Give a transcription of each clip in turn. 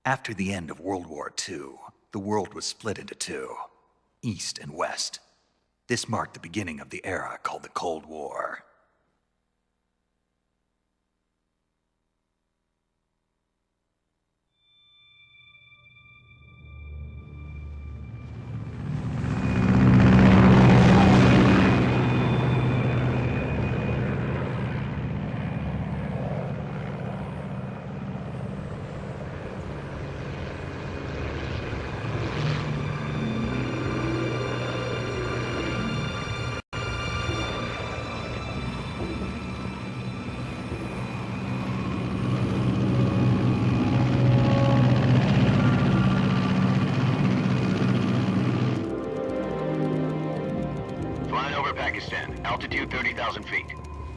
After the end of World War II, the world was split into two, East and West. This marked the beginning of the era called the Cold War. Altitude 30,000 feet.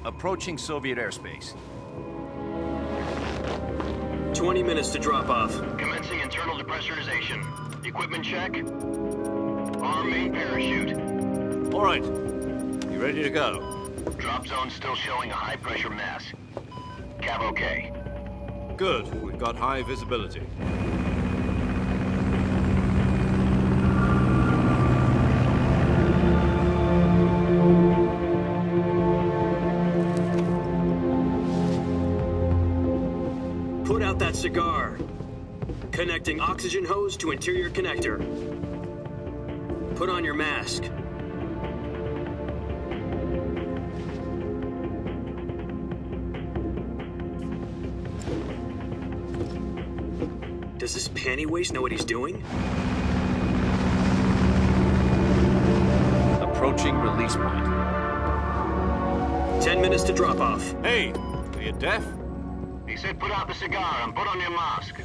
Approaching Soviet airspace. 20 minutes to drop off. Commencing internal depressurization. Equipment check. Arm main parachute. All right. You ready to go? Drop zone still showing a high pressure mass. Cav okay. Good. We've got high visibility. Put out that cigar. Connecting oxygen hose to interior connector. Put on your mask. Does this panty waste know what he's doing? Approaching release point. 10 minutes to drop off. Hey, are you deaf? He said put out the cigar and put on your mask.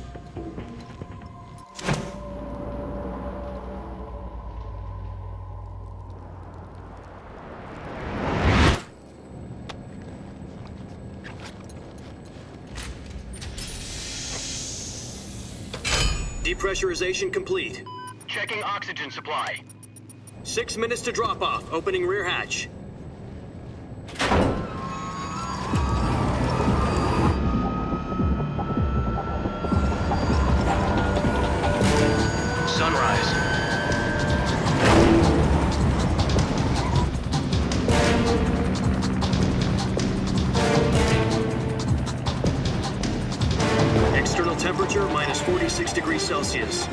Depressurization complete. Checking oxygen supply. 6 minutes to drop off. Opening rear hatch. Sunrise. External temperature minus 46 degrees Celsius.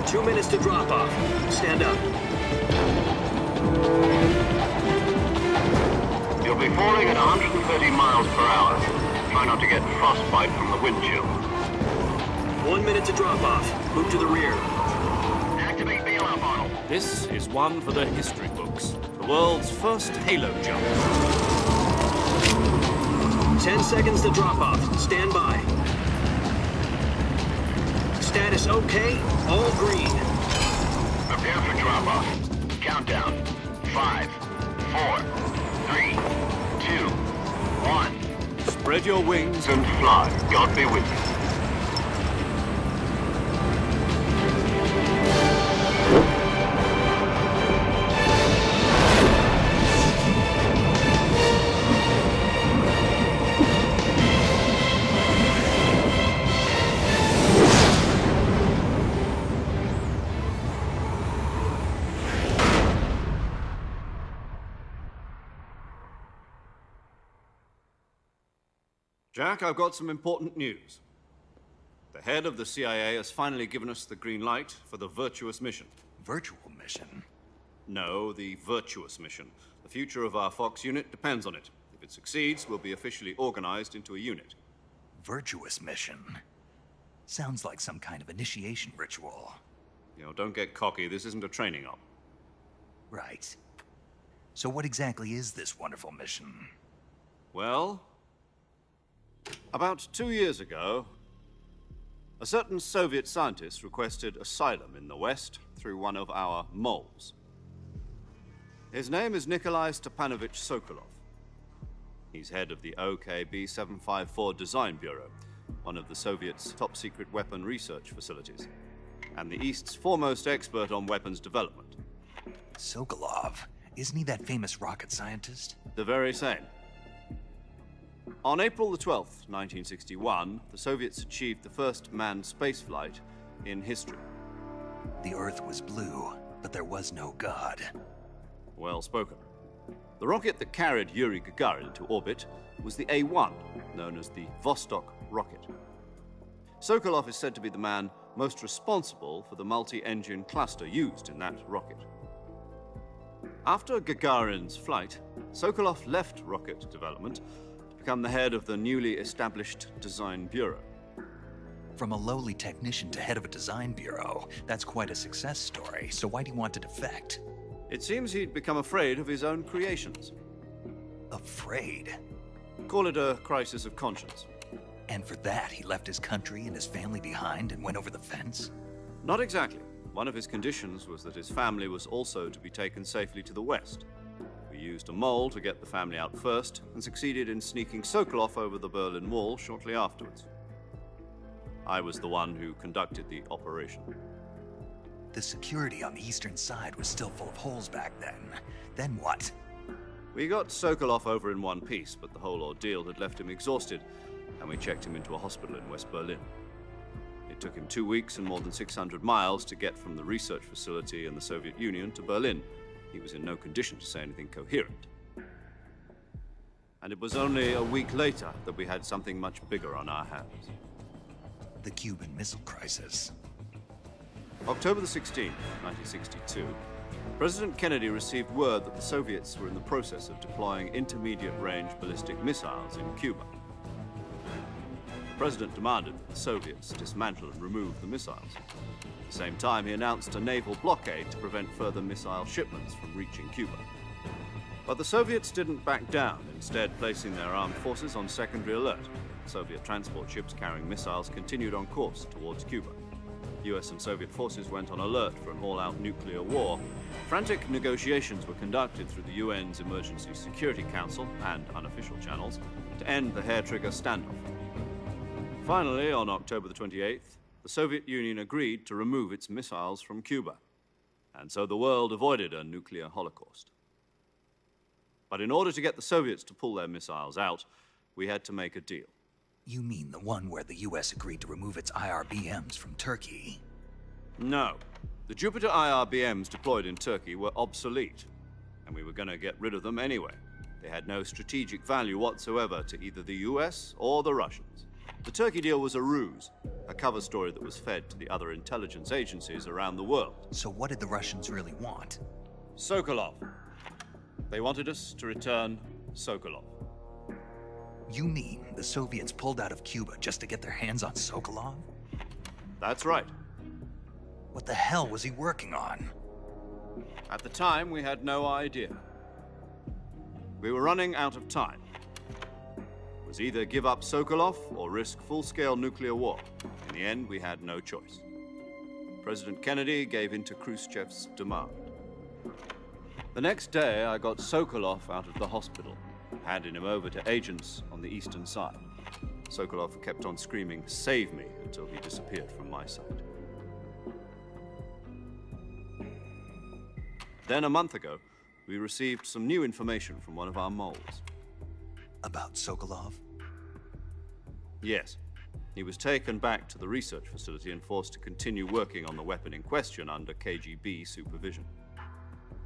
2 minutes to drop off. Stand up. You'll be falling at 130 miles per hour. Try not to get frostbite from the wind chill. 1 minute to drop off. Move to the rear. Activate bailout model. This is one for the history books. The world's first halo jump. 10 seconds to drop off. Stand by. Status okay. All green. Prepare for drop-off. Countdown. 5, 4, 3, 2, 1. Spread your wings And fly. God be with you. Jack, I've got some important news. The head of the CIA has finally given us the green light for the Virtuous mission. Virtual mission? No, the Virtuous mission. The future of our Fox unit depends on it. If it succeeds, we'll be officially organized into a unit. Virtuous mission? Sounds like some kind of initiation ritual. You know, don't get cocky. This isn't a training op. Right. So what exactly is this wonderful mission? Well, about 2 years ago, a certain Soviet scientist requested asylum in the West through one of our moles. His name is Nikolai Stepanovich Sokolov. He's head of the OKB 754 Design Bureau, one of the Soviets' top-secret weapon research facilities, and the East's foremost expert on weapons development. Sokolov? Isn't he that famous rocket scientist? The very same. On April the 12th, 1961, the Soviets achieved the first manned spaceflight in history. The Earth was blue, but there was no God. Well spoken. The rocket that carried Yuri Gagarin to orbit was the A-1, known as the Vostok rocket. Sokolov is said to be the man most responsible for the multi-engine cluster used in that rocket. After Gagarin's flight, Sokolov left rocket development to become the head of the newly established Design Bureau. From a lowly technician to head of a design bureau, that's quite a success story, so why'd he want to defect? It seems he'd become afraid of his own creations. Afraid? Call it a crisis of conscience. And for that, he left his country and his family behind and went over the fence? Not exactly. One of his conditions was that his family was also to be taken safely to the west. We used a mole to get the family out first, and succeeded in sneaking Sokolov over the Berlin Wall shortly afterwards. I was the one who conducted the operation. The security on the eastern side was still full of holes back then. Then what? We got Sokolov over in one piece, but the whole ordeal had left him exhausted, and we checked him into a hospital in West Berlin. It took him 2 weeks and more than 600 miles to get from the research facility in the Soviet Union to Berlin. He was in no condition to say anything coherent. And it was only a week later that we had something much bigger on our hands. The Cuban Missile Crisis. October the 16th, 1962, President Kennedy received word that the Soviets were in the process of deploying intermediate-range ballistic missiles in Cuba. The President demanded that the Soviets dismantle and remove the missiles. At the same time, he announced a naval blockade to prevent further missile shipments from reaching Cuba. But the Soviets didn't back down, instead placing their armed forces on secondary alert. Soviet transport ships carrying missiles continued on course towards Cuba. US and Soviet forces went on alert for an all-out nuclear war. Frantic negotiations were conducted through the UN's Emergency Security Council and unofficial channels to end the hair-trigger standoff. Finally, on October the 28th, the Soviet Union agreed to remove its missiles from Cuba, and so the world avoided a nuclear holocaust. But in order to get the Soviets to pull their missiles out, we had to make a deal. You mean the one where the US agreed to remove its IRBMs from Turkey? No. The Jupiter IRBMs deployed in Turkey were obsolete, and we were going to get rid of them anyway. They had no strategic value whatsoever to either the US or the Russians. The Turkey deal was a ruse, a cover story that was fed to the other intelligence agencies around the world. So what did the Russians really want? Sokolov. They wanted us to return Sokolov. You mean the Soviets pulled out of Cuba just to get their hands on Sokolov? That's right. What the hell was he working on? At the time, we had no idea. We were running out of time. It was either give up Sokolov or risk full-scale nuclear war. In the end, we had no choice. President Kennedy gave in to Khrushchev's demand. The next day, I got Sokolov out of the hospital, handing him over to agents on the eastern side. Sokolov kept on screaming, "Save me," until he disappeared from my sight. Then a month ago, we received some new information from one of our moles. About Sokolov? Yes. He was taken back to the research facility and forced to continue working on the weapon in question under KGB supervision.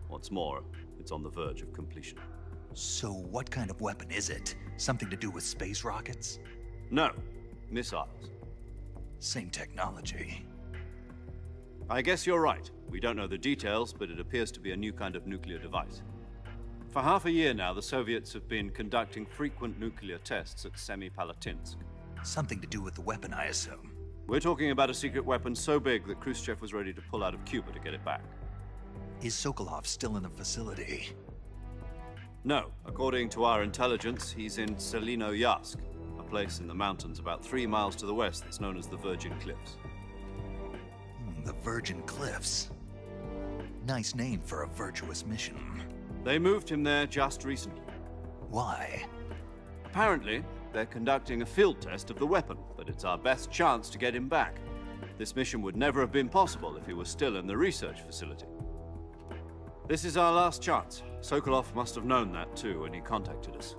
What's more, it's on the verge of completion. So what kind of weapon is it? Something to do with space rockets? No, missiles. Same technology. I guess you're right. We don't know the details, but it appears to be a new kind of nuclear device. For half a year now, the Soviets have been conducting frequent nuclear tests at Semipalatinsk. Something to do with the weapon, I assume. We're talking about a secret weapon so big that Khrushchev was ready to pull out of Cuba to get it back. Is Sokolov still in the facility? No. According to our intelligence, he's in Selinoyarsk, a place in the mountains about 3 miles to the west that's known as the Virgin Cliffs. The Virgin Cliffs. Nice name for a virtuous mission. They moved him there just recently. Why? Apparently, they're conducting a field test of the weapon, but it's our best chance to get him back. This mission would never have been possible if he was still in the research facility. This is our last chance. Sokolov must have known that too when he contacted us.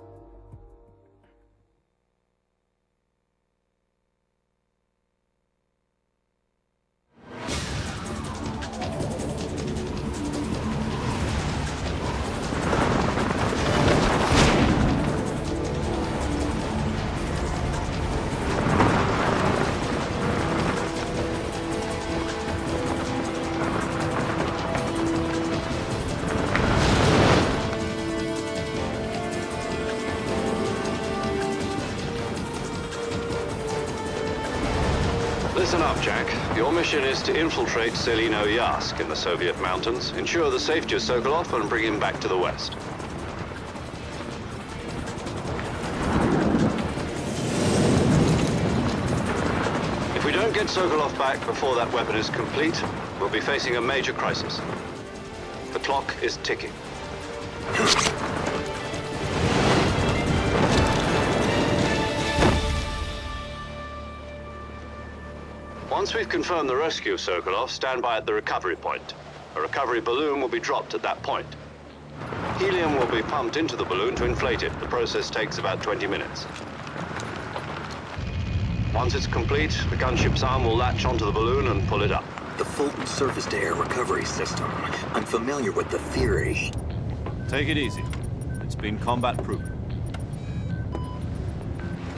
Your mission is to infiltrate Selino Yask in the Soviet mountains, ensure the safety of Sokolov, and bring him back to the West. If we don't get Sokolov back before that weapon is complete, we'll be facing a major crisis. The clock is ticking. Once we've confirmed the rescue of Sokolov, stand by at the recovery point. A recovery balloon will be dropped at that point. Helium will be pumped into the balloon to inflate it. The process takes about 20 minutes. Once it's complete, the gunship's arm will latch onto the balloon and pull it up. The Fulton surface-to-air recovery system. I'm familiar with the theory. Take it easy. It's been combat-proven.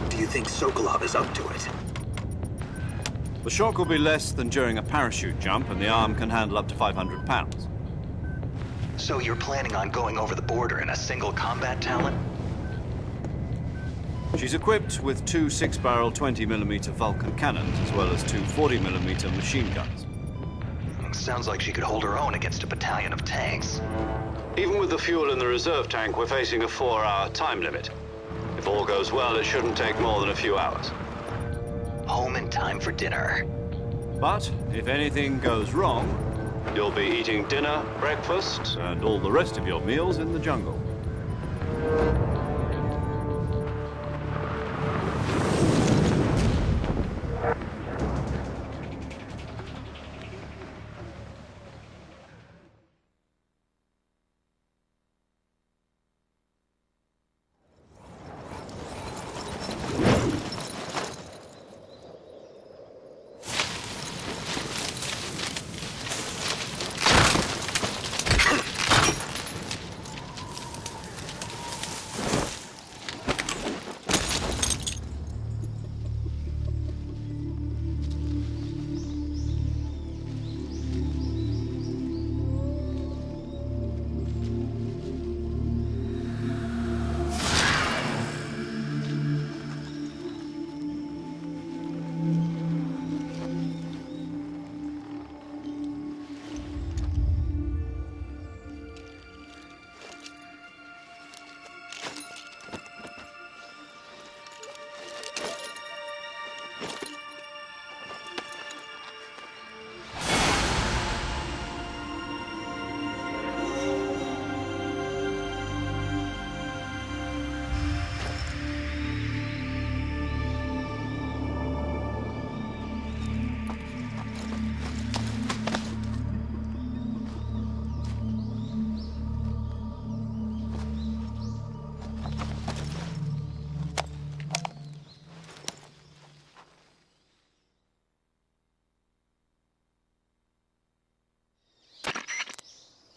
Do you think Sokolov is up to it? The shock will be less than during a parachute jump, and the arm can handle up to 500 pounds. So you're planning on going over the border in a single combat talent? She's equipped with two 6-barrel 20mm Vulcan cannons, as well as two 40mm machine guns. Sounds like she could hold her own against a battalion of tanks. Even with the fuel in the reserve tank, we're facing a 4-hour time limit. If all goes well, it shouldn't take more than a few hours. Home in time for dinner. But if anything goes wrong, you'll be eating dinner, breakfast, and all the rest of your meals in the jungle.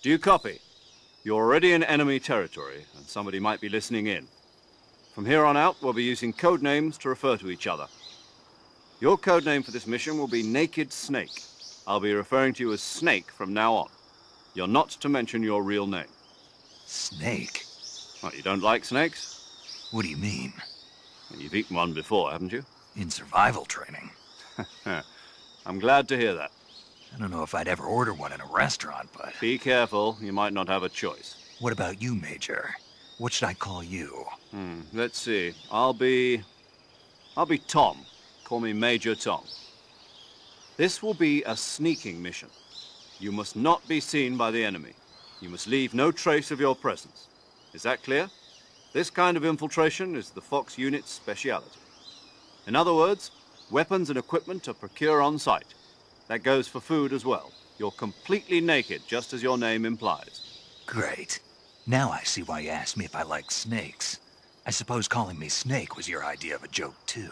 Do you copy? You're already in enemy territory, and somebody might be listening in. From here on out, we'll be using code names to refer to each other. Your code name for this mission will be Naked Snake. I'll be referring to you as Snake from now on. You're not to mention your real name. Snake? What, you don't like snakes? What do you mean? You've eaten one before, haven't you? In survival training. I'm glad to hear that. I don't know if I'd ever order one in a restaurant, but... Be careful, you might not have a choice. What about you, Major? What should I call you? Let's see. I'll be Tom. Call me Major Tom. This will be a sneaking mission. You must not be seen by the enemy. You must leave no trace of your presence. Is that clear? This kind of infiltration is the Fox Unit's speciality. In other words, weapons and equipment are procured on site. That goes for food as well. You're completely naked, just as your name implies. Great. Now I see why you asked me if I like snakes. I suppose calling me Snake was your idea of a joke, too.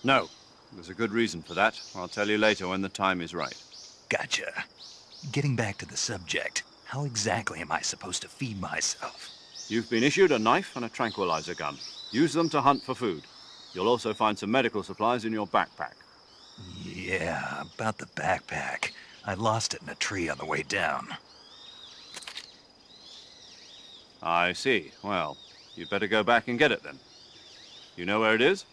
No. There's a good reason for that. I'll tell you later when the time is right. Gotcha. Getting back to the subject, how exactly am I supposed to feed myself? You've been issued a knife and a tranquilizer gun. Use them to hunt for food. You'll also find some medical supplies in your backpack. Yeah, about the backpack. I lost it in a tree on the way down. I see. Well, you'd better go back and get it then. You know where it is?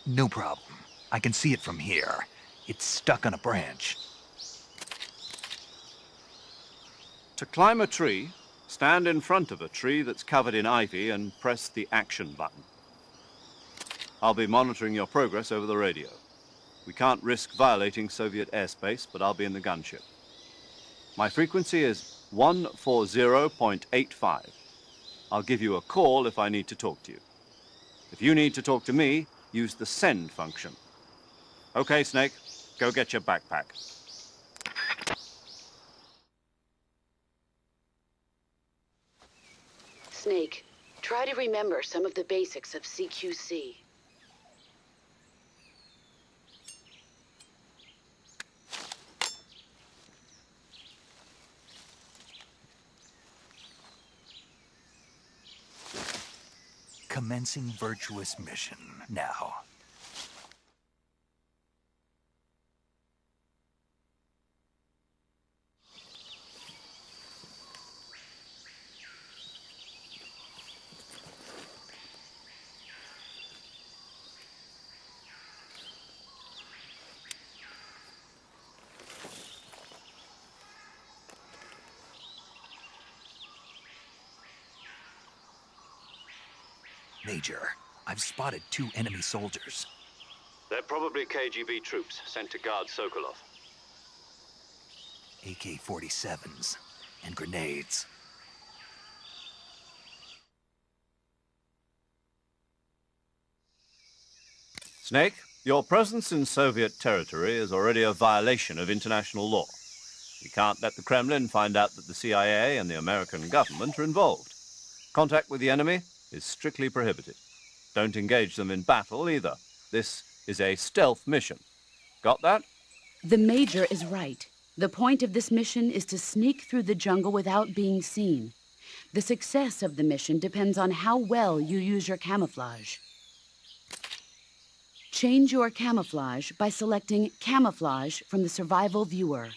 No problem. I can see it from here. It's stuck on a branch. To climb a tree, stand in front of a tree that's covered in ivy and press the action button. I'll be monitoring your progress over the radio. We can't risk violating Soviet airspace, but I'll be in the gunship. My frequency is 140.85. I'll give you a call if I need to talk to you. If you need to talk to me, use the send function. Okay, Snake, go get your backpack. Snake, try to remember some of the basics of CQC. Commencing Virtuous mission now. Major, I've spotted 2 enemy soldiers. They're probably KGB troops sent to guard Sokolov. AK-47s and grenades. Snake, your presence in Soviet territory is already a violation of international law. We can't let the Kremlin find out that the CIA and the American government are involved. Contact with the enemy is strictly prohibited. Don't engage them in battle either. This is a stealth mission. Got that? The Major is right. The point of this mission is to sneak through the jungle without being seen. The success of the mission depends on how well you use your camouflage. Change your camouflage by selecting Camouflage from the Survival Viewer.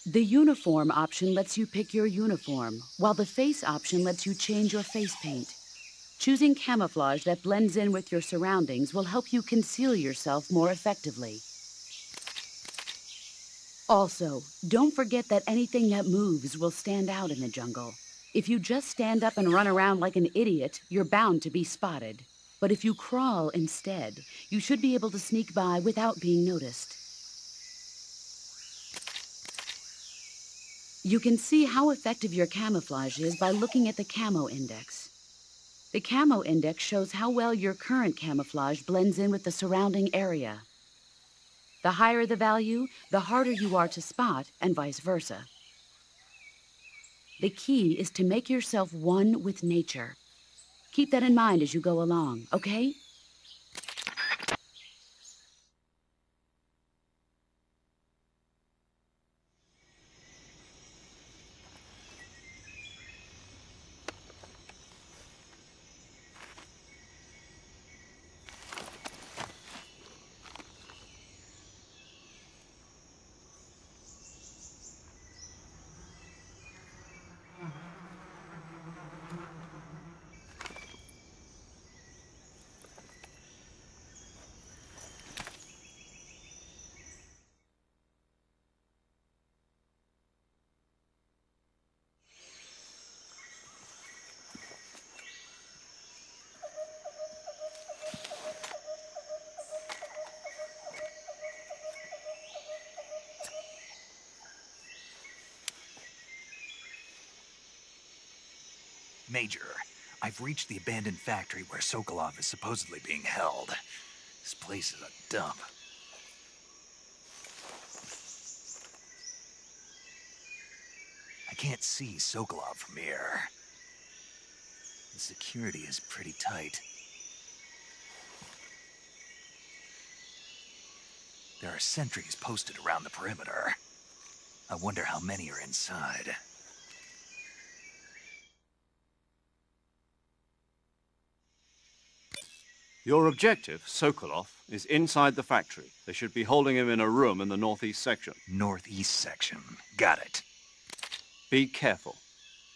The Uniform option lets you pick your uniform, while the Face option lets you change your face paint. Choosing camouflage that blends in with your surroundings will help you conceal yourself more effectively. Also, don't forget that anything that moves will stand out in the jungle. If you just stand up and run around like an idiot, you're bound to be spotted. But if you crawl instead, you should be able to sneak by without being noticed. You can see how effective your camouflage is by looking at the camo index. The camo index shows how well your current camouflage blends in with the surrounding area. The higher the value, the harder you are to spot, and vice versa. The key is to make yourself one with nature. Keep that in mind as you go along, okay? Major, I've reached the abandoned factory where Sokolov is supposedly being held. This place is a dump. I can't see Sokolov from here. The security is pretty tight. There are sentries posted around the perimeter. I wonder how many are inside. Your objective, Sokolov, is inside the factory. They should be holding him in a room in the northeast section. Northeast section. Got it. Be careful.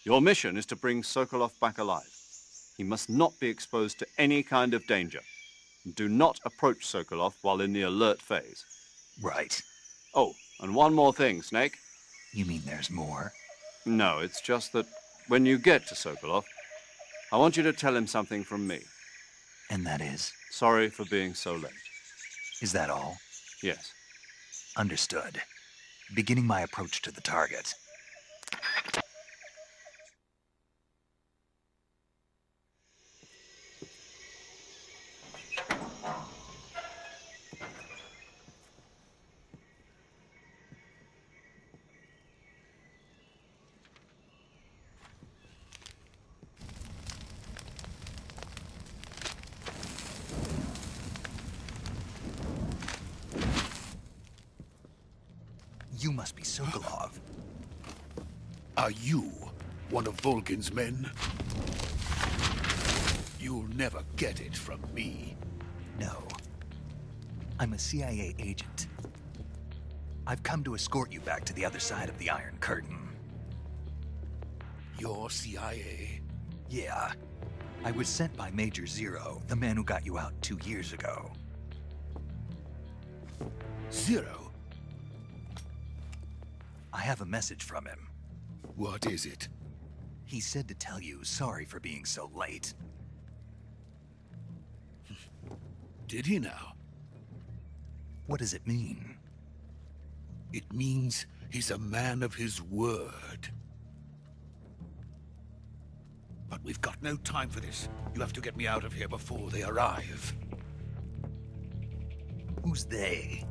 Your mission is to bring Sokolov back alive. He must not be exposed to any kind of danger. Do not approach Sokolov while in the alert phase. Right. Oh, and one more thing, Snake. You mean there's more? No, it's just that when you get to Sokolov, I want you to tell him something from me. And that is? Sorry for being so late. Is that all? Yes. Understood. Beginning my approach to the target. You must be Sokolov. Are you one of Volgin's men? You'll never get it from me. No. I'm a CIA agent. I've come to escort you back to the other side of the Iron Curtain. You're CIA? Yeah. I was sent by Major Zero, the man who got you out 2 years ago. Zero? I have a message from him. What is it? He said to tell you sorry for being so late. Did he now? What does it mean? It means he's a man of his word. But we've got no time for this. You have to get me out of here before they arrive. Who's they?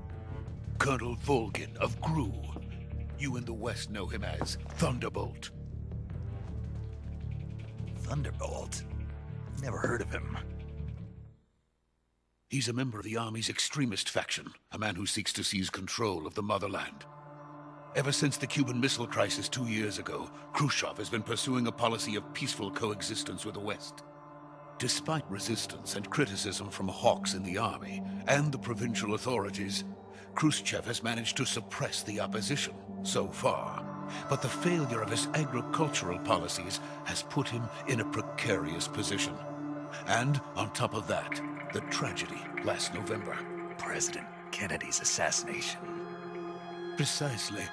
Colonel Volgin of Groznyj. You in the West know him as Thunderbolt. Thunderbolt? Never heard of him. He's a member of the Army's extremist faction, a man who seeks to seize control of the motherland. Ever since the Cuban Missile Crisis 2 years ago, Khrushchev has been pursuing a policy of peaceful coexistence with the West. Despite resistance and criticism from hawks in the Army and the provincial authorities, Khrushchev has managed to suppress the opposition so far. But the failure of his agricultural policies has put him in a precarious position. And on top of that, the tragedy last November. President Kennedy's assassination. Precisely.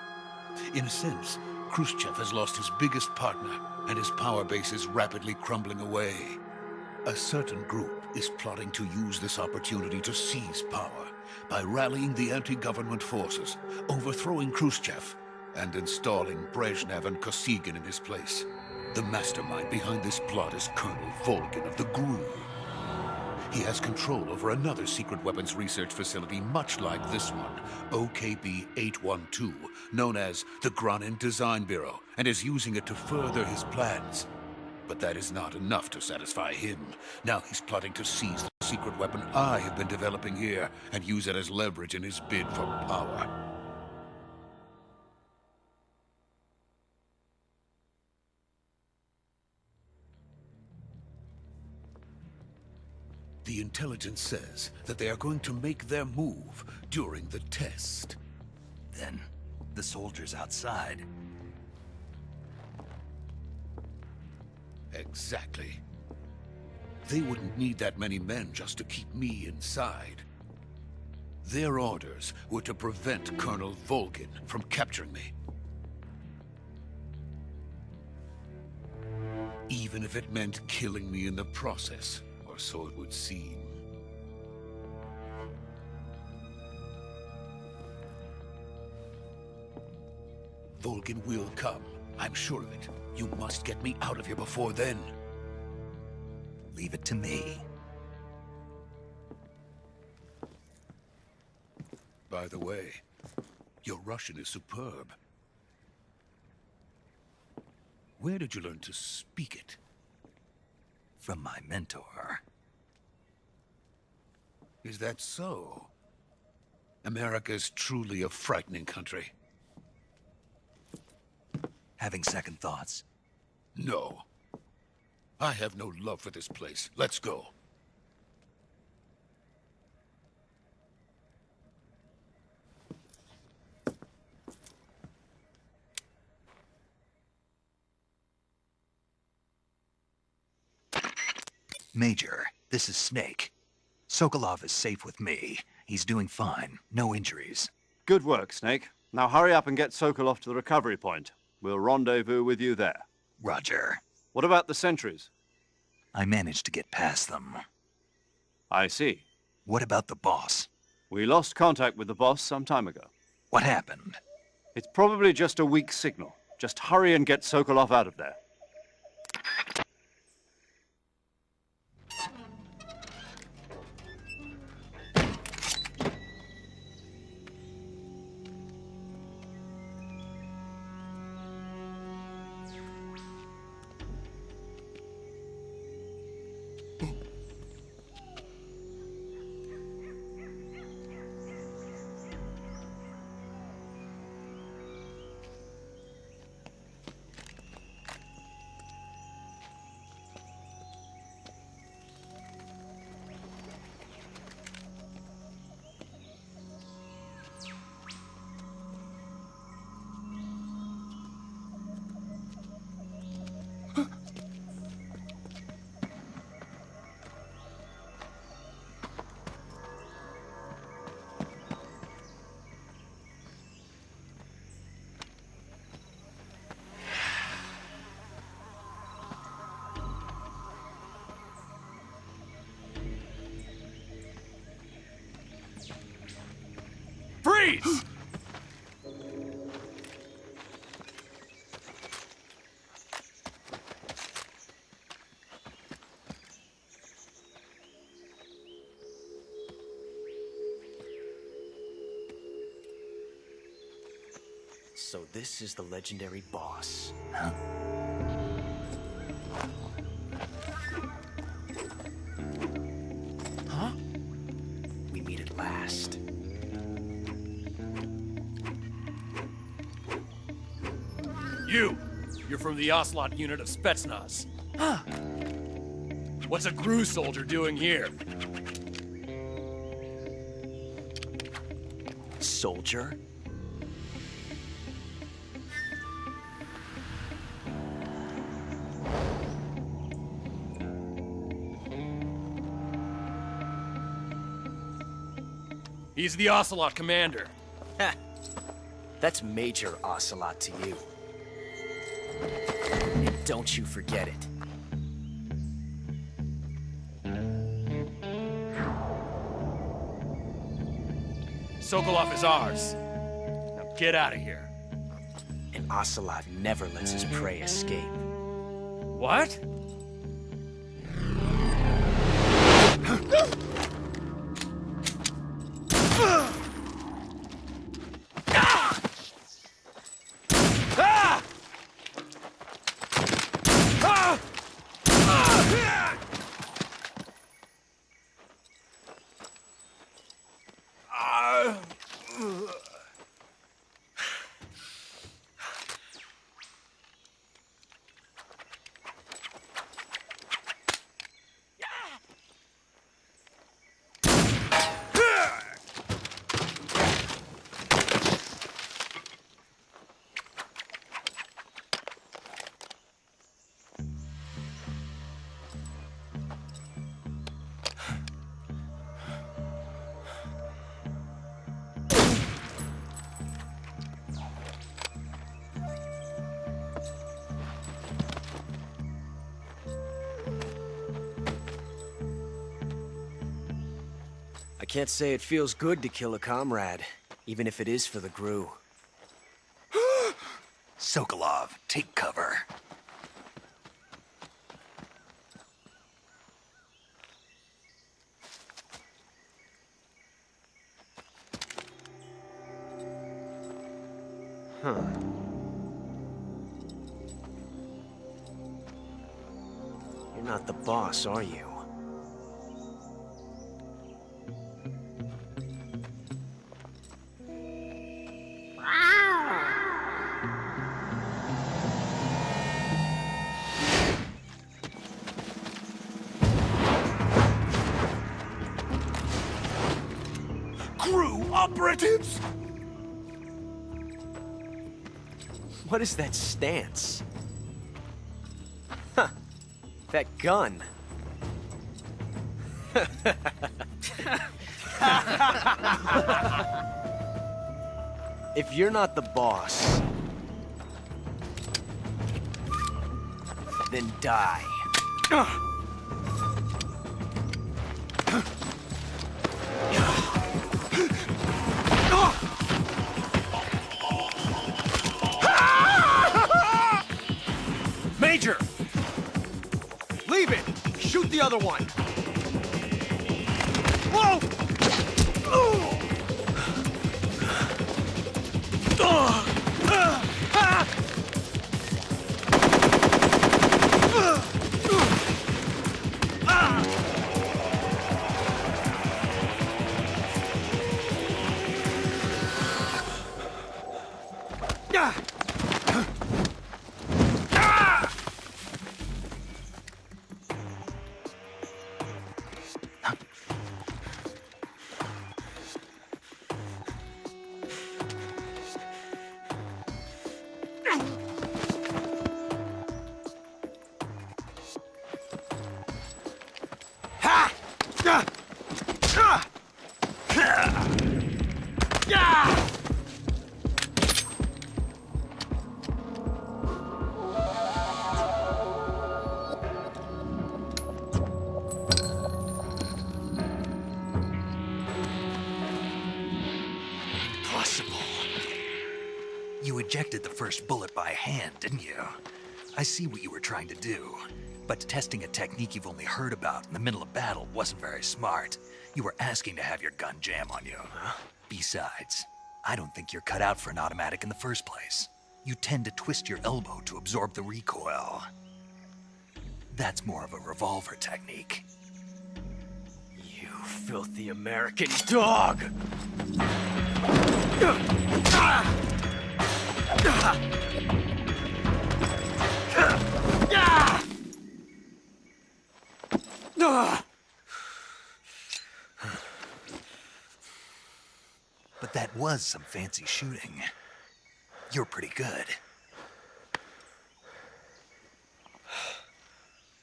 In a sense, Khrushchev has lost his biggest partner, and his power base is rapidly crumbling away. A certain group is plotting to use this opportunity to seize power by rallying the anti-government forces, overthrowing Khrushchev, and installing Brezhnev and Kosygin in his place. The mastermind behind this plot is Colonel Volgin of the Groznyj. He has control over another secret weapons research facility much like this one, OKB-812, known as the Granin Design Bureau, and is using it to further his plans. But that is not enough to satisfy him. Now he's plotting to seize the secret weapon I have been developing here and use it as leverage in his bid for power. The intelligence says that they are going to make their move during the test. Then, the soldiers outside. Exactly. They wouldn't need that many men just to keep me inside. Their orders were to prevent Colonel Volgin from capturing me. Even if it meant killing me in the process, or so it would seem. Volgin will come. I'm sure of it. You must get me out of here before then. Leave it to me. By the way, your Russian is superb. Where did you learn to speak it? From my mentor. Is that so? America is truly a frightening country. Having second thoughts? No. I have no love for this place. Let's go. Major, this is Snake. Sokolov is safe with me. He's doing fine. No injuries. Good work, Snake. Now hurry up and get Sokolov to the recovery point. We'll rendezvous with you there. Roger. What about the sentries? I managed to get past them. I see. What about the boss? We lost contact with the boss some time ago. What happened? It's probably just a weak signal. Just hurry and get Sokolov out of there. Freeze! So this is the legendary boss. Huh? We meet at last. You're from the Ocelot unit of Spetsnaz. Huh. What's a Gruznyj soldier doing here? Soldier? He's the Ocelot commander. Ha! That's Major Ocelot to you. And don't you forget it. Sokolov is ours. Now get out of here. And Ocelot never lets his prey escape. What? I can't say it feels good to kill a comrade, even if it is for the Gruznyj. Sokolov, take cover. Huh. You're not the boss, are you? Operatives? What is that stance? Huh. That gun. If you're not the boss, then die. Major! Leave it! Shoot the other one! Whoa! You ejected the first bullet by hand, didn't you? I see what you were trying to do. But testing a technique you've only heard about in the middle of battle wasn't very smart. You were asking to have your gun jam on you. Huh? Besides, I don't think you're cut out for an automatic in the first place. You tend to twist your elbow to absorb the recoil. That's more of a revolver technique. You filthy American dog! But that was some fancy shooting. You're pretty good.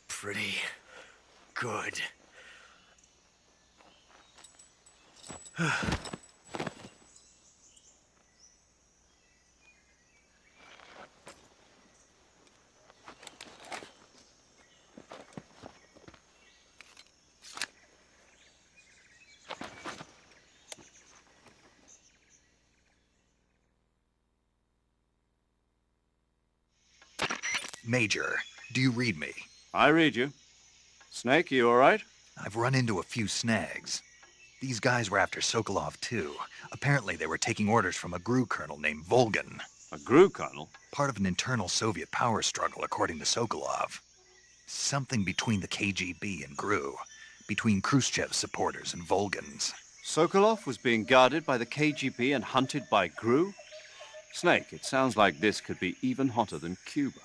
Pretty good. Major, do you read me? I read you. Snake, you all right? I've run into a few snags. These guys were after Sokolov, too. Apparently they were taking orders from a GRU colonel named Volgin. A GRU colonel? Part of an internal Soviet power struggle, according to Sokolov. Something between the KGB and GRU. Between Khrushchev's supporters and Volgin's. Sokolov was being guarded by the KGB and hunted by GRU? Snake, it sounds like this could be even hotter than Cuba.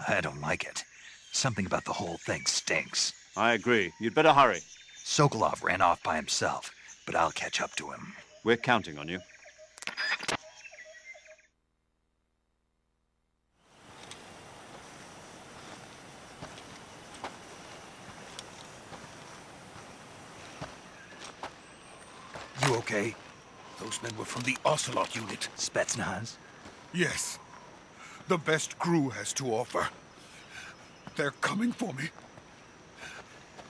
I don't like it. Something about the whole thing stinks. I agree. You'd better hurry. Sokolov ran off by himself, but I'll catch up to him. We're counting on you. You okay? Those men were from the Ocelot unit. Spetsnaz? Yes. The best GRU has to offer. They're coming for me.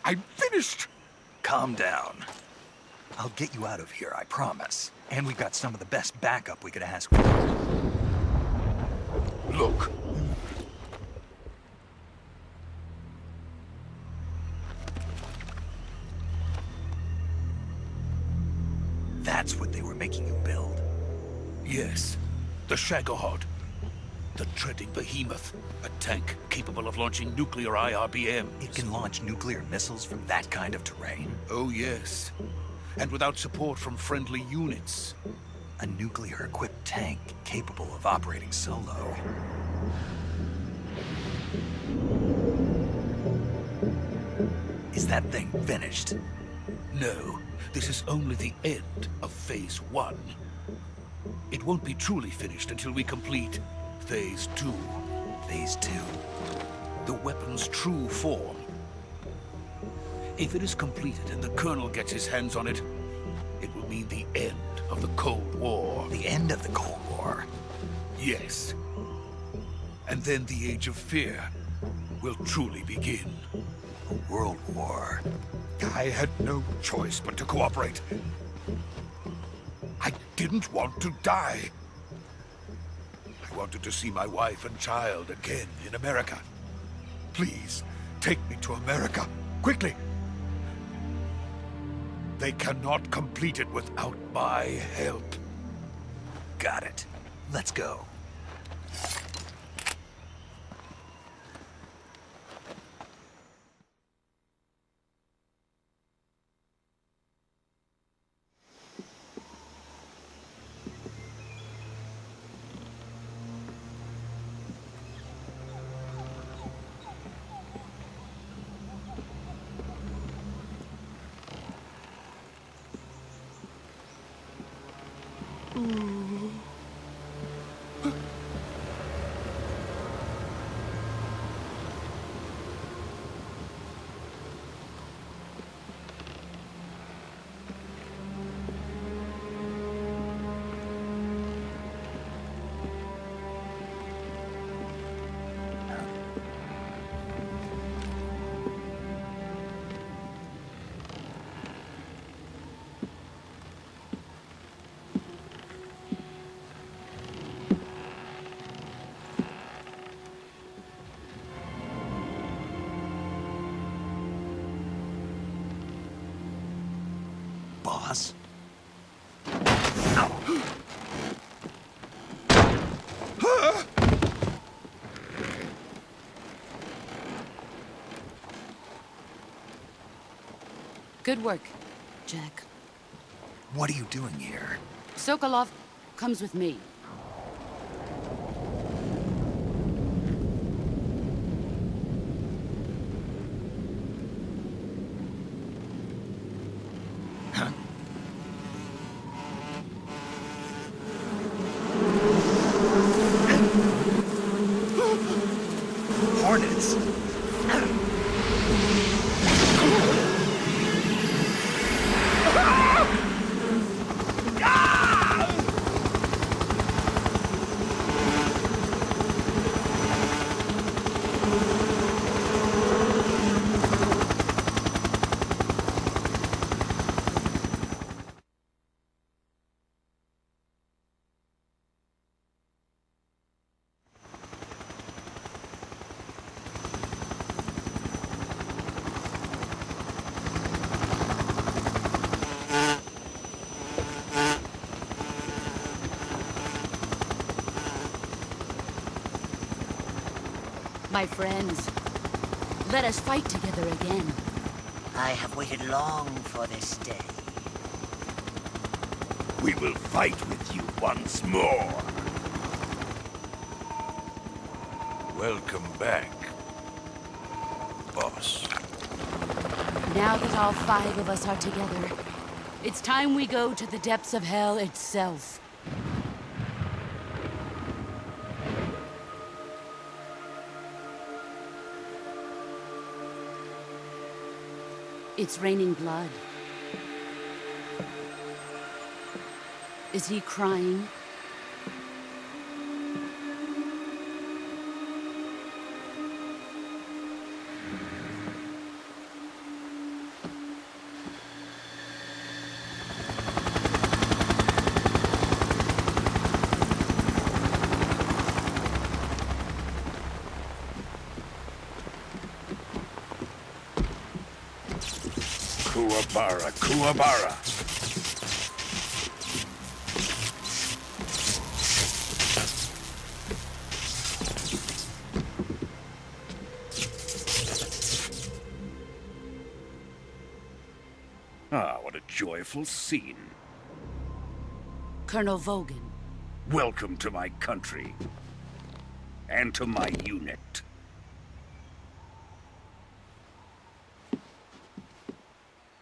I'm finished! Calm down. I'll get you out of here, I promise. And we've got some of the best backup we could ask for. Look. That's what they were making you build? Yes. The Shagohod. The treading behemoth. A tank capable of launching nuclear IRBMs. It can launch nuclear missiles from that kind of terrain? Oh, yes. And without support from friendly units. A nuclear-equipped tank capable of operating solo. Is that thing finished? No. This is only the end of Phase 1. It won't be truly finished until we complete Phase 2. Phase 2? The weapon's true form. If it is completed and the Colonel gets his hands on it, it will mean the end of the Cold War. The end of the Cold War. Yes. And then the Age of Fear will truly begin. A world war. I had no choice but to cooperate. I didn't want to die. I wanted to see my wife and child again in America. Please, take me to America, quickly. They cannot complete it without my help. Got it. Let's go. Boss? Good work, Jack. What are you doing here? Sokolov comes with me. Huh? Hornets? My friends, let us fight together again. I have waited long for this day. We will fight with you once more. Welcome back, boss. Now that all 5 of us are together, it's time we go to the depths of hell itself. It's raining blood. Is he crying? Kuwabara, Kuwabara. Ah, what a joyful scene. Colonel Volgin. Welcome to my country. And to my unit.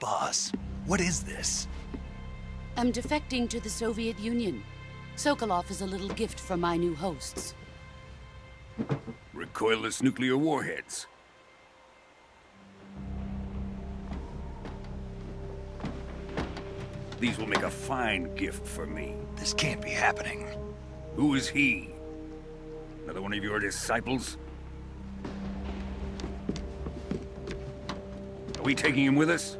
Boss, what is this? I'm defecting to the Soviet Union. Sokolov is a little gift from my new hosts. Recoilless nuclear warheads. These will make a fine gift for me. This can't be happening. Who is he? Another one of your disciples? Are we taking him with us?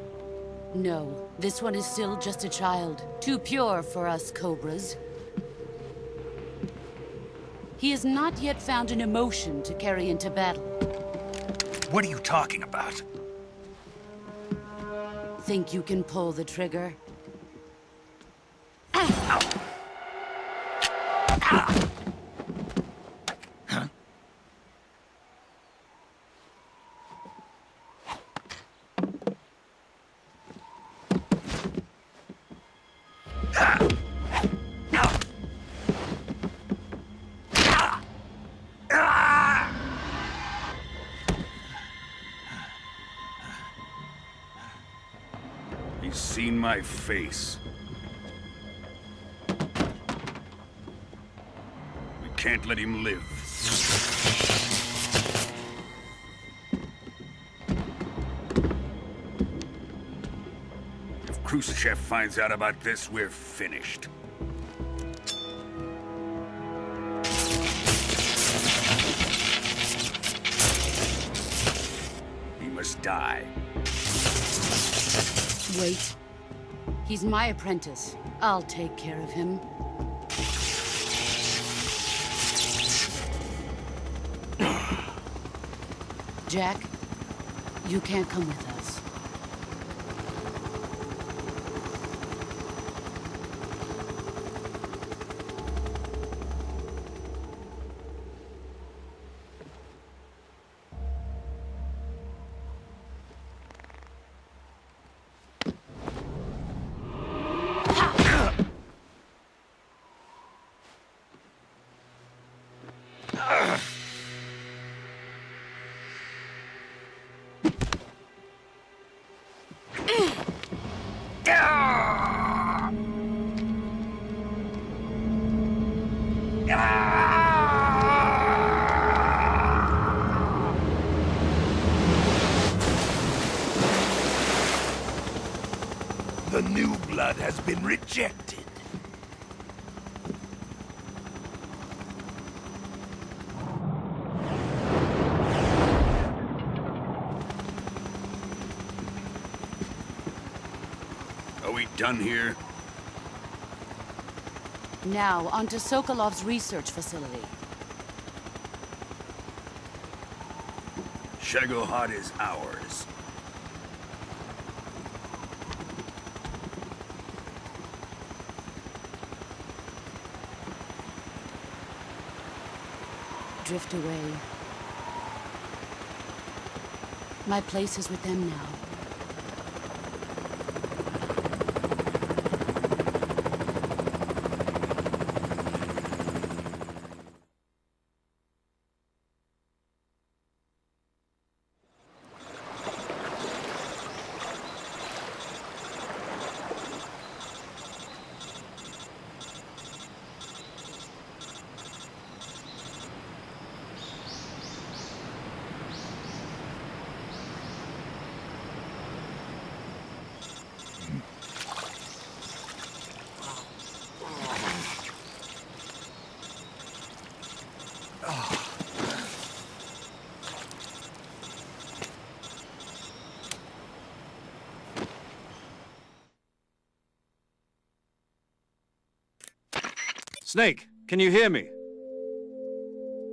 No, this one is still just a child. Too pure for us Cobras. He has not yet found an emotion to carry into battle. What are you talking about? Think you can pull the trigger? He's seen my face. We can't let him live. If Khrushchev finds out about this, we're finished. He must die. Wait. He's my apprentice. I'll take care of him. Jack, you can't come with us. The new blood has been rejected. Are we done here? Now, onto Sokolov's research facility. Shagohod is ours. Drift away. My place is with them now. Snake, can you hear me?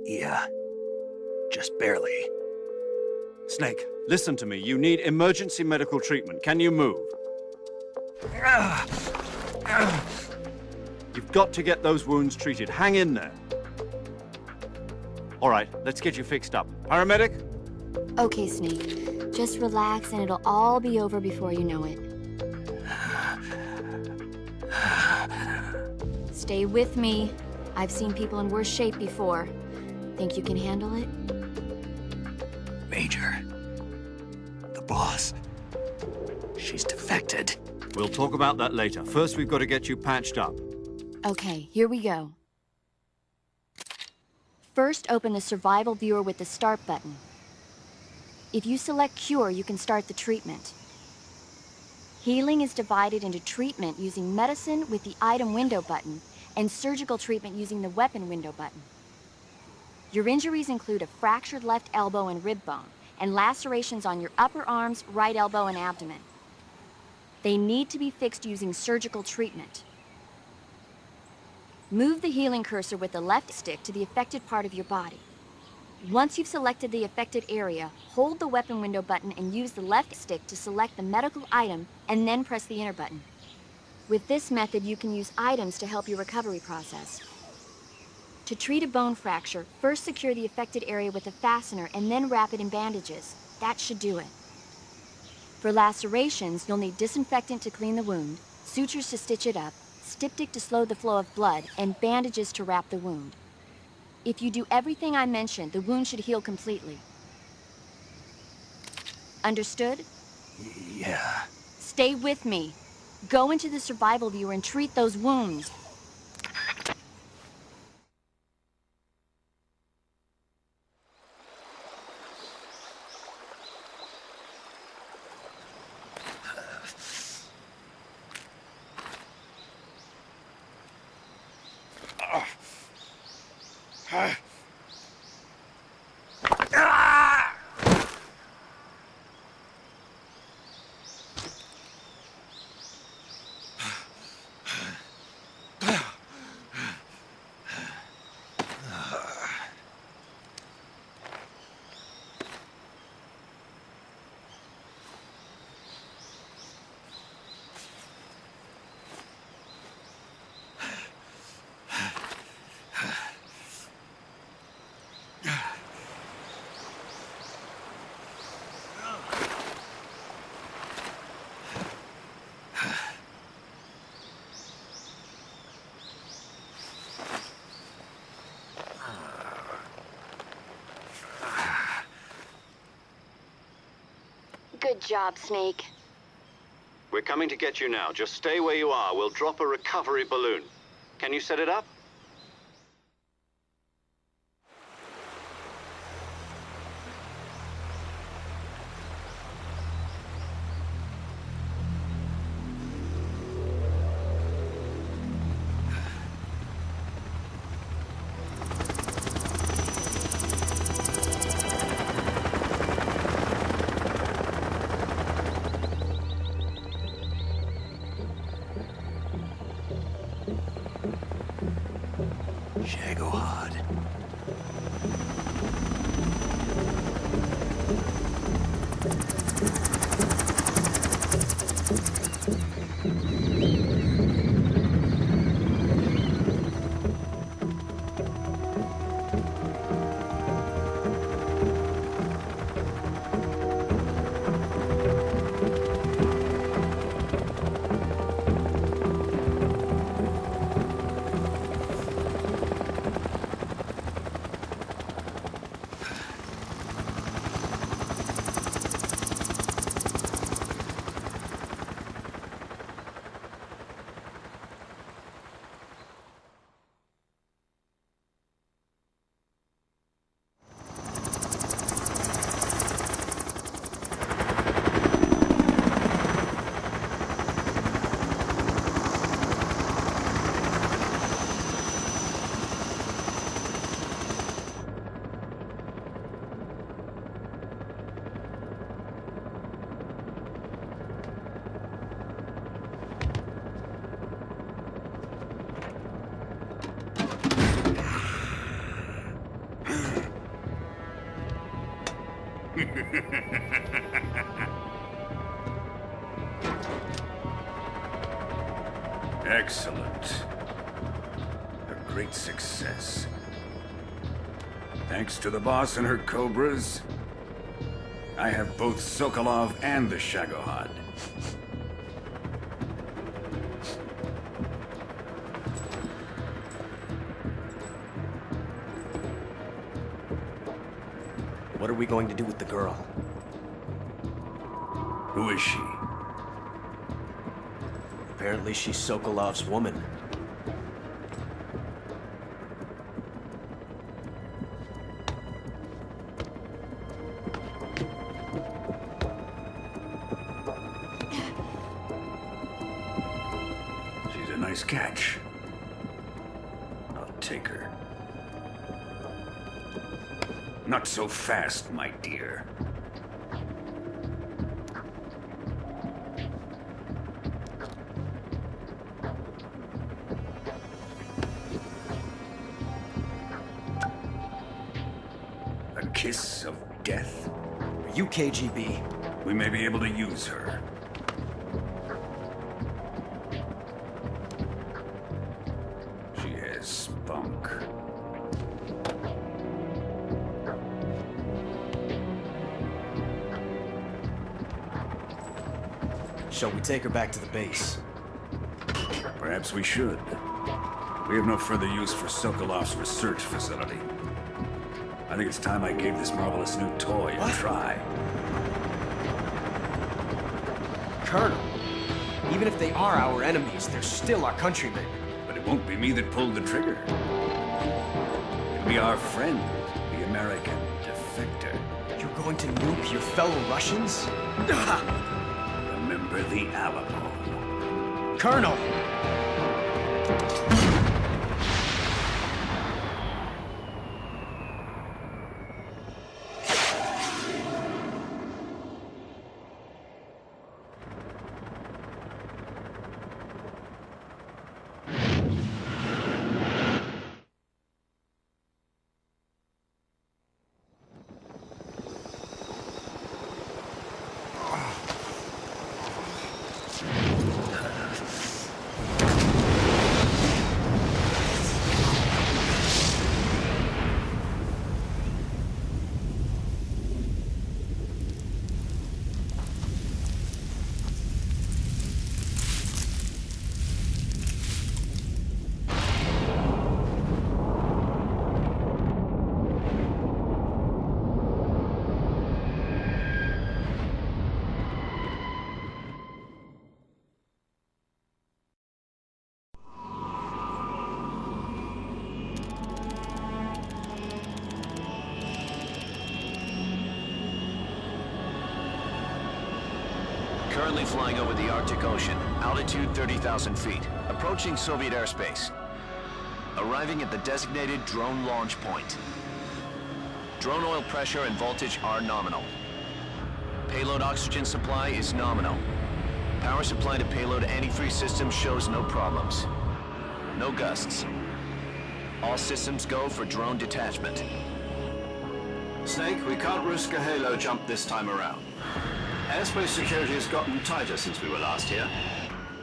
Yeah. Just barely. Snake, listen to me. You need emergency medical treatment. Can you move? You've got to get those wounds treated. Hang in there. All right, let's get you fixed up. Paramedic? Okay, Snake. Just relax and it'll all be over before you know it. Stay with me. I've seen people in worse shape before. Think you can handle it? Major. The boss. She's defected. We'll talk about that later. First, we've got to get you patched up. Okay, here we go. First, open the survival viewer with the start button. If you select cure, you can start the treatment. Healing is divided into treatment using medicine with the item window button and surgical treatment using the weapon window button. Your injuries include a fractured left elbow and rib bone, and lacerations on your upper arms, right elbow, and abdomen. They need to be fixed using surgical treatment. Move the healing cursor with the left stick to the affected part of your body. Once you've selected the affected area, hold the weapon window button and use the left stick to select the medical item, and then press the enter button. With this method, you can use items to help your recovery process. To treat a bone fracture, first secure the affected area with a fastener and then wrap it in bandages. That should do it. For lacerations, you'll need disinfectant to clean the wound, sutures to stitch it up, styptic to slow the flow of blood, and bandages to wrap the wound. If you do everything I mentioned, the wound should heal completely. Understood? Yeah. Stay with me. Go into the survival viewer and treat those wounds. Good job, Snake. We're coming to get you now. Just stay where you are. We'll drop a recovery balloon. Can you set it up? Shagohod. Excellent. A great success. Thanks to the boss and her Cobras, I have both Sokolov and the Shagohod. What are we going to do with the girl? Who is she? Apparently she's Sokolov's woman. Nice catch. I'll take her. Not so fast, my dear. A kiss of death? Are you KGB? We may be able to use her. She has spunk. Shall we take her back to the base? Perhaps we should. We have no further use for Sokolov's research facility. I think it's time I gave this marvelous new toy a try. Colonel, even if they are our enemies, they're still our countrymen. But it won't be me that pulled the trigger. It'll be our friend, the American defector. You're going to nuke your fellow Russians? Remember the Alamo. Colonel! Currently flying over the Arctic Ocean, altitude 30,000 feet, approaching Soviet airspace. Arriving at the designated drone launch point. Drone oil pressure and voltage are nominal. Payload oxygen supply is nominal. Power supply to payload antifreeze system shows no problems. No gusts. All systems go for drone detachment. Snake, we can't risk a halo jump this time around. Airspace security has gotten tighter since we were last here.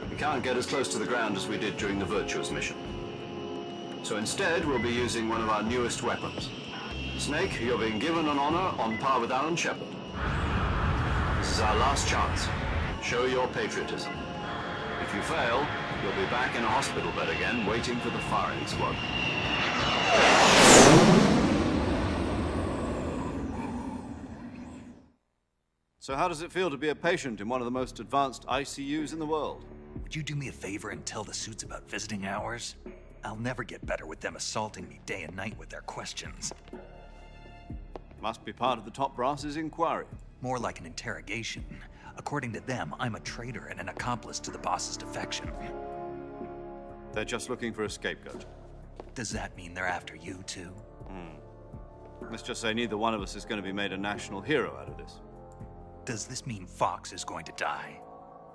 We can't get as close to the ground as we did during the Virtuous mission. So instead, we'll be using one of our newest weapons. Snake, you're being given an honor on par with Alan Shepard. This is our last chance. Show your patriotism. If you fail, you'll be back in a hospital bed again, waiting for the firing squad. So how does it feel to be a patient in one of the most advanced ICUs in the world? Would you do me a favor and tell the suits about visiting hours? I'll never get better with them assaulting me day and night with their questions. Must be part of the top brass's inquiry. More like an interrogation. According to them, I'm a traitor and an accomplice to the boss's defection. They're just looking for a scapegoat. Does that mean they're after you, too? Let's just say neither one of us is going to be made a national hero out of this. Does this mean Fox is going to die?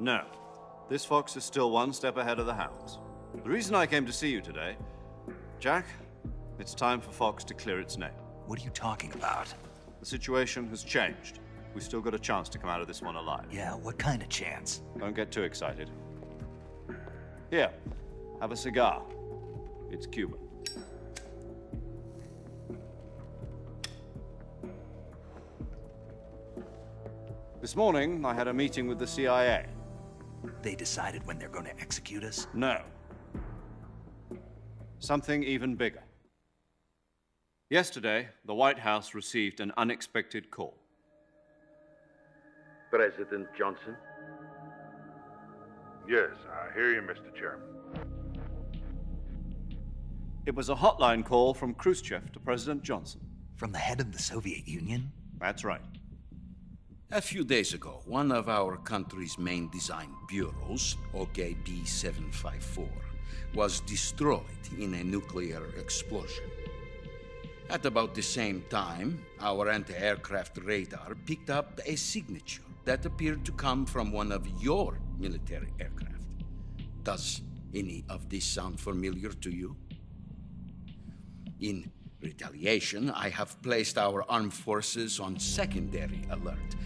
No. This fox is still one step ahead of the hounds. The reason I came to see you today, Jack, it's time for Fox to clear its name. What are you talking about? The situation has changed. We still got a chance to come out of this one alive. Yeah, what kind of chance? Don't get too excited. Here, have a cigar. It's Cuban. This morning, I had a meeting with the CIA. They decided when they're going to execute us? No. Something even bigger. Yesterday, the White House received an unexpected call. President Johnson? Yes, I hear you, Mr. Chairman. It was a hotline call from Khrushchev to President Johnson. From the head of the Soviet Union? That's right. A few days ago, one of our country's main design bureaus, OKB 754, was destroyed in a nuclear explosion. At about the same time, our anti-aircraft radar picked up a signature that appeared to come from one of your military aircraft. Does any of this sound familiar to you? In retaliation, I have placed our armed forces on secondary alert.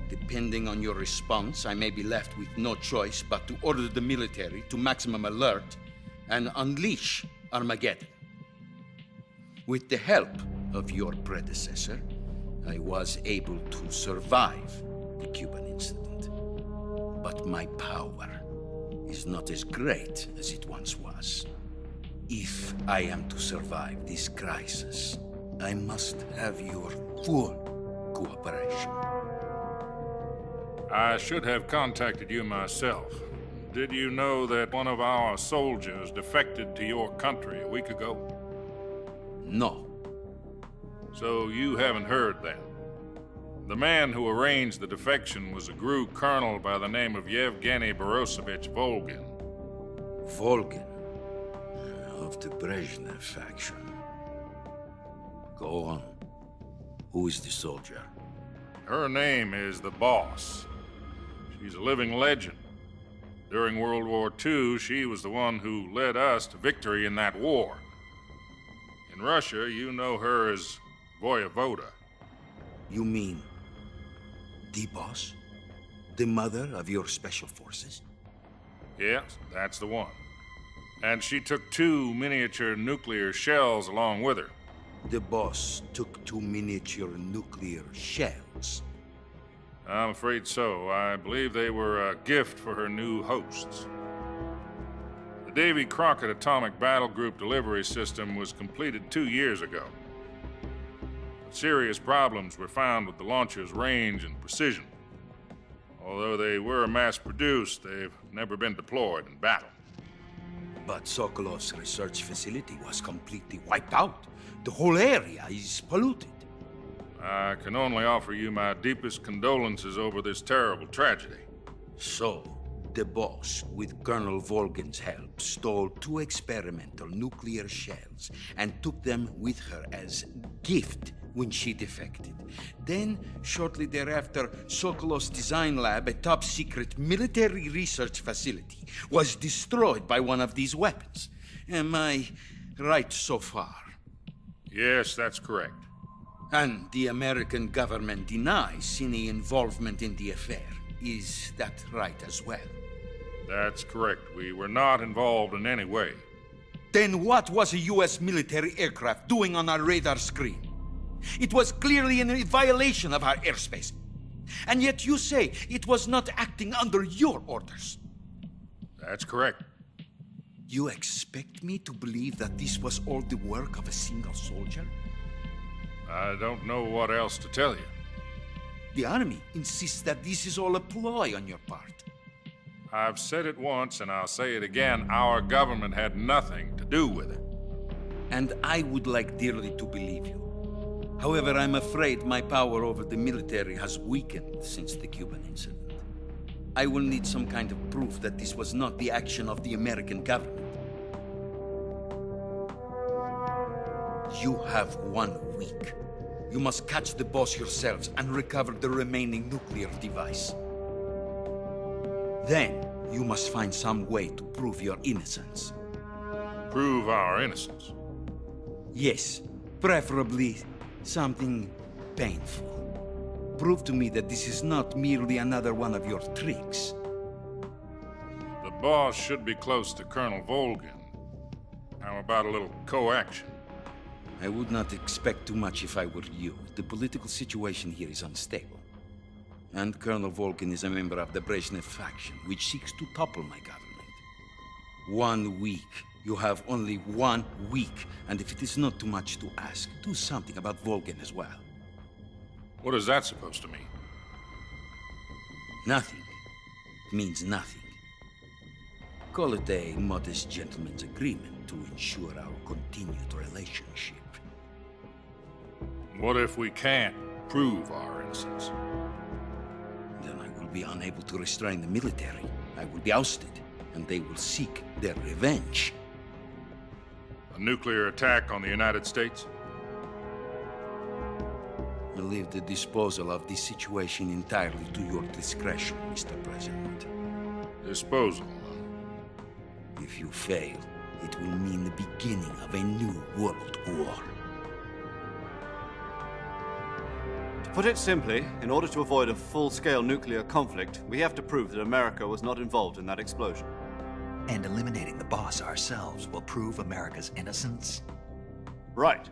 Depending on your response, I may be left with no choice but to order the military to maximum alert and unleash Armageddon. With the help of your predecessor, I was able to survive the Cuban incident. But my power is not as great as it once was. If I am to survive this crisis, I must have your full cooperation. I should have contacted you myself. Did you know that one of our soldiers defected to your country a week ago? No. So you haven't heard then. The man who arranged the defection was a GRU colonel by the name of Yevgeny Borisovich Volgin. Volgin? Of the Brezhnev faction. Go on. Who is the soldier? Her name is the Boss. She's a living legend. During World War II, she was the one who led us to victory in that war. In Russia, you know her as Voyevoda. You mean the Boss? The mother of your special forces? Yes, that's the one. And she took 2 miniature nuclear shells along with her. The Boss took 2 miniature nuclear shells? I'm afraid so. I believe they were a gift for her new hosts. The Davy Crockett Atomic Battle Group delivery system was completed 2 years ago. But serious problems were found with the launcher's range and precision. Although they were mass-produced, they've never been deployed in battle. But Sokolov's research facility was completely wiped out. The whole area is polluted. I can only offer you my deepest condolences over this terrible tragedy. So, the Boss, with Colonel Volgin's help, stole 2 experimental nuclear shells and took them with her as gift when she defected. Then, shortly thereafter, Sokolov's design lab, a top-secret military research facility, was destroyed by one of these weapons. Am I right so far? Yes, that's correct. And the American government denies any involvement in the affair. Is that right as well? That's correct. We were not involved in any way. Then what was a U.S. military aircraft doing on our radar screen? It was clearly in violation of our airspace. And yet you say it was not acting under your orders. That's correct. You expect me to believe that this was all the work of a single soldier? I don't know what else to tell you. The Army insists that this is all a ploy on your part. I've said it once, and I'll say it again. Our government had nothing to do with it. And I would like dearly to believe you. However, I'm afraid my power over the military has weakened since the Cuban incident. I will need some kind of proof that this was not the action of the American government. You have 1 week. You must catch the Boss yourselves and recover the remaining nuclear device. Then, you must find some way to prove your innocence. Prove our innocence? Yes, preferably something painful. Prove to me that this is not merely another one of your tricks. The Boss should be close to Colonel Volgin. How about a little co-action? I would not expect too much if I were you. The political situation here is unstable. And Colonel Volgin is a member of the Brezhnev faction, which seeks to topple my government. 1 week. You have only 1 week. And if it is not too much to ask, do something about Volgin as well. What is that supposed to mean? Nothing. It means nothing. Call it a modest gentleman's agreement to ensure our continued relationship. What if we can't prove our innocence? Then I will be unable to restrain the military. I will be ousted. and they will seek their revenge. A nuclear attack on the United States? I leave the disposal of this situation entirely to your discretion, Mr. President. Disposal? If you fail, it will mean the beginning of a new world war. To put it simply, in order to avoid a full-scale nuclear conflict, we have to prove that America was not involved in that explosion. And eliminating the boss ourselves will prove America's innocence? Right.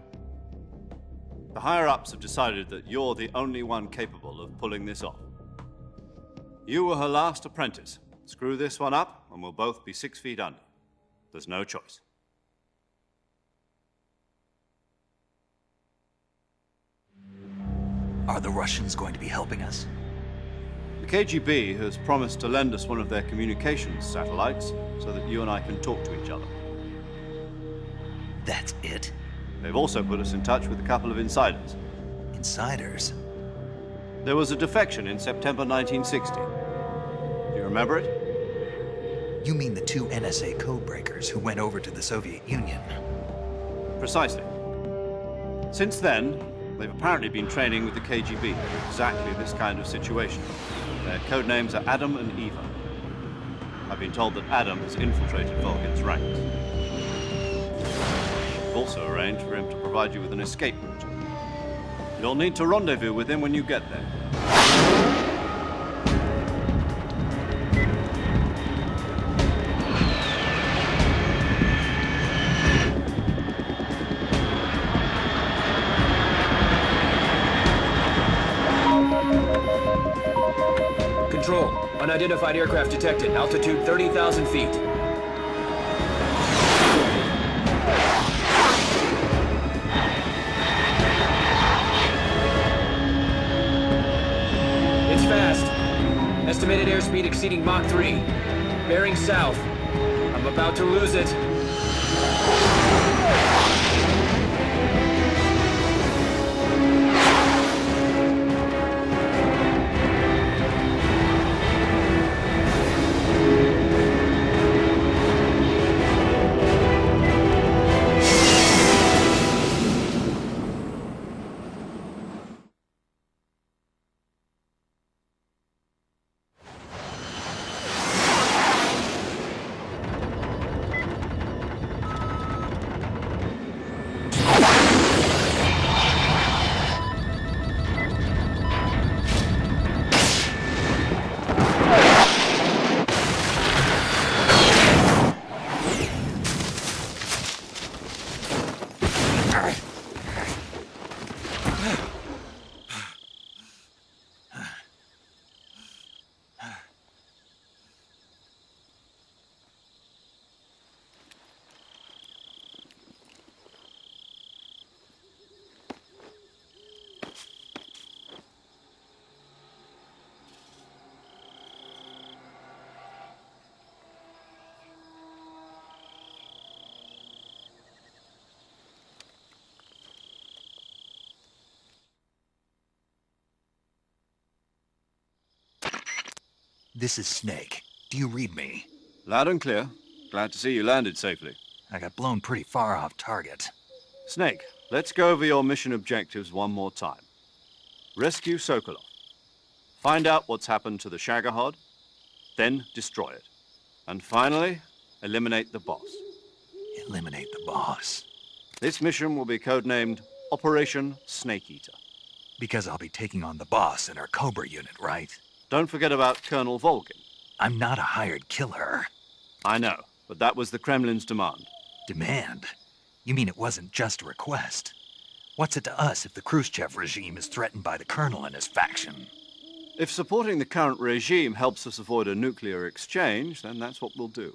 The higher-ups have decided that you're the only one capable of pulling this off. You were her last apprentice. Screw this one up, and we'll both be 6 feet under. There's no choice. Are the Russians going to be helping us? The KGB has promised to lend us one of their communications satellites so that you and I can talk to each other. That's it? They've also put us in touch with a couple of insiders. Insiders? There was a defection in September 1960. Do you remember it? You mean the 2 NSA codebreakers who went over to the Soviet Union? Precisely. Since then, they've apparently been training with the KGB for exactly this kind of situation. Their code names are Adam and Eva. I've been told that Adam has infiltrated Volgin's ranks. We've also arranged for him to provide you with an escape route. You'll need to rendezvous with him when you get there. Control. Unidentified aircraft detected. Altitude 30,000 feet. It's fast. Estimated airspeed exceeding Mach 3. Bearing south. I'm about to lose it. This is Snake. Do you read me? Loud and clear. Glad to see you landed safely. I got blown pretty far off target. Snake, let's go over your mission objectives one more time. Rescue Sokolov. Find out what's happened to the Shagohod, then destroy it. And finally, eliminate the boss. Eliminate the boss? This mission will be codenamed Operation Snake Eater. Because I'll be taking on the boss in our Cobra Unit, right? Don't forget about Colonel Volgin. I'm not a hired killer. I know, but that was the Kremlin's demand. Demand? You mean it wasn't just a request? What's it to us if the Khrushchev regime is threatened by the Colonel and his faction? If supporting the current regime helps us avoid a nuclear exchange, then that's what we'll do.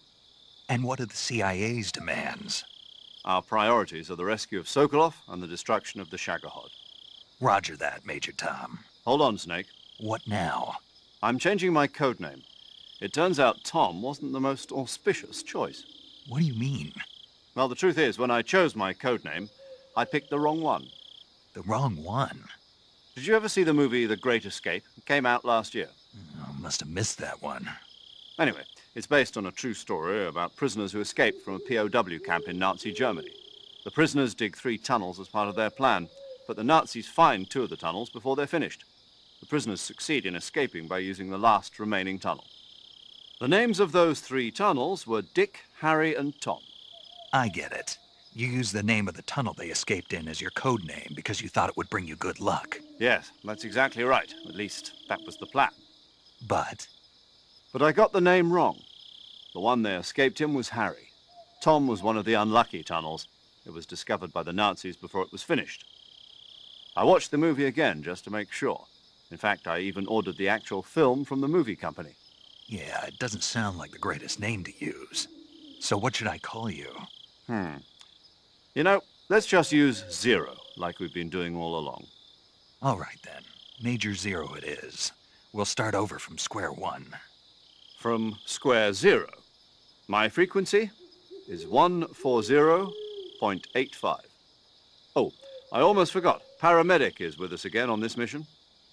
And what are the CIA's demands? Our priorities are the rescue of Sokolov and the destruction of the Shagohod. Roger that, Major Tom. Hold on, Snake. What now? I'm changing my codename. It turns out Tom wasn't the most auspicious choice. What do you mean? Well, the truth is, when I chose my codename, I picked the wrong one. The wrong one? Did you ever see the movie The Great Escape? It came out last year. Oh, must have missed that one. Anyway, It's based on a true story about prisoners who escaped from a POW camp in Nazi Germany. The prisoners dig 3 tunnels as part of their plan, but the Nazis find 2 of the tunnels before they're finished. The prisoners succeed in escaping by using the last remaining tunnel. The names of those 3 tunnels were Dick, Harry, and Tom. I get it. You used the name of the tunnel they escaped in as your code name because you thought it would bring you good luck. Yes, that's exactly right. At least, that was the plan. But I got the name wrong. The one they escaped in was Harry. Tom was one of the unlucky tunnels. It was discovered by the Nazis before it was finished. I watched the movie again just to make sure. In fact, I even ordered the actual film from the movie company. yeah, it doesn't sound like the greatest name to use. So what should I call you? You know, let's just use Zero, like we've been doing all along. All right, then. Major Zero it is. We'll start over from square one. From square 0. My frequency is 140.85. Oh, I almost forgot. Paramedic is with us again on this mission.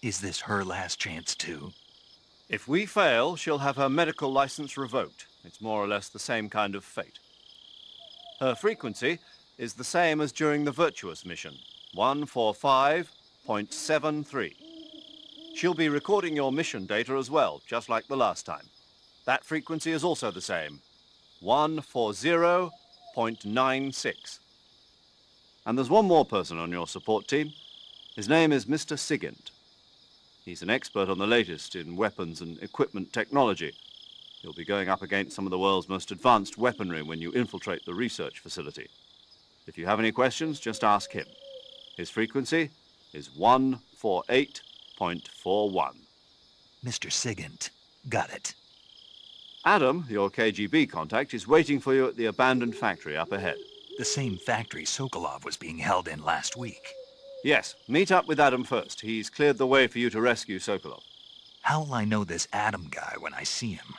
Is this her last chance, too? If we fail, she'll have her medical license revoked. It's more or less the same kind of fate. Her frequency is the same as during the Virtuous mission, 145.73. She'll be recording your mission data as well, just like the last time. That frequency is also the same, 140.96. And there's one more person on your support team. His name is Mr. Sigint. He's an expert on the latest in weapons and equipment technology. You'll be going up against some of the world's most advanced weaponry when you infiltrate the research facility. If you have any questions, just ask him. His frequency is 148.41. Mr. Sigint. Got it. Adam, your KGB contact, is waiting for you at the abandoned factory up ahead. The same factory Sokolov was being held in last week. Yes, meet up with Adam first. He's cleared the way for you to rescue Sokolov. How'll I know this Adam guy when I see him?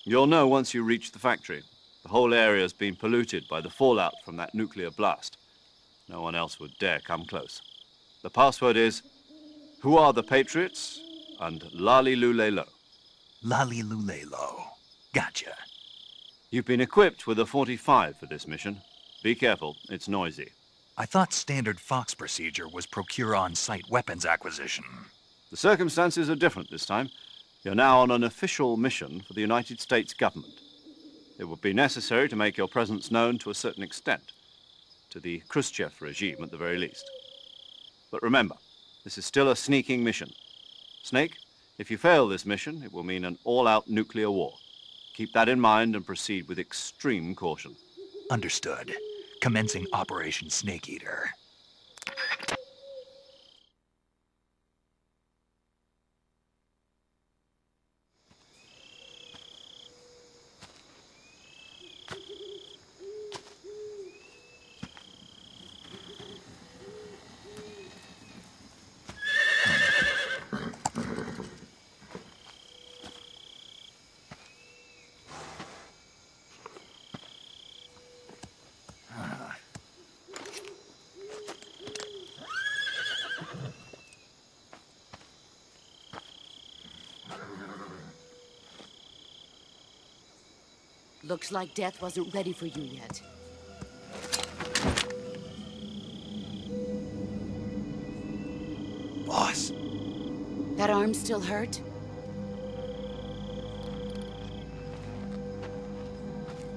You'll know once you reach the factory. The whole area's been polluted by the fallout from that nuclear blast. No one else would dare come close. The password is, "Who are the Patriots?" and Lali Lulelo. Lali Lulelo. Gotcha. You've been equipped with a 45 for this mission. Be careful, it's noisy. I thought standard Fox procedure was procure on-site weapons acquisition. The circumstances are different this time. You're now on an official mission for the United States government. It would be necessary to make your presence known to a certain extent, to the Khrushchev regime at the very least. But remember, this is still a sneaking mission. Snake, if you fail this mission, it will mean an all-out nuclear war. Keep that in mind and proceed with extreme caution. Understood. Commencing Operation Snake Eater. Looks like death wasn't ready for you yet. Boss. That arm still hurt?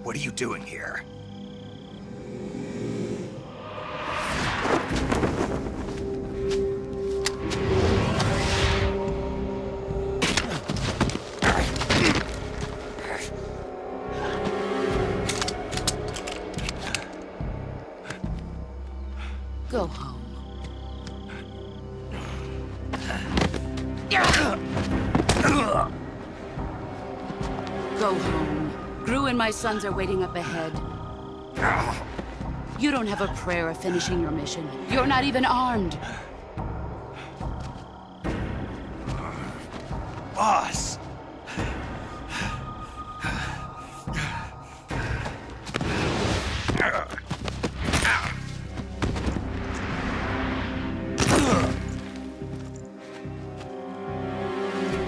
What are you doing here? Go home. Go home. Gru and my sons are waiting up ahead. You don't have a prayer of finishing your mission. You're not even armed. Boss!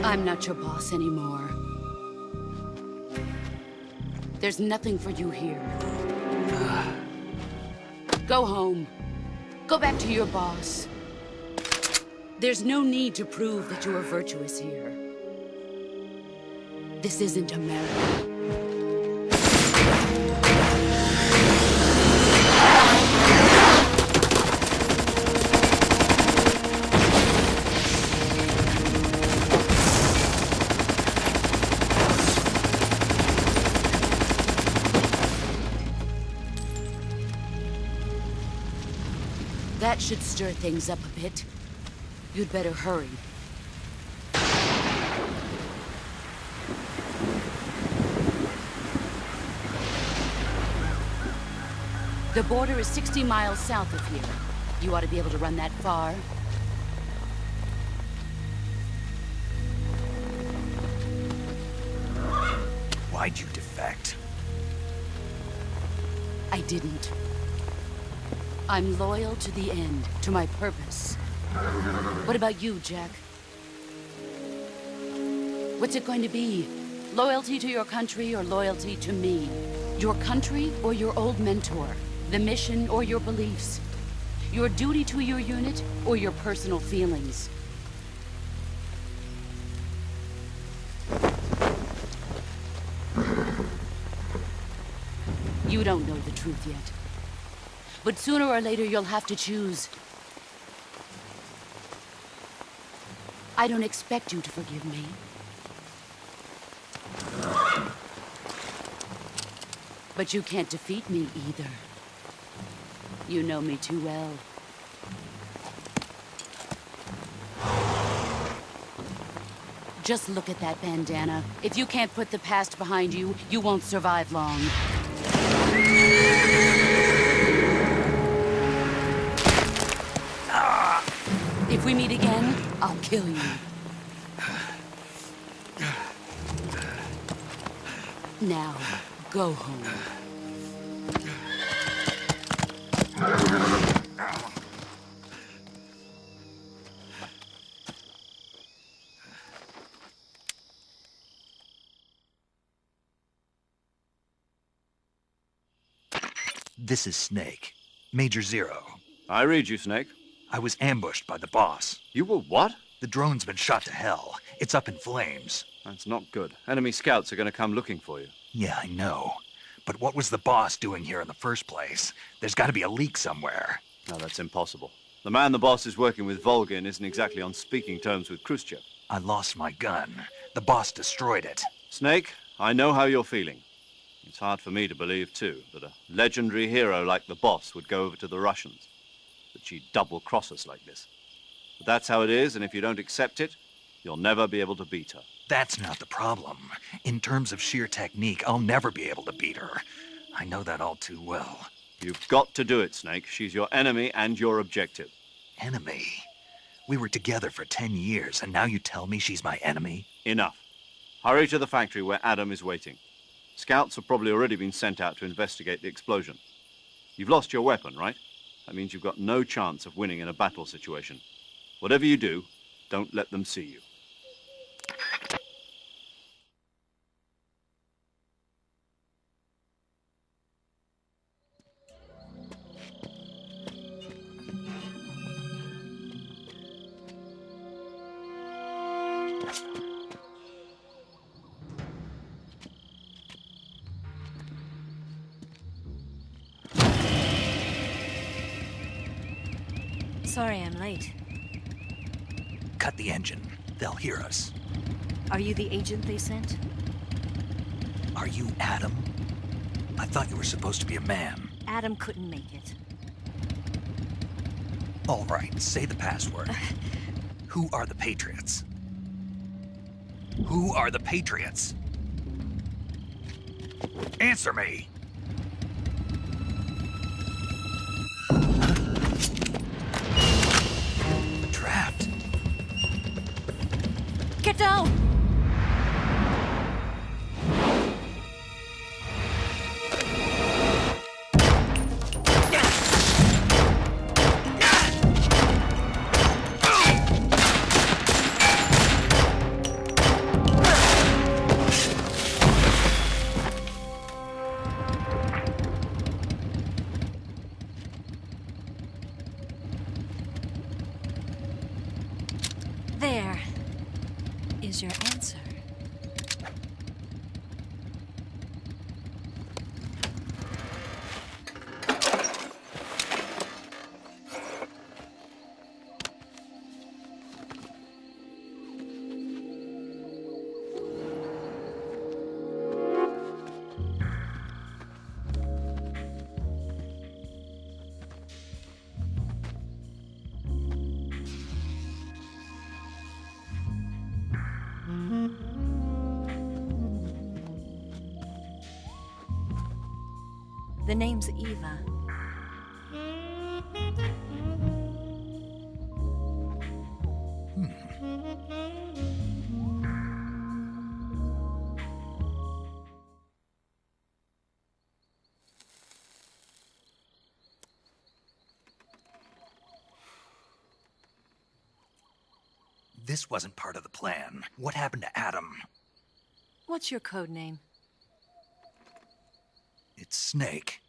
I'm not your boss anymore. There's nothing for you here. Go home. Go back to your boss. There's no need to prove that you are virtuous here. This isn't America. That should stir things up a bit. You'd better hurry. The border is 60 miles south of here. You ought to be able to run that far. Why'd you defect? I didn't. I'm loyal to the end, to my purpose. What about you, Jack? What's it going to be? Loyalty to your country or loyalty to me? Your country or your old mentor? The mission or your beliefs? Your duty to your unit or your personal feelings? You don't know the truth yet. But sooner or later, you'll have to choose. I don't expect you to forgive me. But you can't defeat me either. You know me too well. Just look at that bandana. If you can't put the past behind you, you won't survive long. If we meet again, I'll kill you. Now, go home. This is Snake. Major Zero. I read you, Snake. I was ambushed by the boss. You were what? The drone's been shot to hell. It's up in flames. That's not good. Enemy scouts are going to come looking for you. Yeah, I know. But what was the boss doing here in the first place? There's got to be a leak somewhere. No, that's impossible. The man the boss is working with, Volgin, isn't exactly on speaking terms with Khrushchev. I lost my gun. The boss destroyed it. Snake, I know how you're feeling. It's hard for me to believe, too, that a legendary hero like the boss would go over to the Russians. That she'd double-cross us like this. But that's how it is, and if you don't accept it, you'll never be able to beat her. That's not the problem. In terms of sheer technique, I'll never be able to beat her. I know that all too well. You've got to do it, Snake. She's your enemy and your objective. Enemy? We were together for 10 years, and now you tell me she's my enemy? Enough. Hurry to the factory where Adam is waiting. Scouts have probably already been sent out to investigate the explosion. You've lost your weapon, right? That means you've got no chance of winning in a battle situation. Whatever you do, don't let them see you. Sorry I'm late. Cut the engine. They'll hear us. Are you the agent they sent? Are you Adam? I thought you were supposed to be a man. Adam couldn't make it. All right, say the password. Who are the Patriots? Who are the Patriots? Answer me! Trapped. Get down! is your answer? The name's Eva. This wasn't part of the plan. What happened to Adam? What's your code name? It's Snake.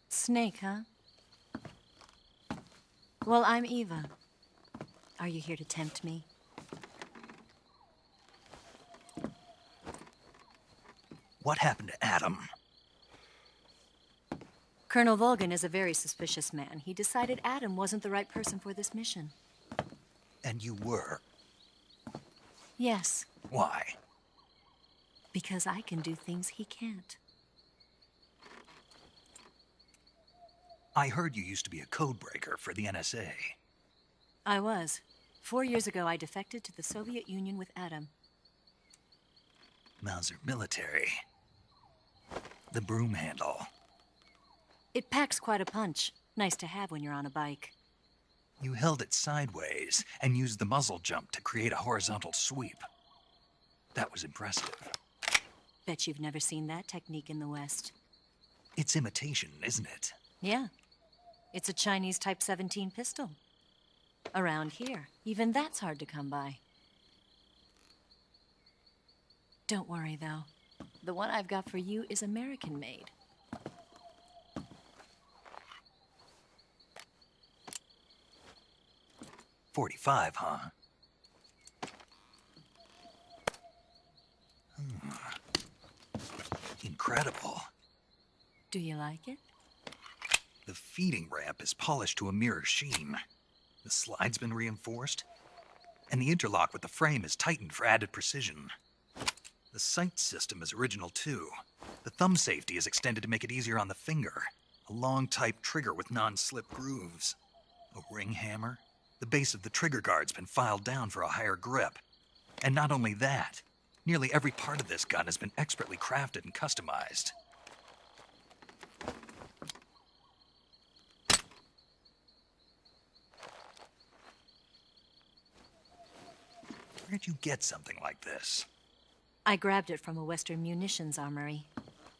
Snake, huh? Well, I'm Eva. Are you here to tempt me? What happened to Adam? Colonel Volgin is a very suspicious man. He decided Adam wasn't the right person for this mission. And you were? Yes. Why? Because I can do things he can't. I heard you used to be a codebreaker for the NSA. I was. 4 years ago, I defected to the Soviet Union with Adam. Mauser military. The broom handle. It packs quite a punch. Nice to have when you're on a bike. You held it sideways and used the muzzle jump to create a horizontal sweep. That was impressive. Bet you've never seen that technique in the West. It's imitation, isn't it? Yeah. It's a Chinese Type 17 pistol. Around here, even that's hard to come by. Don't worry, though. The one I've got for you is American-made. .45, huh? Incredible. Do you like it? The feeding ramp is polished to a mirror sheen. The slide's been reinforced, and the interlock with the frame is tightened for added precision. The sight system is original too. The thumb safety is extended to make it easier on the finger. A long type trigger with non-slip grooves. A ring hammer. The base of the trigger guard's been filed down for a higher grip. And not only that, nearly every part of this gun has been expertly crafted and customized. Where'd you get something like this? I grabbed it from a Western munitions armory.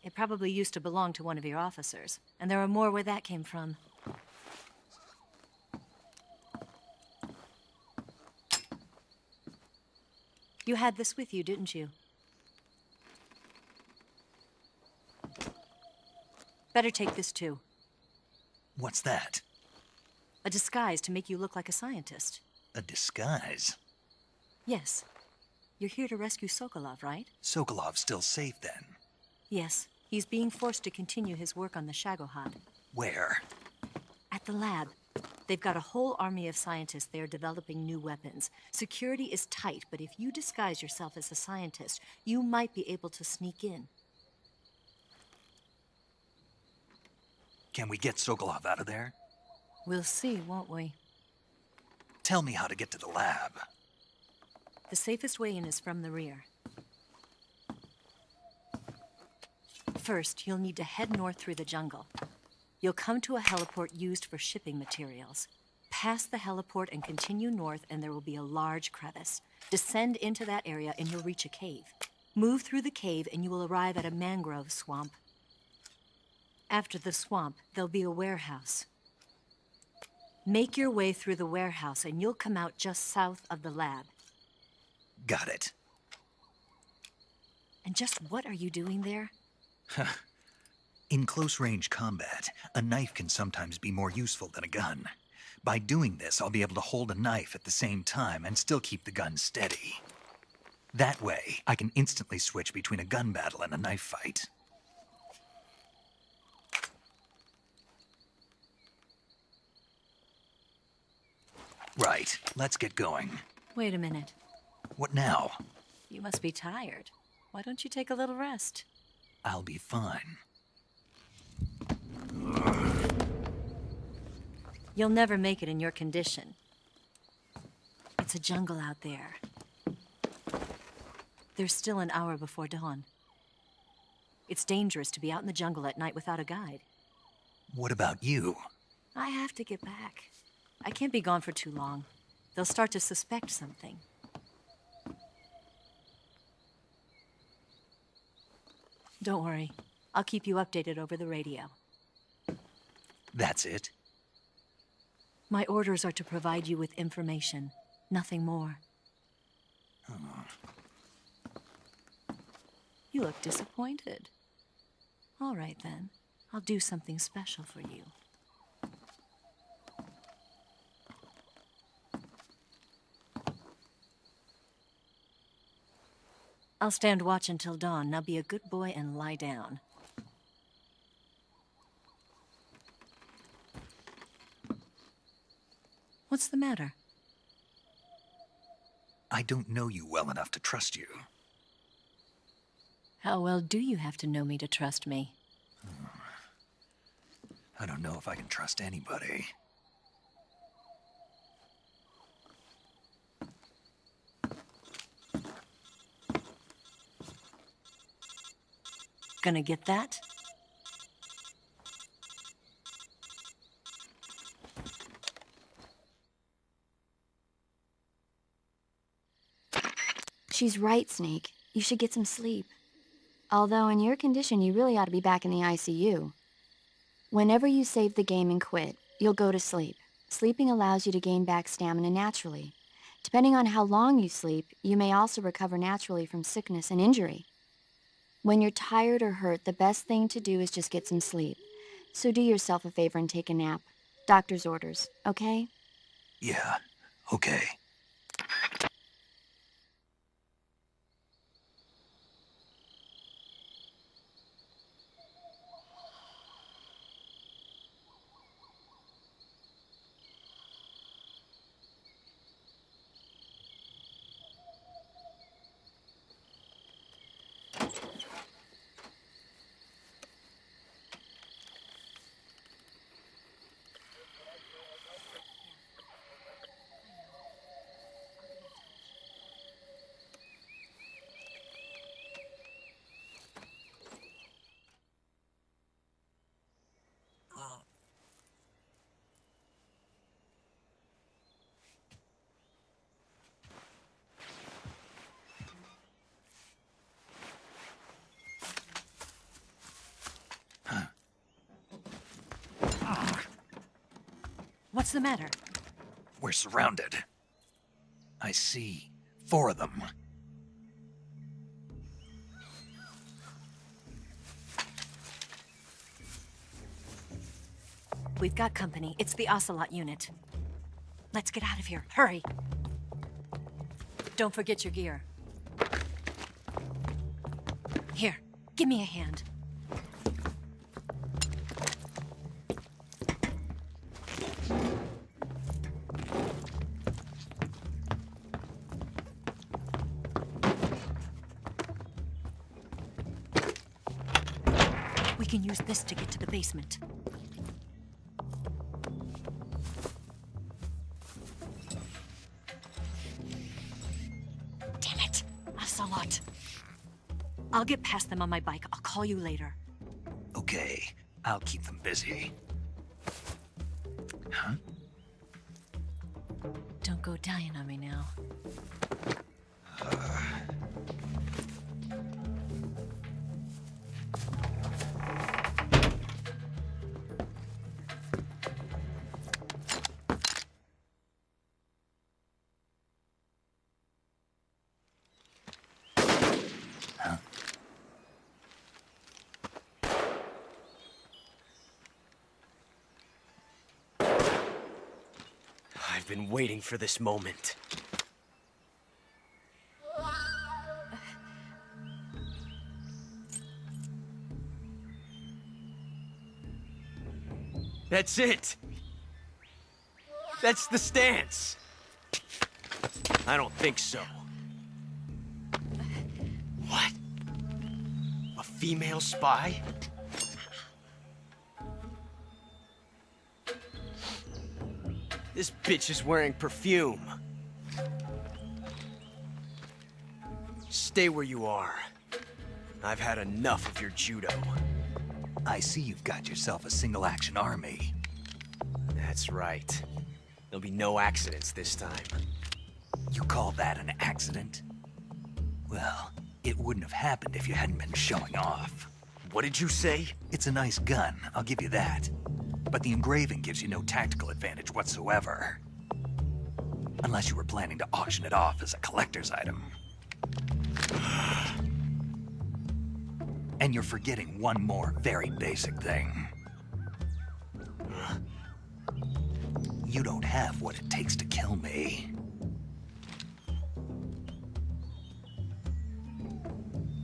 It probably used to belong to one of your officers, and there are more where that came from. You had this with you, didn't you? Better take this too. What's that? A disguise to make you look like a scientist. A disguise? Yes. You're here to rescue Sokolov, right? Sokolov's still safe then? Yes. He's being forced to continue his work on the Shagohod. Where? At the lab. They've got a whole army of scientists there developing new weapons. Security is tight, but if you disguise yourself as a scientist, you might be able to sneak in. Can we get Sokolov out of there? We'll see, won't we? Tell me how to get to the lab. The safest way in is from the rear. First, you'll need to head north through the jungle. You'll come to a heliport used for shipping materials. Pass the heliport and continue north, and there will be a large crevice. Descend into that area, and you'll reach a cave. Move through the cave, and you will arrive at a mangrove swamp. After the swamp, there'll be a warehouse. Make your way through the warehouse, and you'll come out just south of the lab. Got it. And just what are you doing there? In close-range combat, a knife can sometimes be more useful than a gun. By doing this, I'll be able to hold a knife at the same time and still keep the gun steady. That way, I can instantly switch between a gun battle and a knife fight. Right, let's get going. Wait a minute. What now? You must be tired. Why don't you take a little rest? I'll be fine. You'll never make it in your condition. It's a jungle out there. There's still an hour before dawn. It's dangerous to be out in the jungle at night without a guide. What about you? I have to get back. I can't be gone for too long. They'll start to suspect something. Don't worry. I'll keep you updated over the radio. That's it? My orders are to provide you with information, nothing more. You look disappointed. All right, then. I'll do something special for you. I'll stand watch until dawn. Now be a good boy and lie down. What's the matter? I don't know you well enough to trust you. How well do you have to know me to trust me? I don't know if I can trust anybody. Gonna get that? She's right, Snake. You should get some sleep. Although in your condition, you really ought to be back in the ICU. Whenever you save the game and quit, you'll go to sleep. Sleeping allows you to gain back stamina naturally. Depending on how long you sleep, you may also recover naturally from sickness and injury. When you're tired or hurt, the best thing to do is just get some sleep. So do yourself a favor and take a nap. Doctor's orders, okay? Yeah, okay. What's the matter? We're surrounded. I see 4 of them. We've got company. It's the Ocelot unit. Let's get out of here. Hurry! Don't forget your gear. Here, give me a hand. We can use this to get to the basement. Damn it! Ocelot! I'll get past them on my bike. I'll call you later. Okay, I'll keep them busy. Huh? Don't go dying on me now. I've been waiting for this moment. That's it. That's the stance. I don't think so. What? A female spy? This bitch is wearing perfume. Stay where you are. I've had enough of your judo. I see you've got yourself a single-action army. That's right. There'll be no accidents this time. You call that an accident? Well, it wouldn't have happened if you hadn't been showing off. What did you say? It's a nice gun, I'll give you that. But the engraving gives you no tactical advantage whatsoever. Unless you were planning to auction it off as a collector's item. And you're forgetting one more very basic thing. You don't have what it takes to kill me.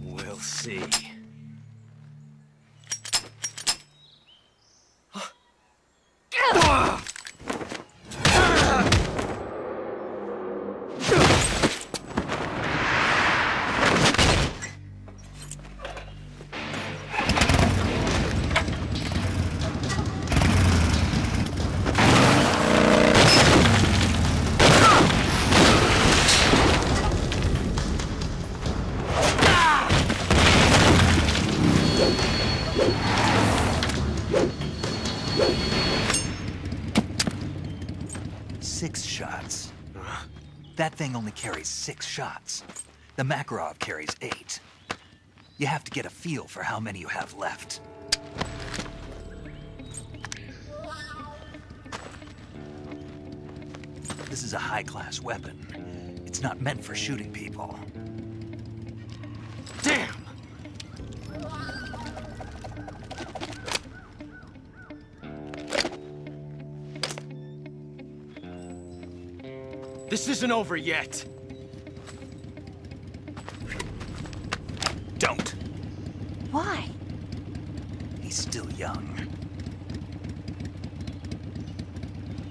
We'll see. That thing only carries 6 shots. The Makarov carries 8. You have to get a feel for how many you have left. This is a high-class weapon. It's not meant for shooting people. Damn! This isn't over yet. Don't. Why? He's still young.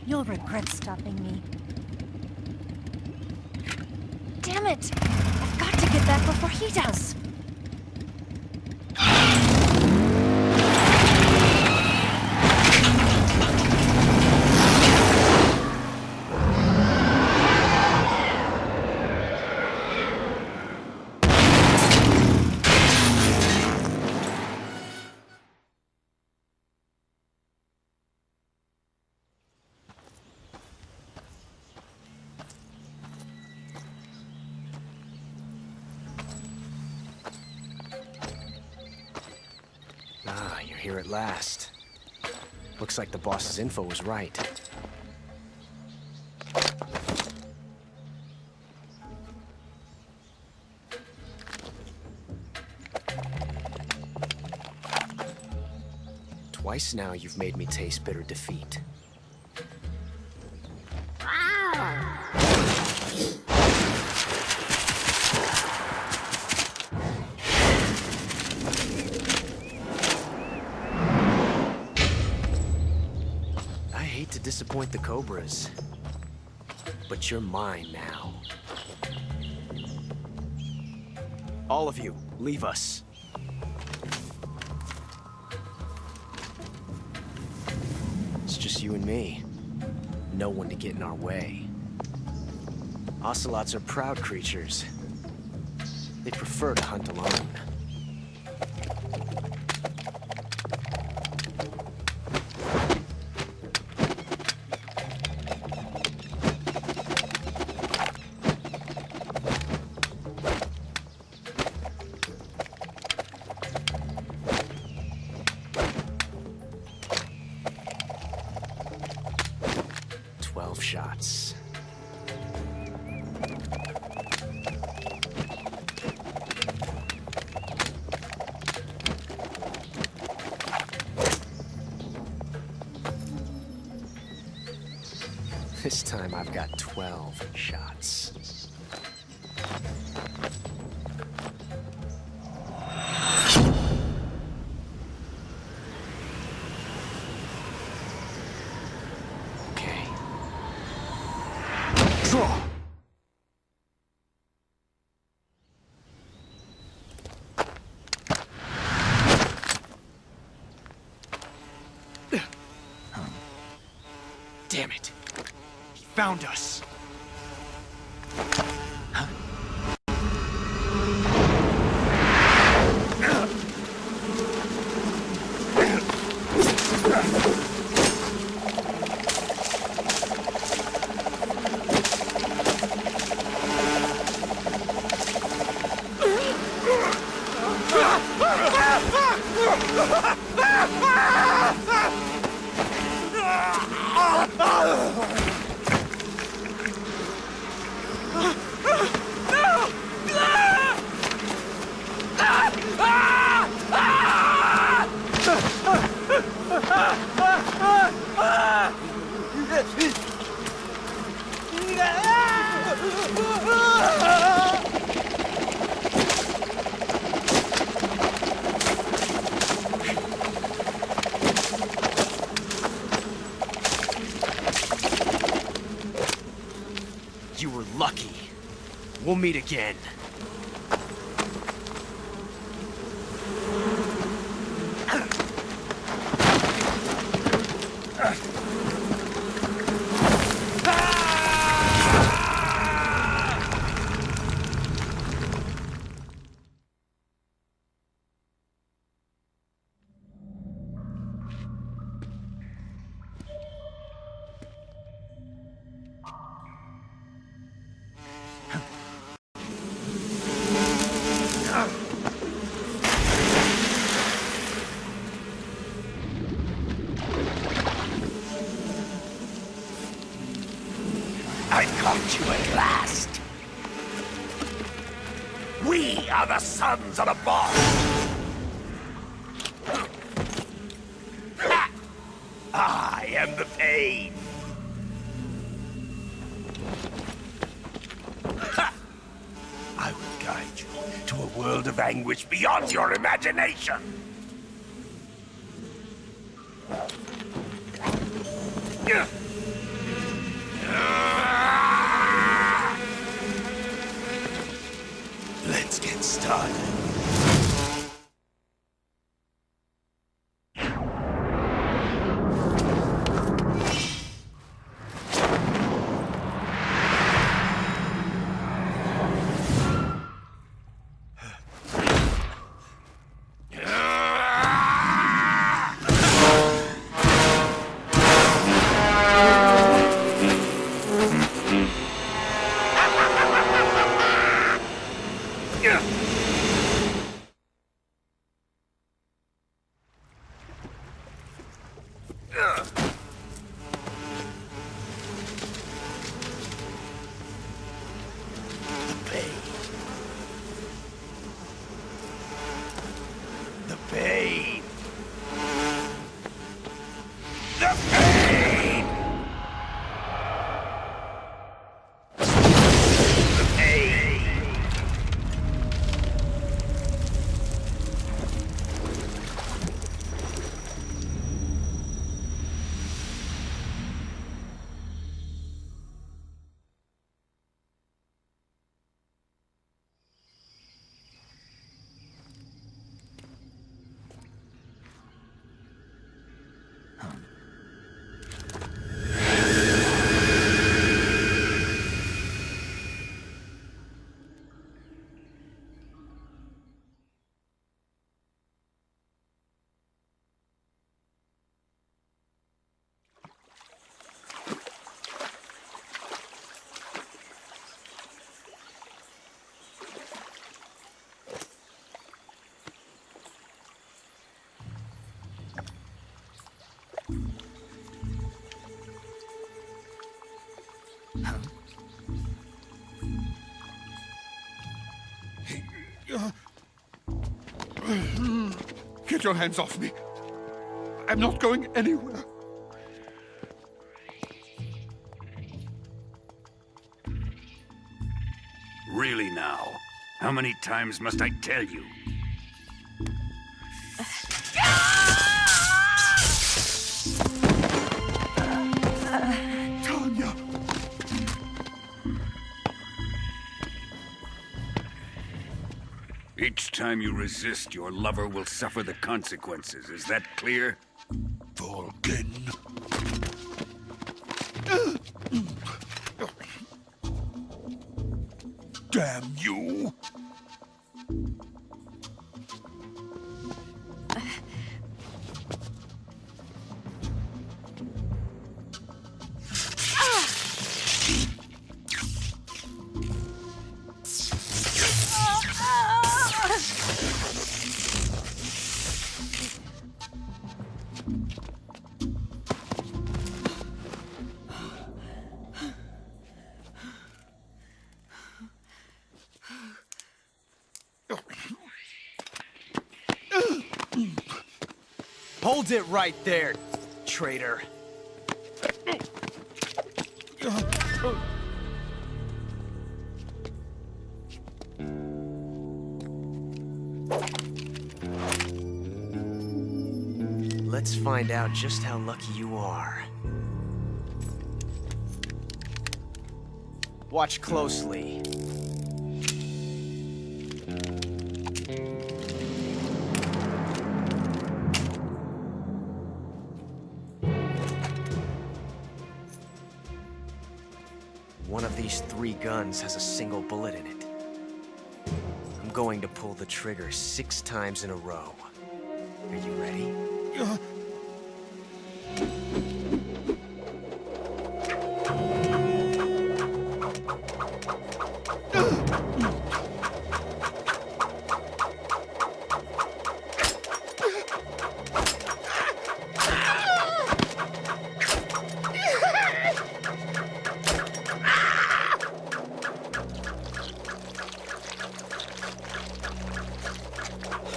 You'll regret stopping me. Damn it! I've got to get back before he does. You're here at last. Looks like the boss's info was right. Twice now you've made me taste bitter defeat. Disappoint the Cobras, but you're mine now. All of you, leave us. It's just you and me. No one to get in our way. Ocelots are proud creatures. They prefer to hunt alone. Shots. This time I've got 12 shots. Damn it. He found us. You were lucky. We'll meet again. I caught you at last. We are the sons of the boss. Ha! I am the pain. Ha! I will guide you to a world of anguish beyond your imagination. Let's get started. Get your hands off me. I'm not going anywhere. Really now? How many times must I tell you? Tanya! Each time you resist, your lover will suffer the consequences. Is that clear? Volgin. Damn you! Hold it right there, traitor. Let's find out just how lucky you are. Watch closely. One of these 3 guns has a single bullet in it. I'm going to pull the trigger 6 times in a row. Are you ready?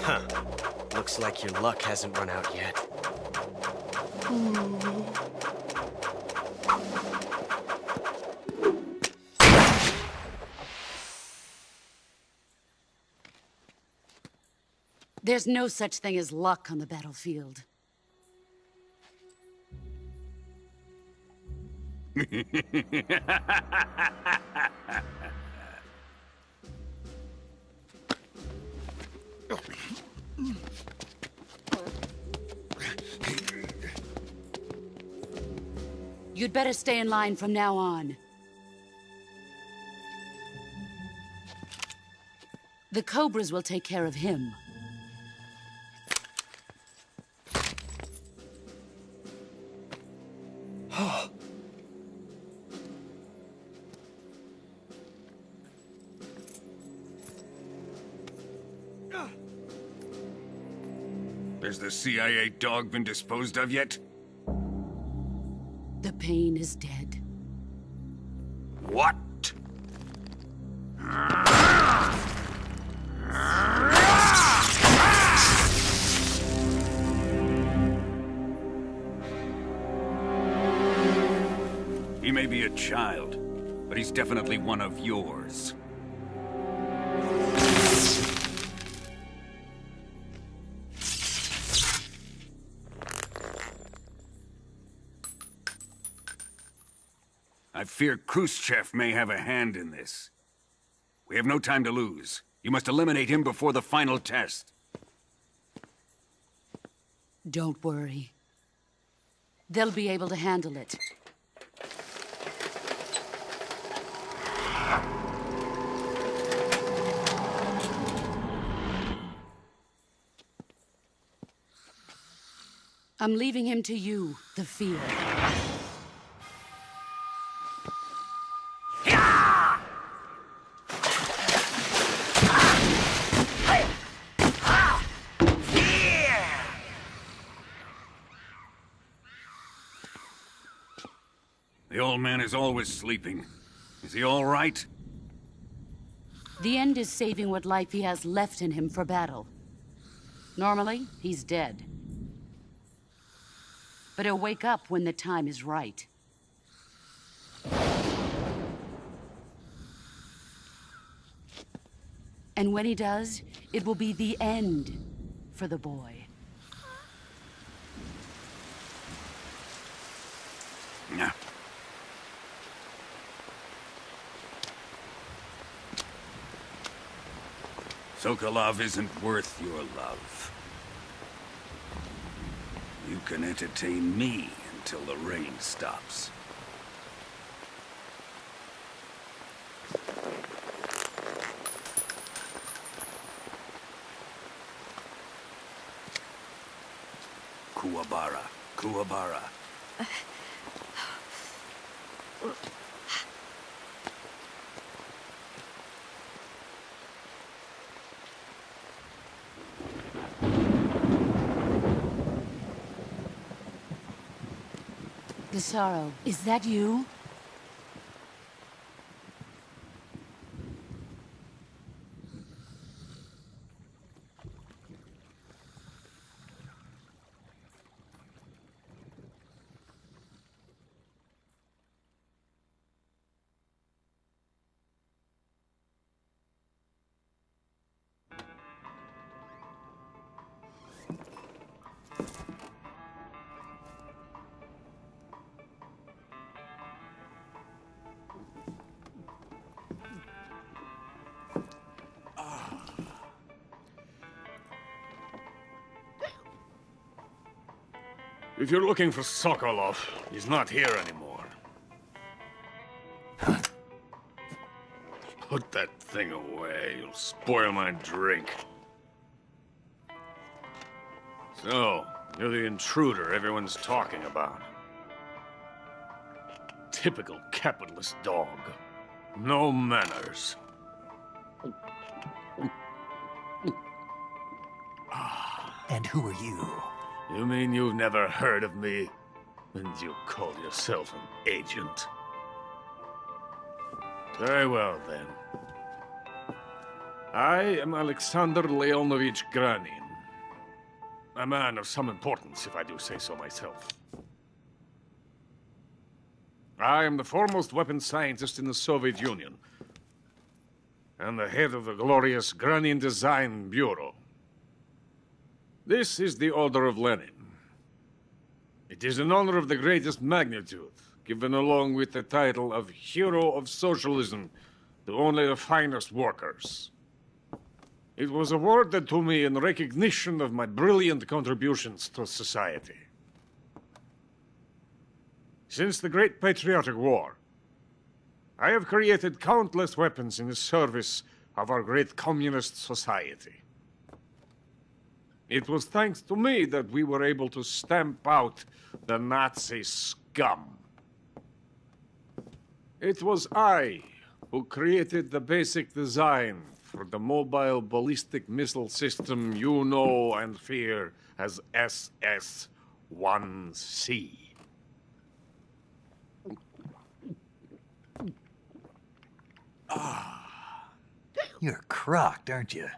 Huh. Looks like your luck hasn't run out yet. There's no such thing as luck on the battlefield. You'd better stay in line from now on. The Cobras will take care of him. Has the CIA dog been disposed of yet? The pain is dead. What? He may be a child, but he's definitely one of yours. I fear Khrushchev may have a hand in this. We have no time to lose. You must eliminate him before the final test. Don't worry. They'll be able to handle it. I'm leaving him to you, the field. The old man is always sleeping. Is he all right? The end is saving what life he has left in him for battle. Normally, he's dead. But he'll wake up when the time is right. And when he does, it will be the end for the boy. Yeah. Sokolov isn't worth your love. You can entertain me until the rain stops. Kuwabara. Kuwabara. Gisaro, is that you? If you're looking for Sokolov, he's not here anymore. Put that thing away. You'll spoil my drink. So, you're the intruder everyone's talking about. Typical capitalist dog. No manners. And who are you? You mean you've never heard of me? And you call yourself an agent? Very well, then. I am Alexander Leonovich Granin. A man of some importance, if I do say so myself. I am the foremost weapons scientist in the Soviet Union, and the head of the glorious Granin Design Bureau. This is the Order of Lenin. It is an honor of the greatest magnitude, given along with the title of Hero of Socialism to only the finest workers. It was awarded to me in recognition of my brilliant contributions to society. Since the Great Patriotic War, I have created countless weapons in the service of our great communist society. It was thanks to me that we were able to stamp out the Nazi scum. It was I who created the basic design for the mobile ballistic missile system you know and fear as SS-1C. You're crocked, aren't you?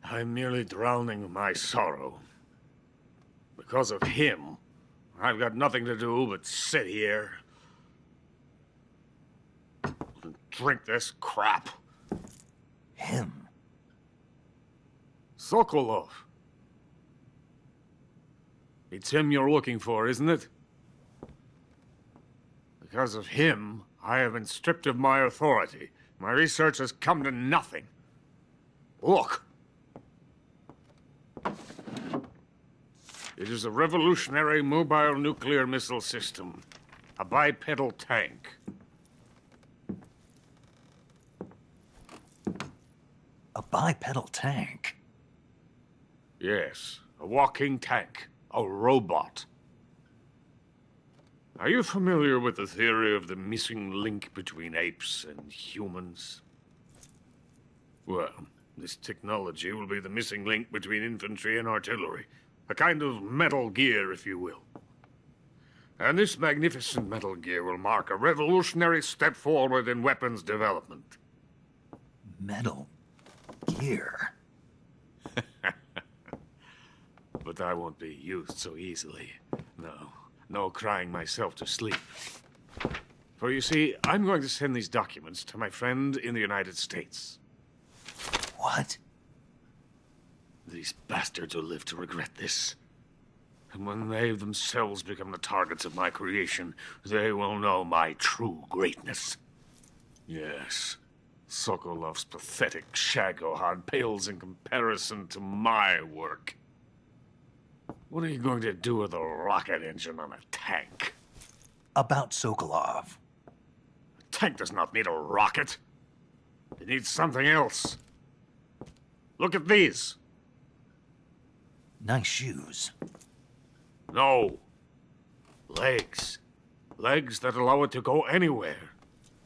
I'm merely drowning my sorrow. Because of him, I've got nothing to do but sit here and drink this crap. Him? Sokolov. It's him you're looking for, isn't it? Because of him, I have been stripped of my authority. My research has come to nothing. Look. It is a revolutionary mobile nuclear missile system. A bipedal tank. A bipedal tank? Yes, a walking tank. A robot. Are you familiar with the theory of the missing link between apes and humans? Well, this technology will be the missing link between infantry and artillery. A kind of Metal Gear, if you will. And this magnificent Metal Gear will mark a revolutionary step forward in weapons development. Metal Gear? But I won't be used so easily. No crying myself to sleep. For you see, I'm going to send these documents to my friend in the United States. What? These bastards will live to regret this. And when they themselves become the targets of my creation, they will know my true greatness. Yes, Sokolov's pathetic Shagohod pales in comparison to my work. What are you going to do with a rocket engine on a tank? About Sokolov. A tank does not need a rocket. It needs something else. Look at these. Nice shoes. No. Legs. Legs that allow it to go anywhere.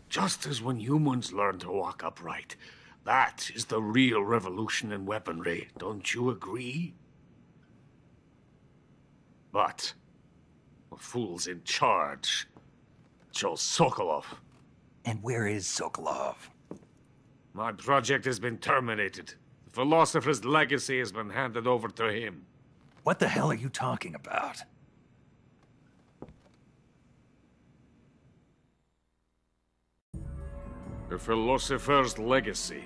Just as when humans learn to walk upright. That is the real revolution in weaponry, don't you agree? But the fool's in charge. Joe Sokolov. And where is Sokolov? My project has been terminated. The philosopher's legacy has been handed over to him. What the hell are you talking about? The philosopher's legacy.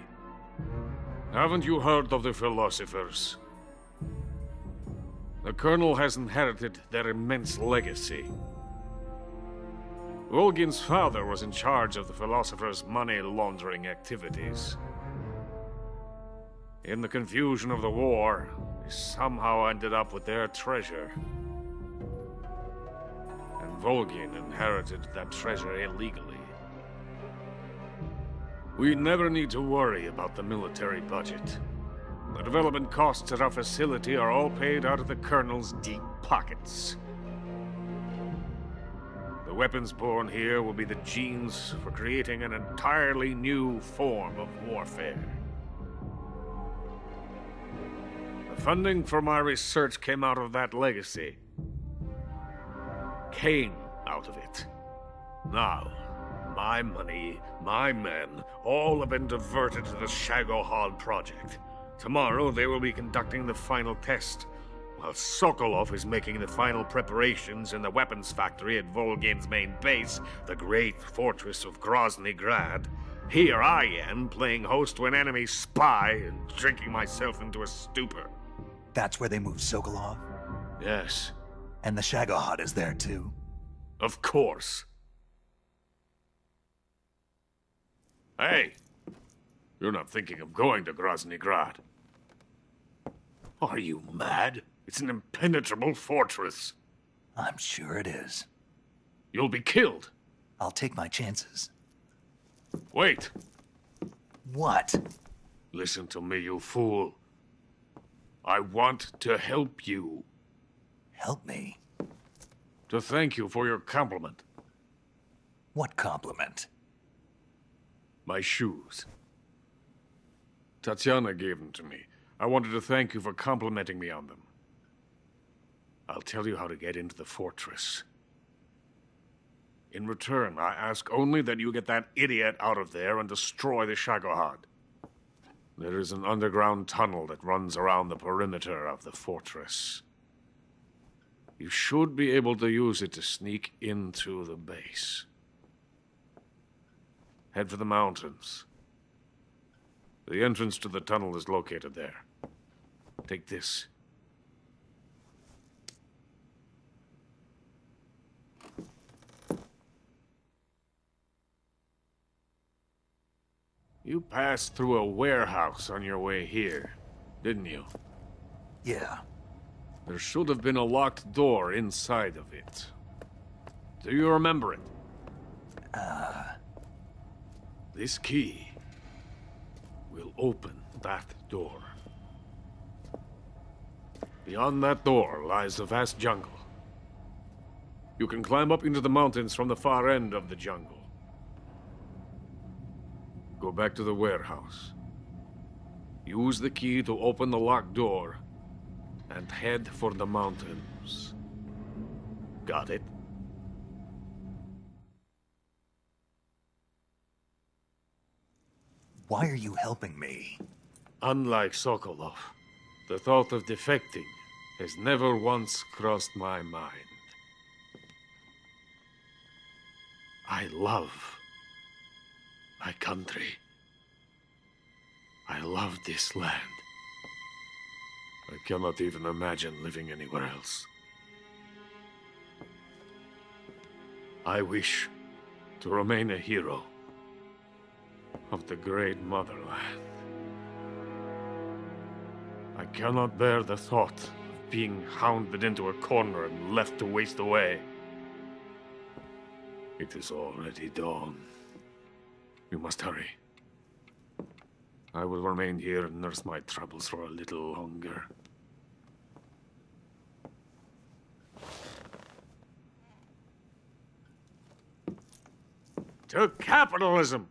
Haven't you heard of the philosophers? The Colonel has inherited their immense legacy. Volgin's father was in charge of the philosophers' money laundering activities. In the confusion of the war, they somehow ended up with their treasure. And Volgin inherited that treasure illegally. We never need to worry about the military budget. The development costs at our facility are all paid out of the Colonel's deep pockets. The weapons born here will be the genes for creating an entirely new form of warfare. The funding for my research came out of that legacy. Came out of it. Now, my money, my men, all have been diverted to the Shagohod project. Tomorrow they will be conducting the final test, while Sokolov is making the final preparations in the weapons factory at Volgin's main base, the great fortress of Groznyj Grad. Here I am, playing host to an enemy spy and drinking myself into a stupor. That's where they moved Sokolov? Yes. And the Shagohod is there too? Of course. Hey! You're not thinking of going to Groznyj Grad. Are you mad? It's an impenetrable fortress. I'm sure it is. You'll be killed. I'll take my chances. Wait. What? Listen to me, you fool. I want to help you. Help me? To thank you for your compliment. What compliment? My shoes. Tatiana gave them to me. I wanted to thank you for complimenting me on them. I'll tell you how to get into the fortress. In return, I ask only that you get that idiot out of there and destroy the Shagohod. There is an underground tunnel that runs around the perimeter of the fortress. You should be able to use it to sneak into the base. Head for the mountains. The entrance to the tunnel is located there. Take this. You passed through a warehouse on your way here, didn't you? Yeah. There should have been a locked door inside of it. Do you remember it? This key will open that door. Beyond that door lies a vast jungle. You can climb up into the mountains from the far end of the jungle. Go back to the warehouse. Use the key to open the locked door and head for the mountains. Got it? Why are you helping me? Unlike Sokolov, the thought of defecting has never once crossed my mind. I love my country. I love this land. I cannot even imagine living anywhere else. I wish to remain a hero of the great motherland. I cannot bear the thought of being hounded into a corner and left to waste away. It is already dawn. We must hurry. I will remain here and nurse my troubles for a little longer. to capitalism.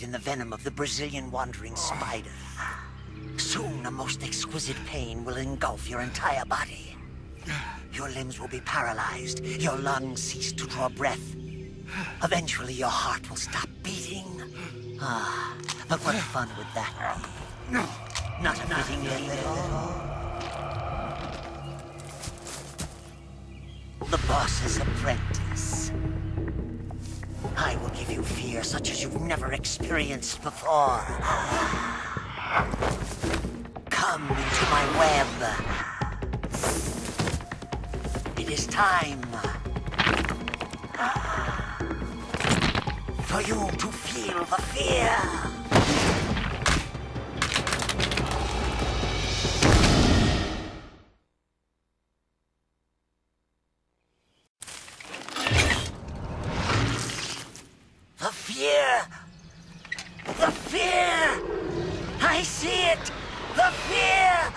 In the venom of the Brazilian wandering spider. Soon a most exquisite pain will engulf your entire body. Your limbs will be paralyzed, your lungs cease to draw breath. Eventually your heart will stop beating. But what fun would that be? Not a fitting name at all. The boss's apprentice. I will give you fear such as you've never experienced before. Come into my web. It is time for you to feel the fear. The fear! I see it! The fear!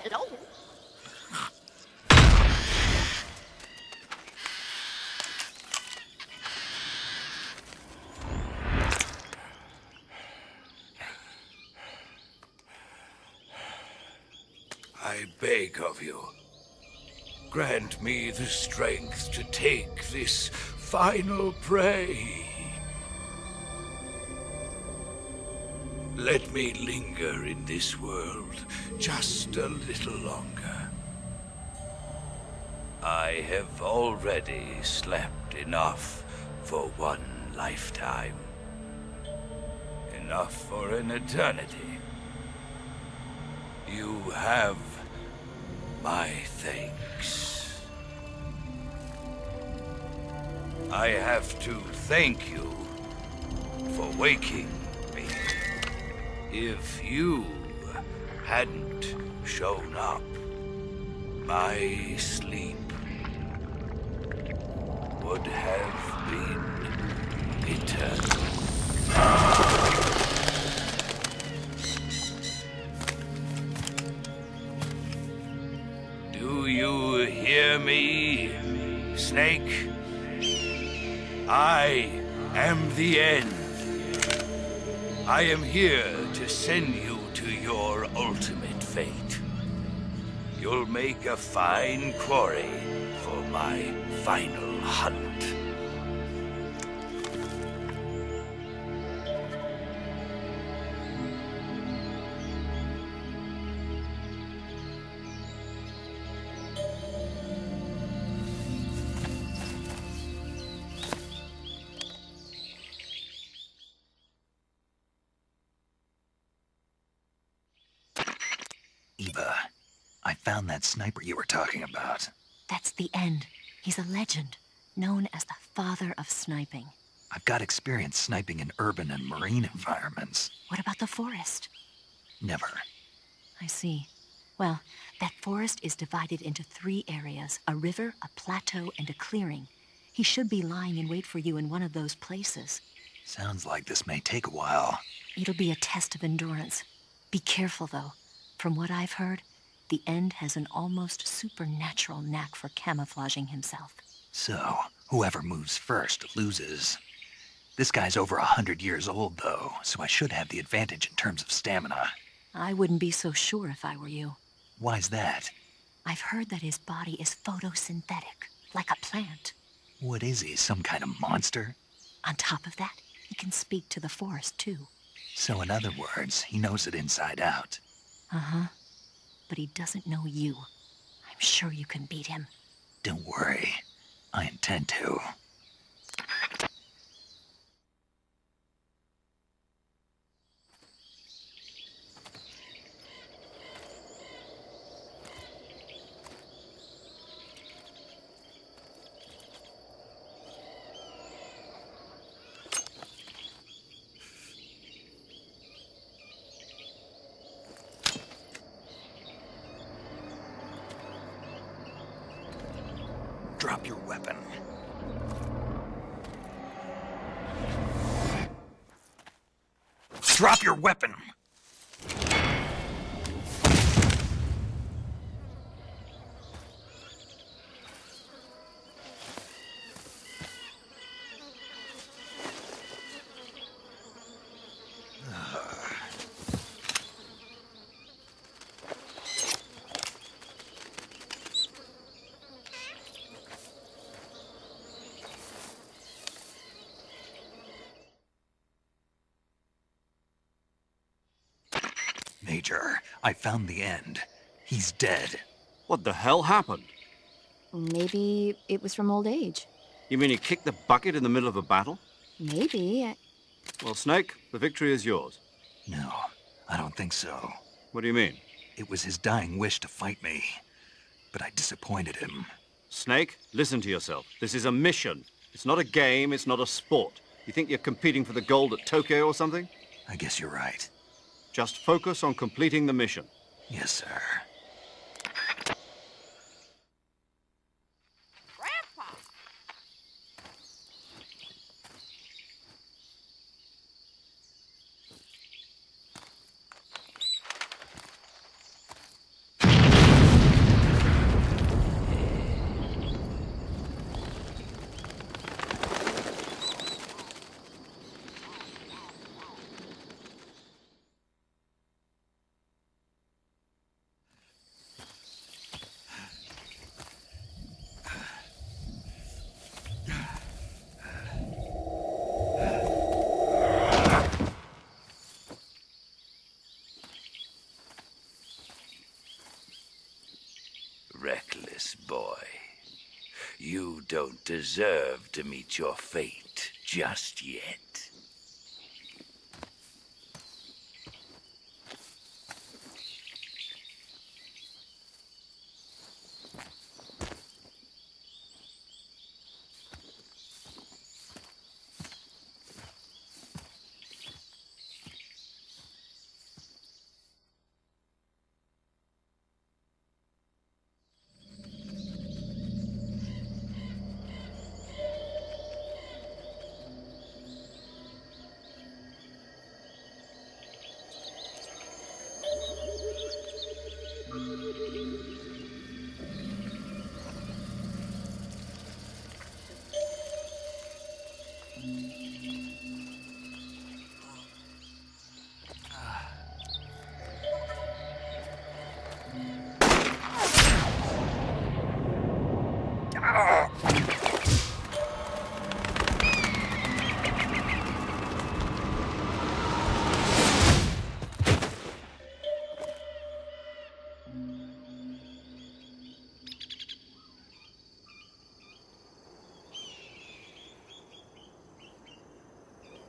Hello? I beg of you, grant me the strength to take this final prey. Let me linger in this world just a little longer. I have already slept enough for one lifetime. Enough for an eternity. You have my thanks. I have to thank you for waking me. If you hadn't shown up, my sleep would have been eternal. Do you hear me, Snake? I am the end. I am here to send you to your ultimate fate. You'll make a fine quarry for my final hunt. Eva, I found that sniper you were talking about. That's the end. He's a legend, known as the father of sniping. I've got experience sniping in urban and marine environments. What about the forest? Never. I see. Well, that forest is divided into 3 areas, a river, a plateau, and a clearing. He should be lying in wait for you in one of those places. Sounds like this may take a while. It'll be a test of endurance. Be careful, though. From what I've heard, the End has an almost supernatural knack for camouflaging himself. So, whoever moves first loses. This guy's over 100 years old, though, so I should have the advantage in terms of stamina. I wouldn't be so sure if I were you. Why's that? I've heard that his body is photosynthetic, like a plant. What is he, some kind of monster? On top of that, he can speak to the forest, too. So in other words, he knows it inside out. Uh-huh. But he doesn't know you. I'm sure you can beat him. Don't worry. I intend to. Drop your weapon. Drop your weapon! Major, I found the End. He's dead. What the hell happened? Maybe it was from old age. You mean he kicked the bucket in the middle of a battle? Maybe. Well, Snake, the victory is yours. No, I don't think so. What do you mean? It was his dying wish to fight me, but I disappointed him. Snake, listen to yourself. This is a mission. It's not a game, it's not a sport. You think you're competing for the gold at Tokyo or something? I guess you're right. Just focus on completing the mission. Yes, sir. Reckless boy. You don't deserve to meet your fate just yet.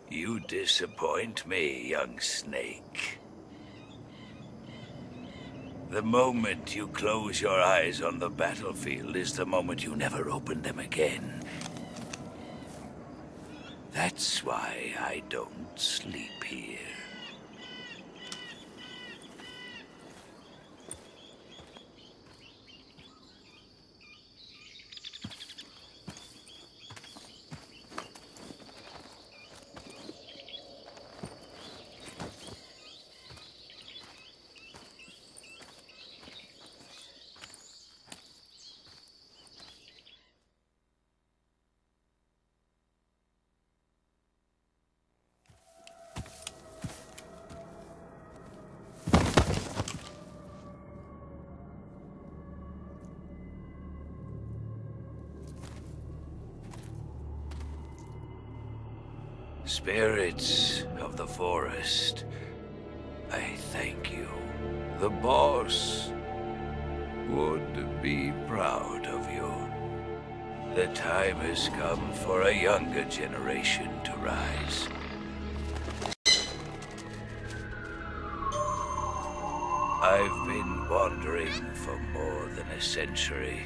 You disappoint me, young snake. The moment you close your eyes on the battlefield is the moment you never open them again. That's why I don't sleep here. Spirits of the forest, I thank you. The boss would be proud of you. The time has come for a younger generation to rise. I've been wandering for more than a century,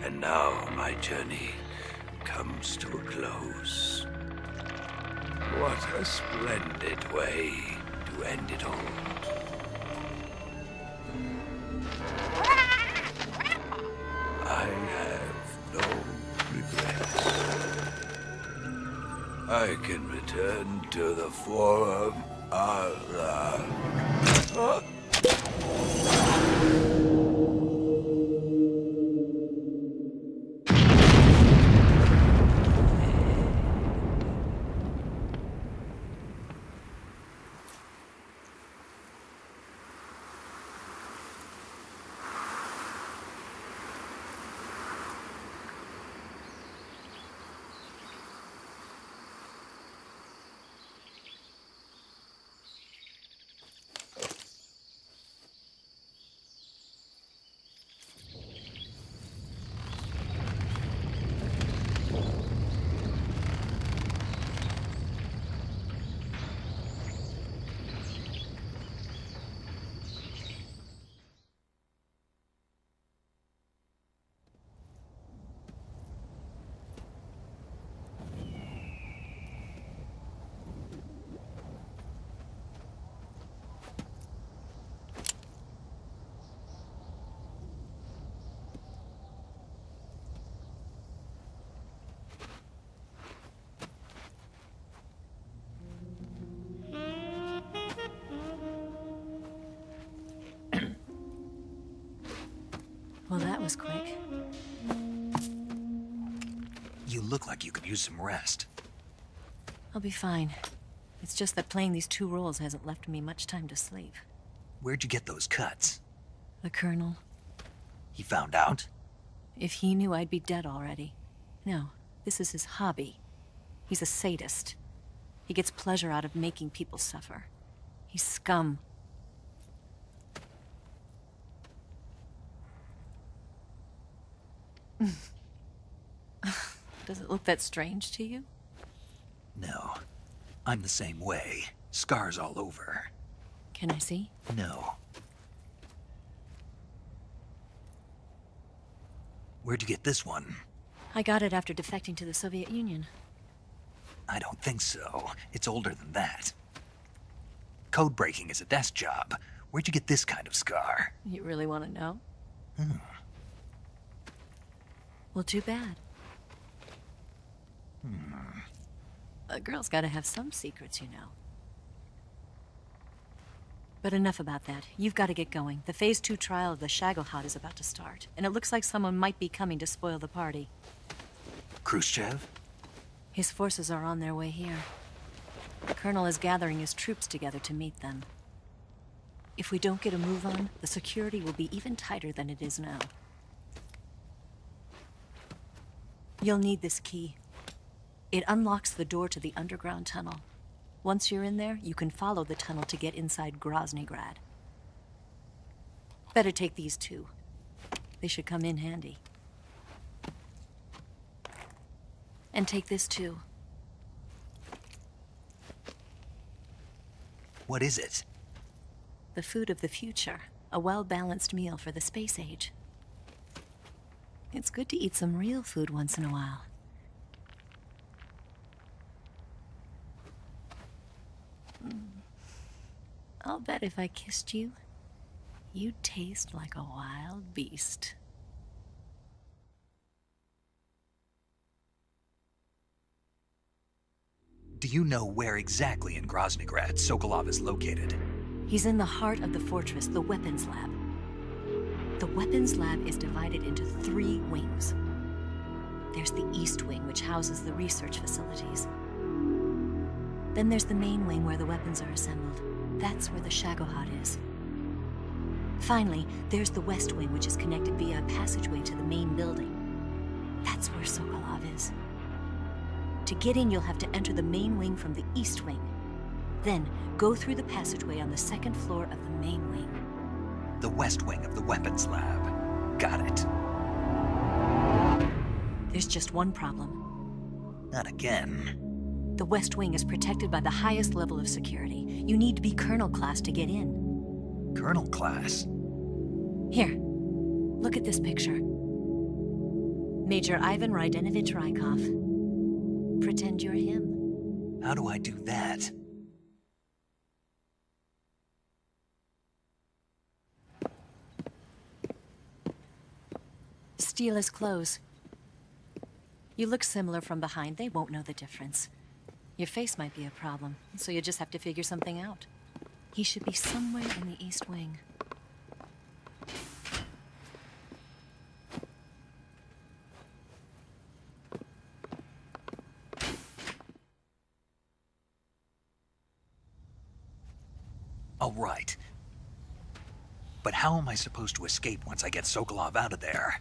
and now my journey comes to a close. What a splendid way to end it all. I have no regrets. I can return to the Forum Allah. Well, that was quick. You look like you could use some rest. I'll be fine. It's just that playing these two roles hasn't left me much time to sleep. Where'd you get those cuts? The Colonel. He found out? If he knew, I'd be dead already. No, this is his hobby. He's a sadist. He gets pleasure out of making people suffer. He's scum. Does it look that strange to you? No. I'm the same way. Scars all over. Can I see? No. Where'd you get this one? I got it after defecting to the Soviet Union. I don't think so. It's older than that. Code breaking is a desk job. Where'd you get this kind of scar? You really want to know? Well, too bad. A girl's got to have some secrets, you know. But enough about that. You've got to get going. The Phase 2 trial of the Shagohod is about to start, and it looks like someone might be coming to spoil the party. Khrushchev? His forces are on their way here. The Colonel is gathering his troops together to meet them. If we don't get a move on, the security will be even tighter than it is now. You'll need this key. It unlocks the door to the underground tunnel. Once you're in there, you can follow the tunnel to get inside Groznyj Grad. Better take these two. They should come in handy. And take this too. What is it? The food of the future. A well-balanced meal for the space age. It's good to eat some real food once in a while. I'll bet if I kissed you, you'd taste like a wild beast. Do you know where exactly in Groznyj Grad Sokolov is located? He's in the heart of the fortress, the weapons lab. The weapons lab is divided into 3 wings. There's the East Wing, which houses the research facilities. Then there's the main wing where the weapons are assembled. That's where the Shagohod is. Finally, there's the West Wing, which is connected via a passageway to the main building. That's where Sokolov is. To get in, you'll have to enter the main wing from the East Wing. Then, go through the passageway on the 2nd floor of the main wing. The West Wing of the weapons lab. Got it. There's just one problem. Not again. The West Wing is protected by the highest level of security. You need to be Colonel class to get in. Colonel class? Here, look at this picture. Major Ivan Rydenovich Rykov. Pretend you're him. How do I do that? Steal his clothes. You look similar from behind. They won't know the difference. Your face might be a problem, so you just have to figure something out. He should be somewhere in the East Wing. All right. But how am I supposed to escape once I get Sokolov out of there?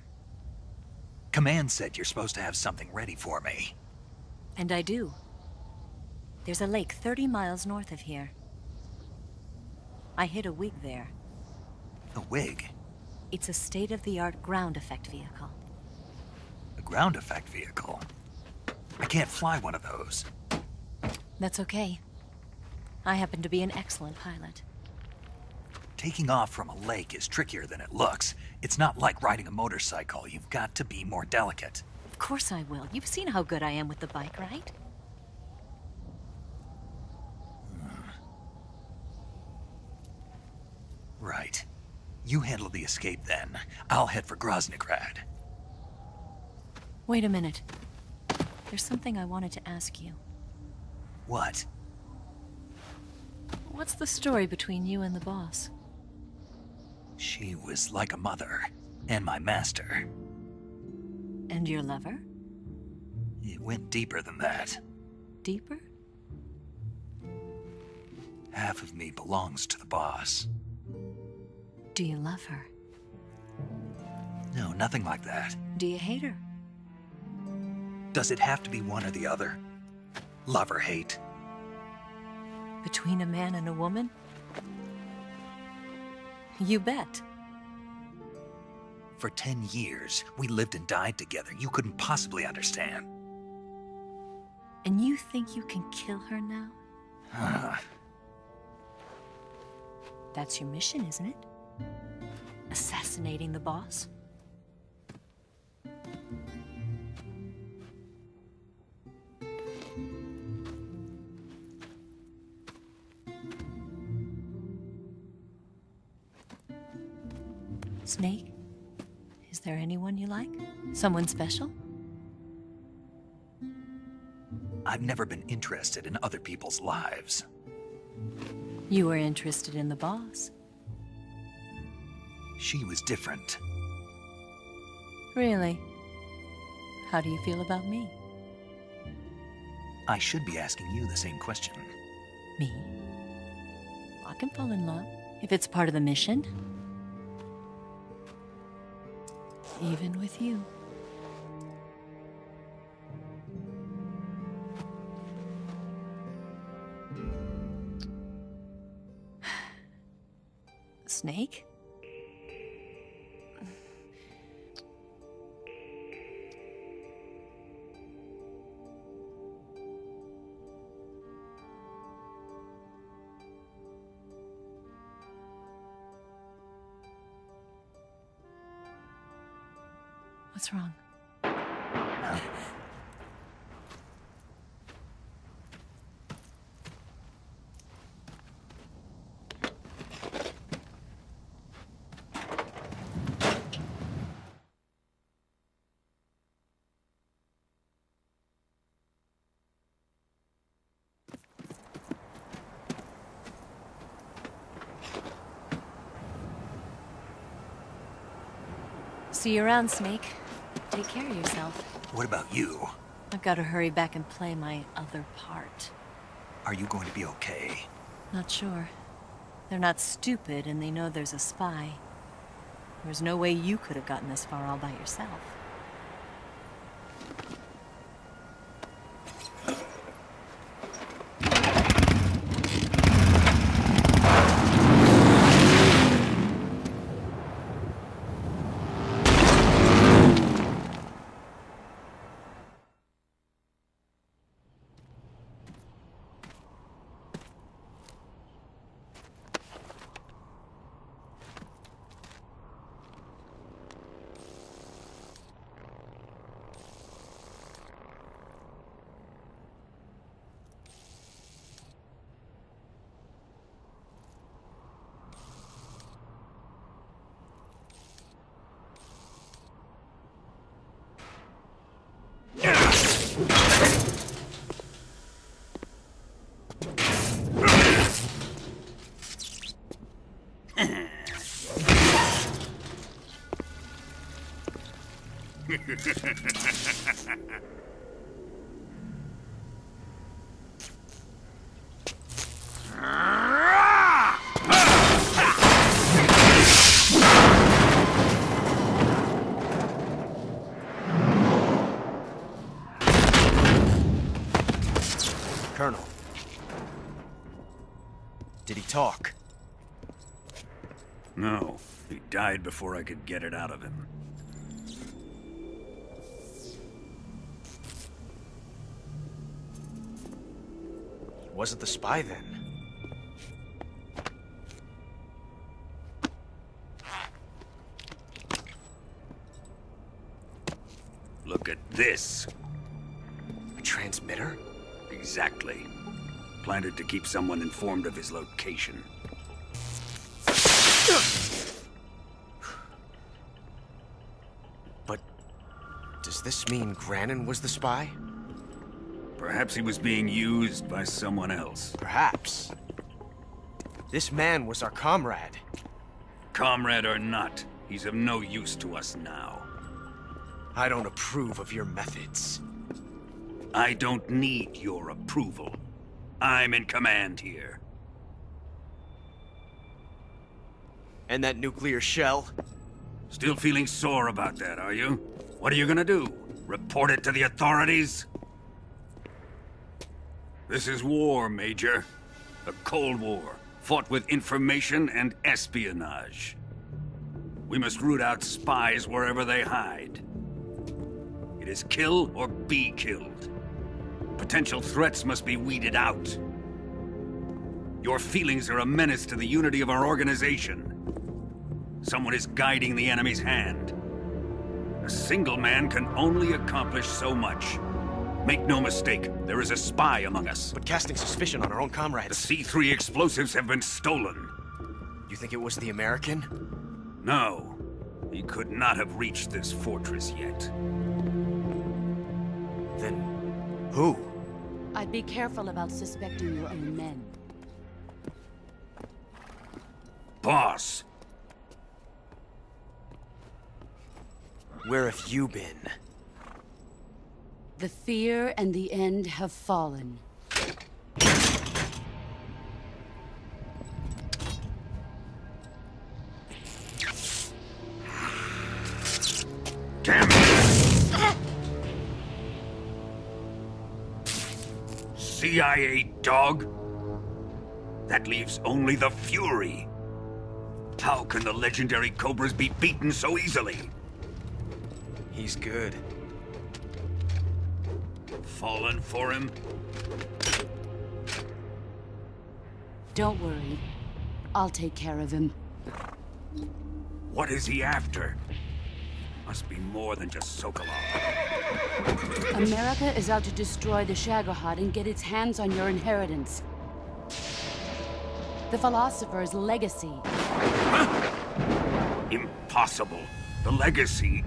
Command said you're supposed to have something ready for me. And I do. There's a lake 30 miles north of here. I hid a wig there. A wig? It's a state-of-the-art ground effect vehicle. A ground effect vehicle? I can't fly one of those. That's okay. I happen to be an excellent pilot. Taking off from a lake is trickier than it looks. It's not like riding a motorcycle. You've got to be more delicate. Of course I will. You've seen how good I am with the bike, right? Right. You handle the escape then. I'll head for Groznyj Grad. Wait a minute. There's something I wanted to ask you. What? What's the story between you and the boss? She was like a mother, and my master. And your lover? It went deeper than that. Deeper? Half of me belongs to the boss. Do you love her? No, nothing like that. Do you hate her? Does it have to be one or the other? Love or hate? Between a man and a woman? You bet. For 10 years, we lived and died together. You couldn't possibly understand. And you think you can kill her now? That's your mission, isn't it? Assassinating the boss? Snake? Is there anyone you like? Someone special? I've never been interested in other people's lives. You were interested in the boss. She was different. Really? How do you feel about me? I should be asking you the same question. Me? I can fall in love if it's part of the mission. Even with you. Snake? What's wrong? See you around, Snake. Take care of yourself. What about you? I've got to hurry back and play my other part. Are you going to be okay? Not sure. They're not stupid, and they know there's a spy. There's no way you could have gotten this far all by yourself. Colonel. Did he talk? No, he died before I could get it out of him. Wasn't the spy then? Look at this. A transmitter? Exactly. Planted to keep someone informed of his location. But does this mean Granin was the spy? Perhaps he was being used by someone else. Perhaps. This man was our comrade. Comrade or not, he's of no use to us now. I don't approve of your methods. I don't need your approval. I'm in command here. And that nuclear shell? Still feeling sore about that, are you? What are you gonna do? Report it to the authorities? This is war, Major. A Cold War, fought with information and espionage. We must root out spies wherever they hide. It is kill or be killed. Potential threats must be weeded out. Your feelings are a menace to the unity of our organization. Someone is guiding the enemy's hand. A single man can only accomplish so much. Make no mistake, there is a spy among us. But casting suspicion on our own comrades... The C3 explosives have been stolen. You think it was the American? No. He could not have reached this fortress yet. Then... who? I'd be careful about suspecting your own men. Boss! Where have you been? The fear and the end have fallen. Damn it! CIA dog? That leaves only the Fury. How can the legendary Cobras be beaten so easily? He's good. Fallen for him? Don't worry. I'll take care of him. What is he after? Must be more than just Sokolov. America is out to destroy the Shagohod and get its hands on your inheritance. The philosopher's legacy. Huh? Impossible. The legacy,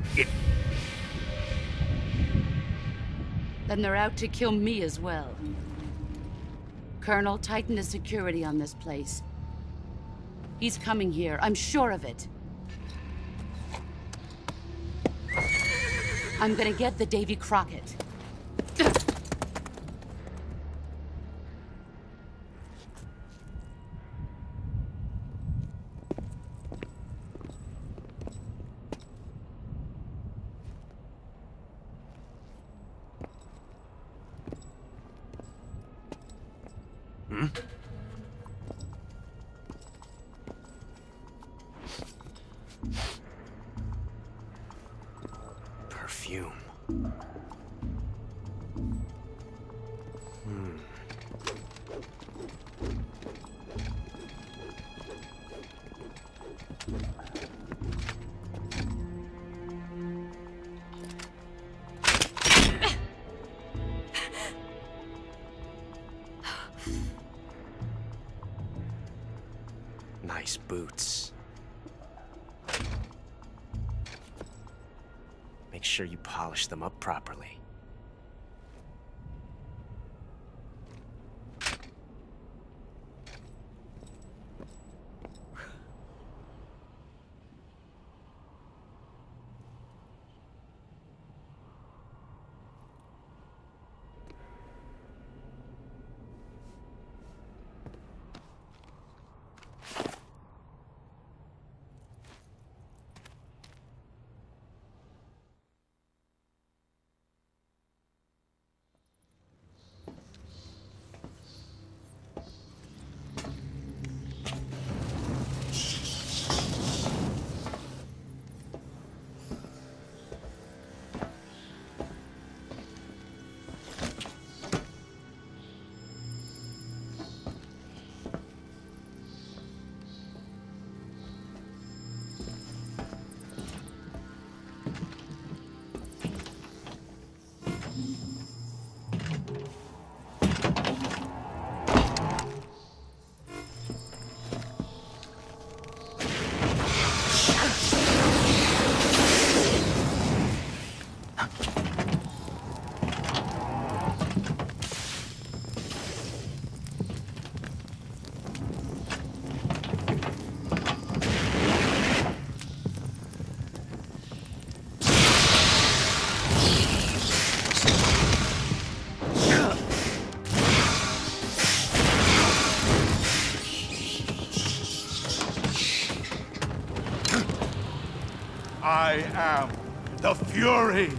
Then they're out to kill me as well. Colonel, tighten the security on this place. He's coming here, I'm sure of it. I'm gonna get the Davy Crockett. Perfume. Nice boots. Make sure you polish them up properly. I am the Fury.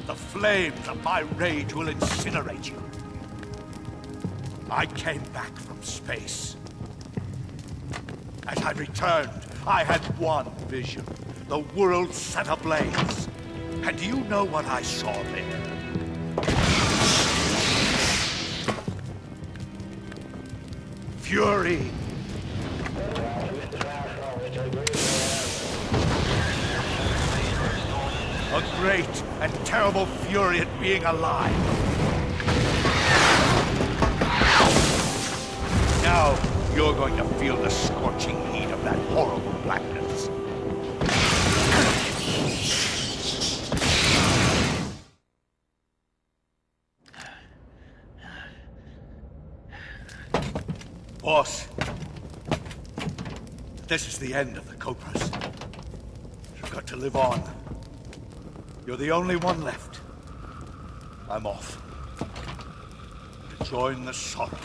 The flames of my rage will incinerate you. I came back from space. As I returned, I had one vision. The world set ablaze. And do you know what I saw there? Fury. A great and terrible fury at being alive. Now, you're going to feel the scorching heat of that horrible blackness. Boss, this is the end of the Cobras. You've got to live on. You're the only one left. I'm off. To join the sorrow.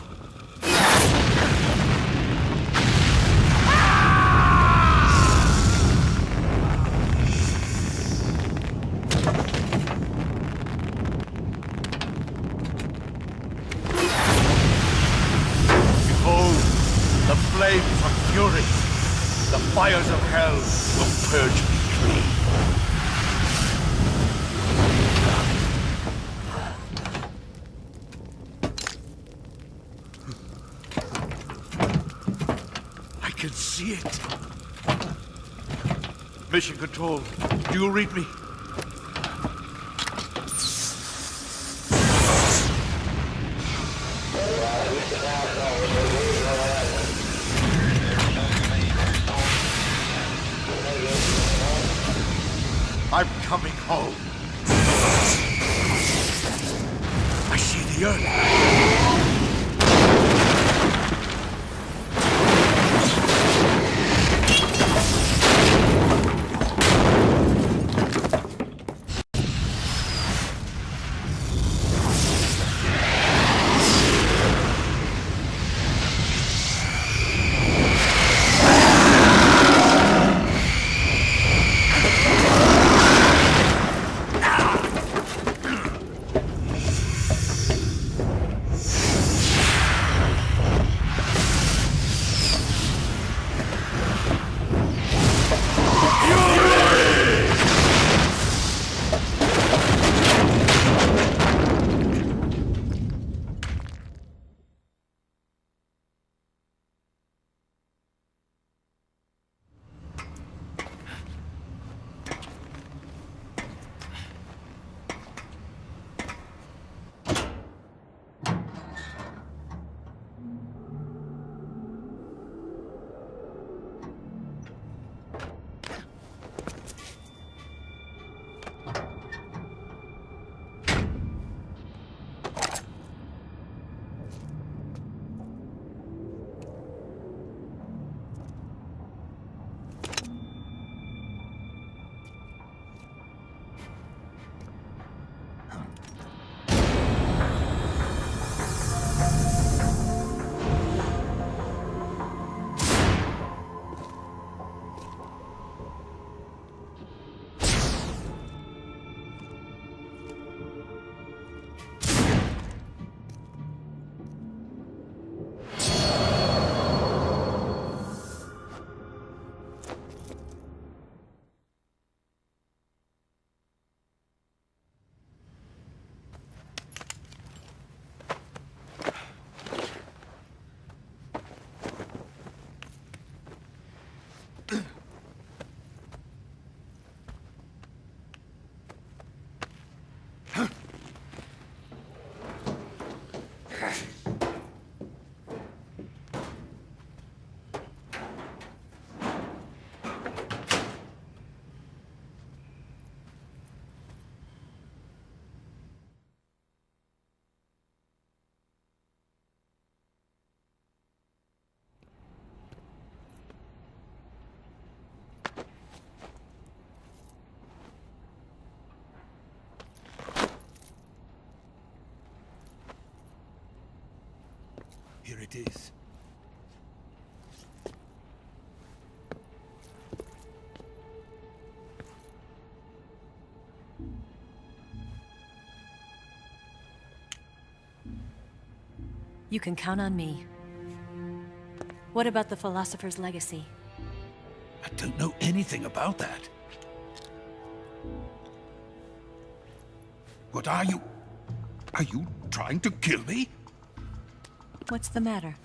Behold, the flames of fury. The fires of hell will purge me clean. I can see it. Mission Control, do you read me? I'm coming home. I see the Earth. Here it is. You can count on me. What about the philosopher's legacy? I don't know anything about that. What are you? Are you trying to kill me? What's the matter?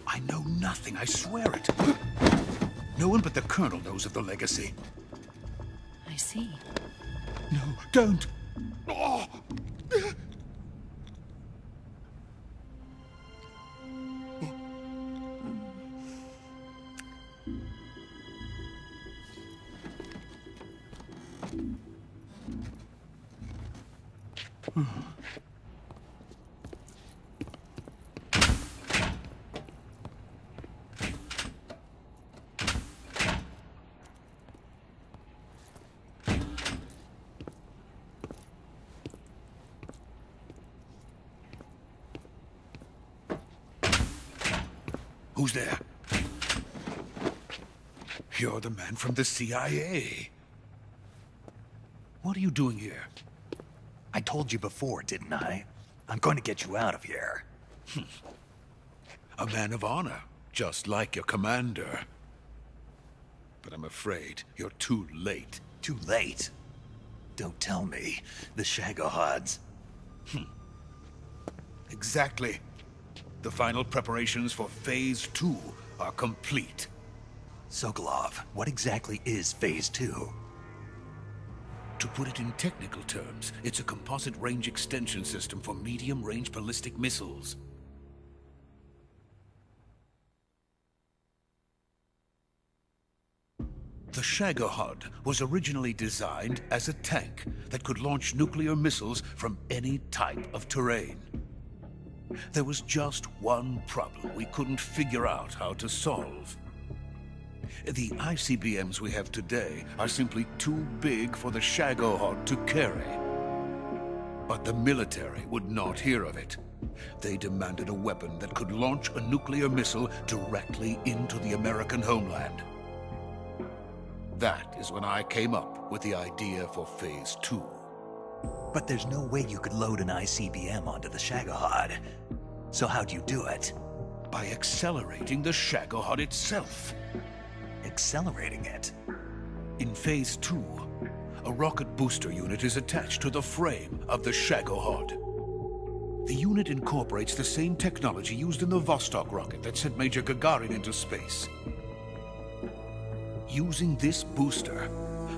I know nothing, I swear it. No one but the Colonel knows of the legacy. I see. No, don't! Oh. Who's there? You're the man from the CIA. What are you doing here? I told you before, didn't I? I'm going to get you out of here. A man of honor, just like your commander. But I'm afraid you're too late. Too late? Don't tell me. The Shagohods. Exactly. The final preparations for Phase 2 are complete. Sokolov, what exactly is Phase 2? To put it in technical terms, it's a composite range extension system for medium-range ballistic missiles. The Shagohod was originally designed as a tank that could launch nuclear missiles from any type of terrain. There was just one problem we couldn't figure out how to solve. The ICBMs we have today are simply too big for the Shagohod to carry. But the military would not hear of it. They demanded a weapon that could launch a nuclear missile directly into the American homeland. That is when I came up with the idea for Phase 2. But there's no way you could load an ICBM onto the Shagohod. So how'd you do it? By accelerating the Shagohod itself. Accelerating it? In Phase 2, a rocket booster unit is attached to the frame of the Shagohod. The unit incorporates the same technology used in the Vostok rocket that sent Major Gagarin into space. Using this booster,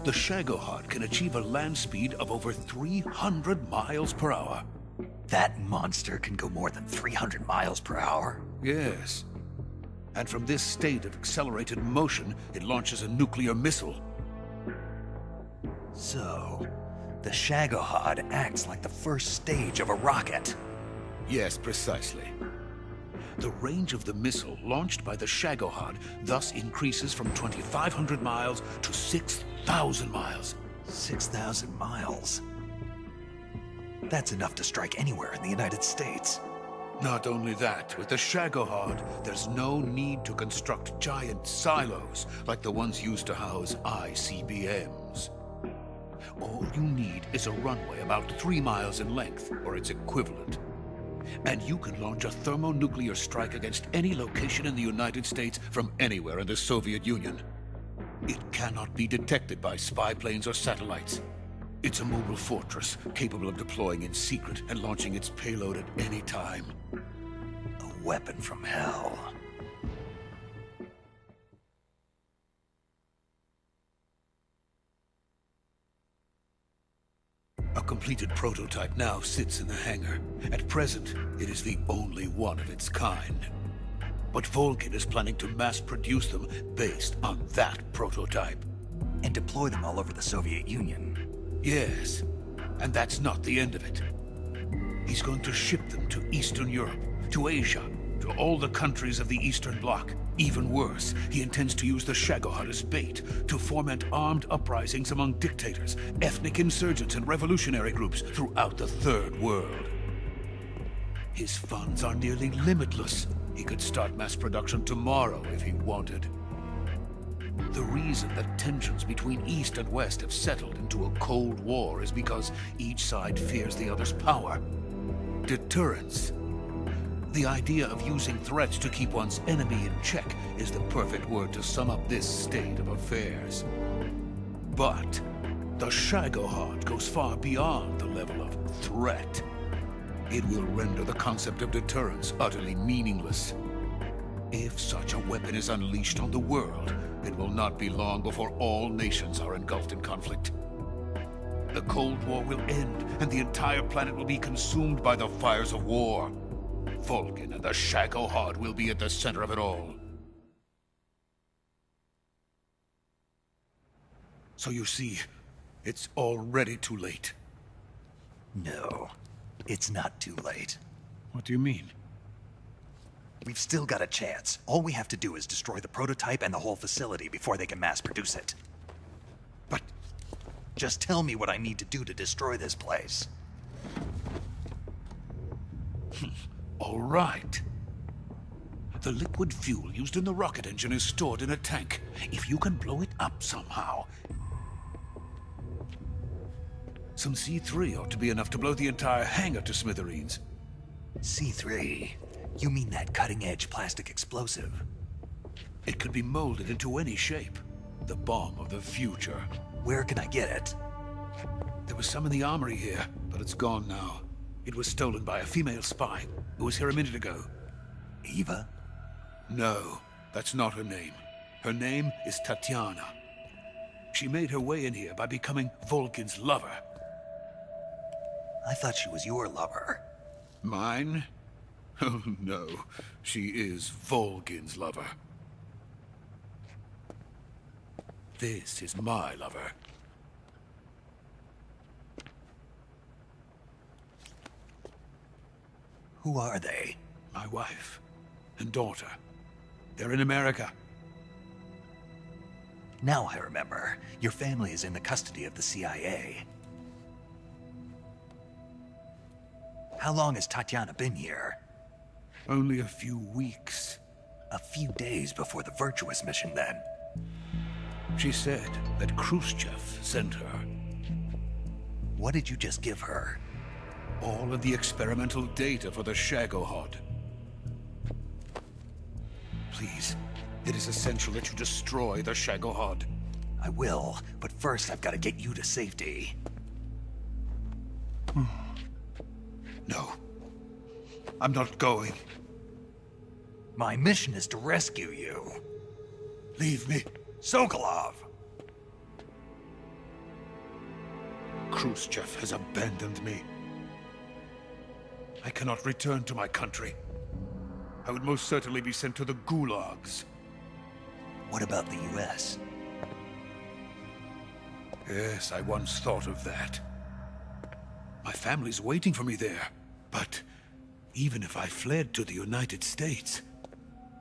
the Shagohod can achieve a land speed of over 300 miles per hour. That monster can go more than 300 miles per hour? Yes. And from this state of accelerated motion, it launches a nuclear missile. So, the Shagohod acts like the first stage of a rocket. Yes, precisely. The range of the missile launched by the Shagohod thus increases from 2,500 miles to 6,000 miles. 6,000 miles? That's enough to strike anywhere in the United States. Not only that, with the Shagohod, there's no need to construct giant silos like the ones used to house ICBMs. All you need is a runway about 3 miles in length, or its equivalent. And you can launch a thermonuclear strike against any location in the United States from anywhere in the Soviet Union. It cannot be detected by spy planes or satellites. It's a mobile fortress, capable of deploying in secret and launching its payload at any time. A weapon from hell. A completed prototype now sits in the hangar. At present, it is the only one of its kind. But Volgin is planning to mass-produce them based on that prototype. And deploy them all over the Soviet Union. Yes, and that's not the end of it. He's going to ship them to Eastern Europe, to Asia, to all the countries of the Eastern Bloc. Even worse, he intends to use the Shagohod as bait to foment armed uprisings among dictators, ethnic insurgents, and revolutionary groups throughout the Third World. His funds are nearly limitless. He could start mass production tomorrow if he wanted. The reason that tensions between East and West have settled into a Cold War is because each side fears the other's power. Deterrence. The idea of using threats to keep one's enemy in check is the perfect word to sum up this state of affairs. But the Shagohod goes far beyond the level of threat. It will render the concept of deterrence utterly meaningless. If such a weapon is unleashed on the world, it will not be long before all nations are engulfed in conflict. The Cold War will end, and the entire planet will be consumed by the fires of war. Volgin and the Shagohod will be at the center of it all. So you see, it's already too late. No, it's not too late. What do you mean? We've still got a chance. All we have to do is destroy the prototype and the whole facility before they can mass produce it. But just tell me what I need to do to destroy this place. All right. The liquid fuel used in the rocket engine is stored in a tank. If you can blow it up somehow... Some C3 ought to be enough to blow the entire hangar to smithereens. C3? You mean that cutting-edge plastic explosive? It could be molded into any shape. The bomb of the future. Where can I get it? There was some in the armory here, but it's gone now. It was stolen by a female spy who was here a minute ago. Eva? No, that's not her name. Her name is Tatiana. She made her way in here by becoming Volgin's lover. I thought she was your lover. Mine? Oh, no. She is Volgin's lover. This is my lover. Who are they? My wife and daughter. They're in America. Now I remember. Your family is in the custody of the CIA. How long has Tatiana been here? Only a few weeks. A few days before the Virtuous mission, then. She said that Khrushchev sent her. What did you just give her? All of the experimental data for the Shagohod. Please, it is essential that you destroy the Shagohod. I will, but first I've got to get you to safety. No. I'm not going. My mission is to rescue you. Leave me. Sokolov! Khrushchev has abandoned me. I cannot return to my country. I would most certainly be sent to the gulags. What about the US? Yes, I once thought of that. My family's waiting for me there. But even if I fled to the United States,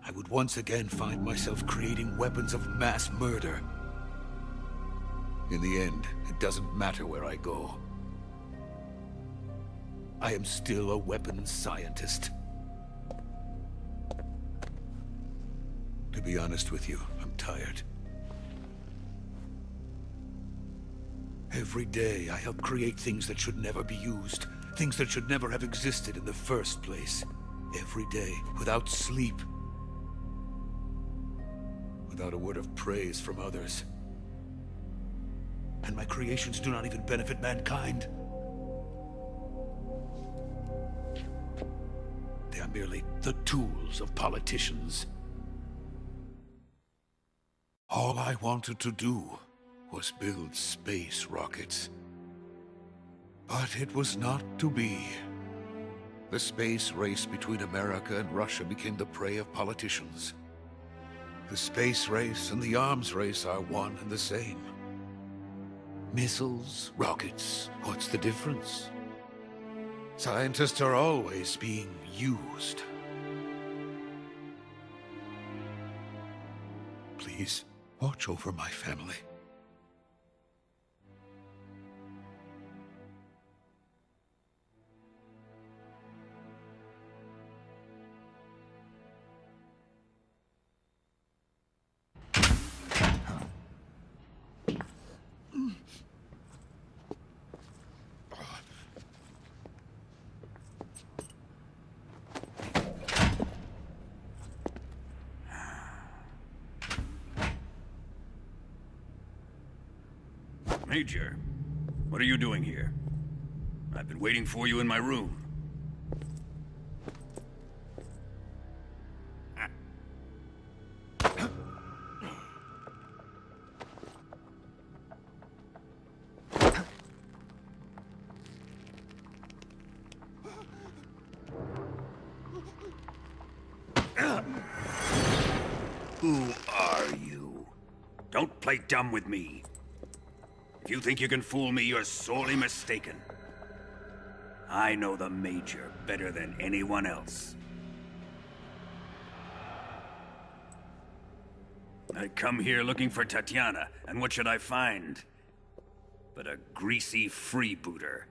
I would once again find myself creating weapons of mass murder. In the end, it doesn't matter where I go. I am still a weapons scientist. To be honest with you, I'm tired. Every day, I help create things that should never be used. Things that should never have existed in the first place. Every day, without sleep. Without a word of praise from others. And my creations do not even benefit mankind. They are merely the tools of politicians. All I wanted to do was build space rockets. But it was not to be. The space race between America and Russia became the prey of politicians. The space race and the arms race are one and the same. Missiles, rockets, what's the difference? Scientists are always being used. Please, watch over my family. Major, what are you doing here? I've been waiting for you in my room. Who are you? Don't play dumb with me. If you think you can fool me, you're sorely mistaken. I know the Major better than anyone else. I come here looking for Tatiana, and what should I find? But a greasy freebooter.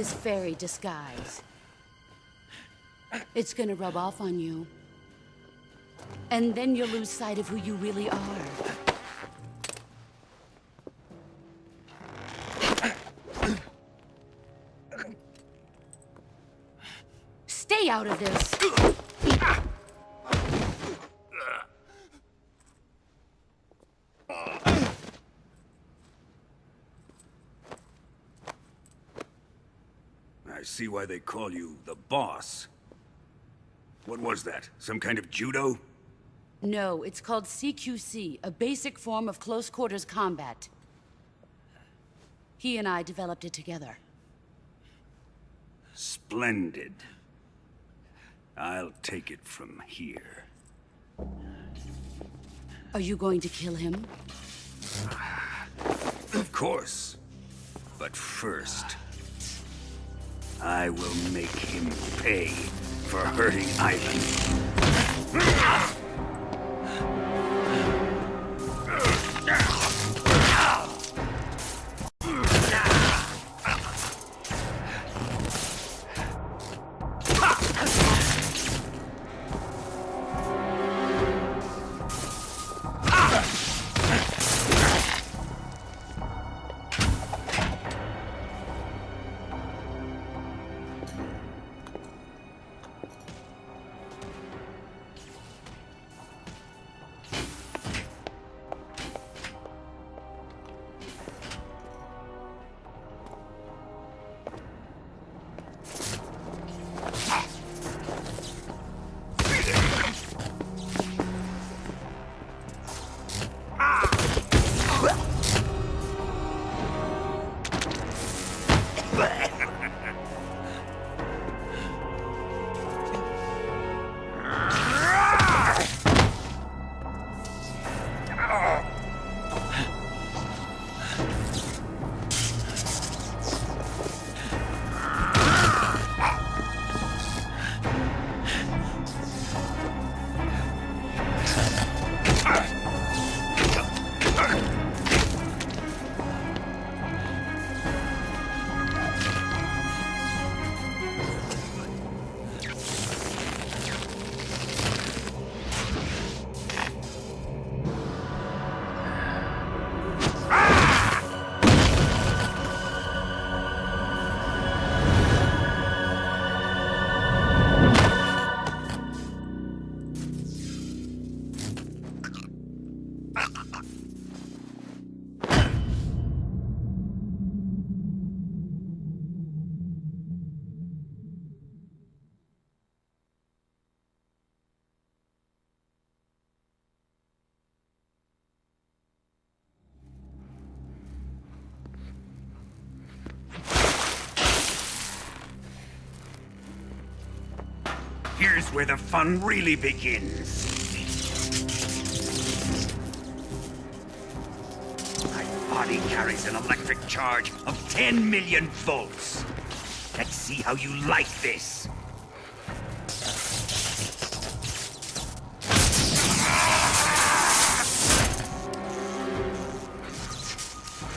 this fairy disguise. It's gonna rub off on you. And then you'll lose sight of who you really are. Stay out of this! I see why they call you the boss. What was that? Some kind of judo? No, it's called CQC, a basic form of close quarters combat. He and I developed it together. Splendid. I'll take it from here. Are you going to kill him? Of course. But first, I will make him pay for hurting Ivan. Here's where the fun really begins. My body carries an electric charge of 10 million volts. Let's see how you like this.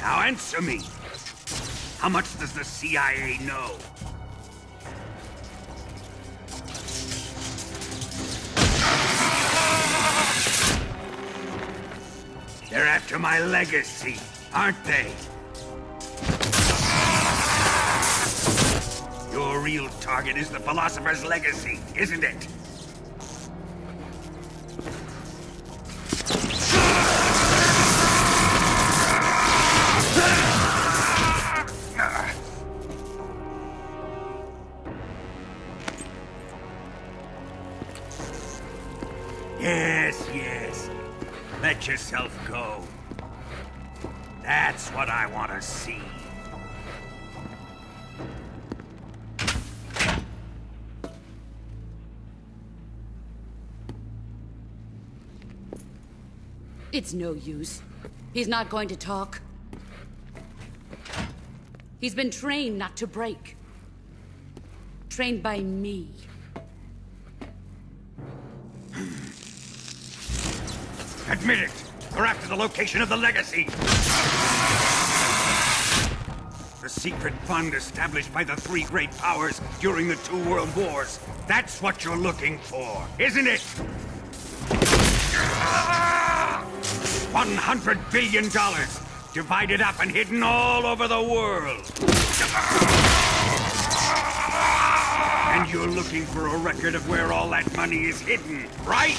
Now answer me. How much does the CIA know? They're after my legacy, aren't they? Your real target is the Philosopher's legacy, isn't it? Yes, yes. Let yourself go. That's what I want to see. It's no use. He's not going to talk. He's been trained not to break. Trained by me. Admit it! We're after the location of the legacy! The secret fund established by the three great powers during the 2 world wars. That's what you're looking for, isn't it? $100 billion, divided up and hidden all over the world. And you're looking for a record of where all that money is hidden, right?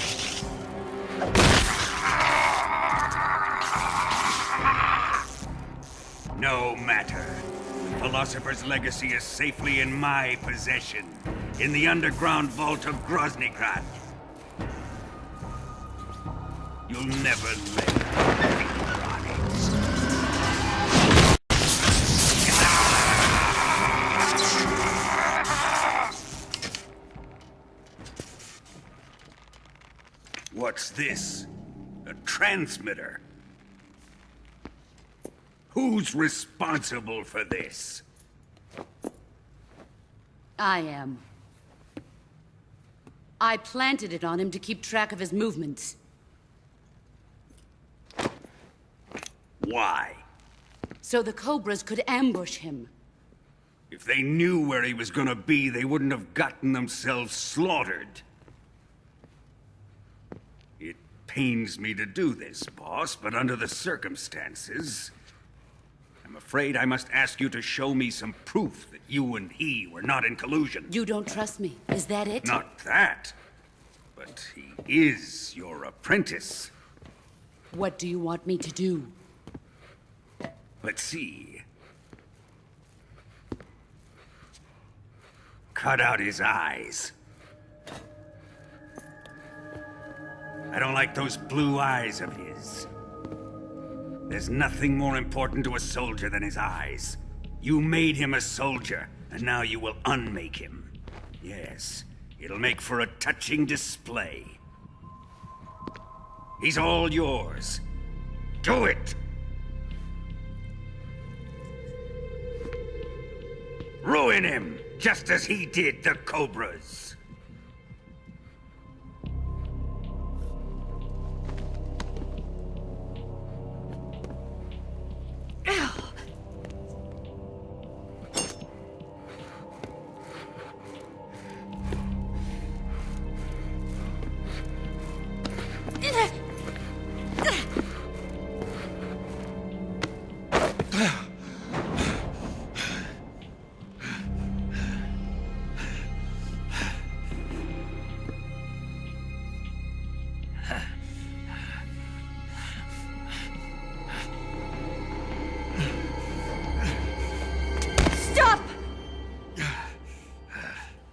No matter. The Philosopher's legacy is safely in my possession, in the underground vault of Groznyj Grad. You'll never lay finger on it. What's this? A transmitter? Who's responsible for this? I am. I planted it on him to keep track of his movements. Why? So the Cobras could ambush him. If they knew where he was gonna be, they wouldn't have gotten themselves slaughtered. It pains me to do this, boss, but under the circumstances, I'm afraid I must ask you to show me some proof that you and he were not in collusion. You don't trust me, is that it? Not that, but he is your apprentice. What do you want me to do? Let's see. Cut out his eyes. I don't like those blue eyes of his. There's nothing more important to a soldier than his eyes. You made him a soldier, and now you will unmake him. Yes, it'll make for a touching display. He's all yours. Do it! Ruin him, just as he did the Cobras.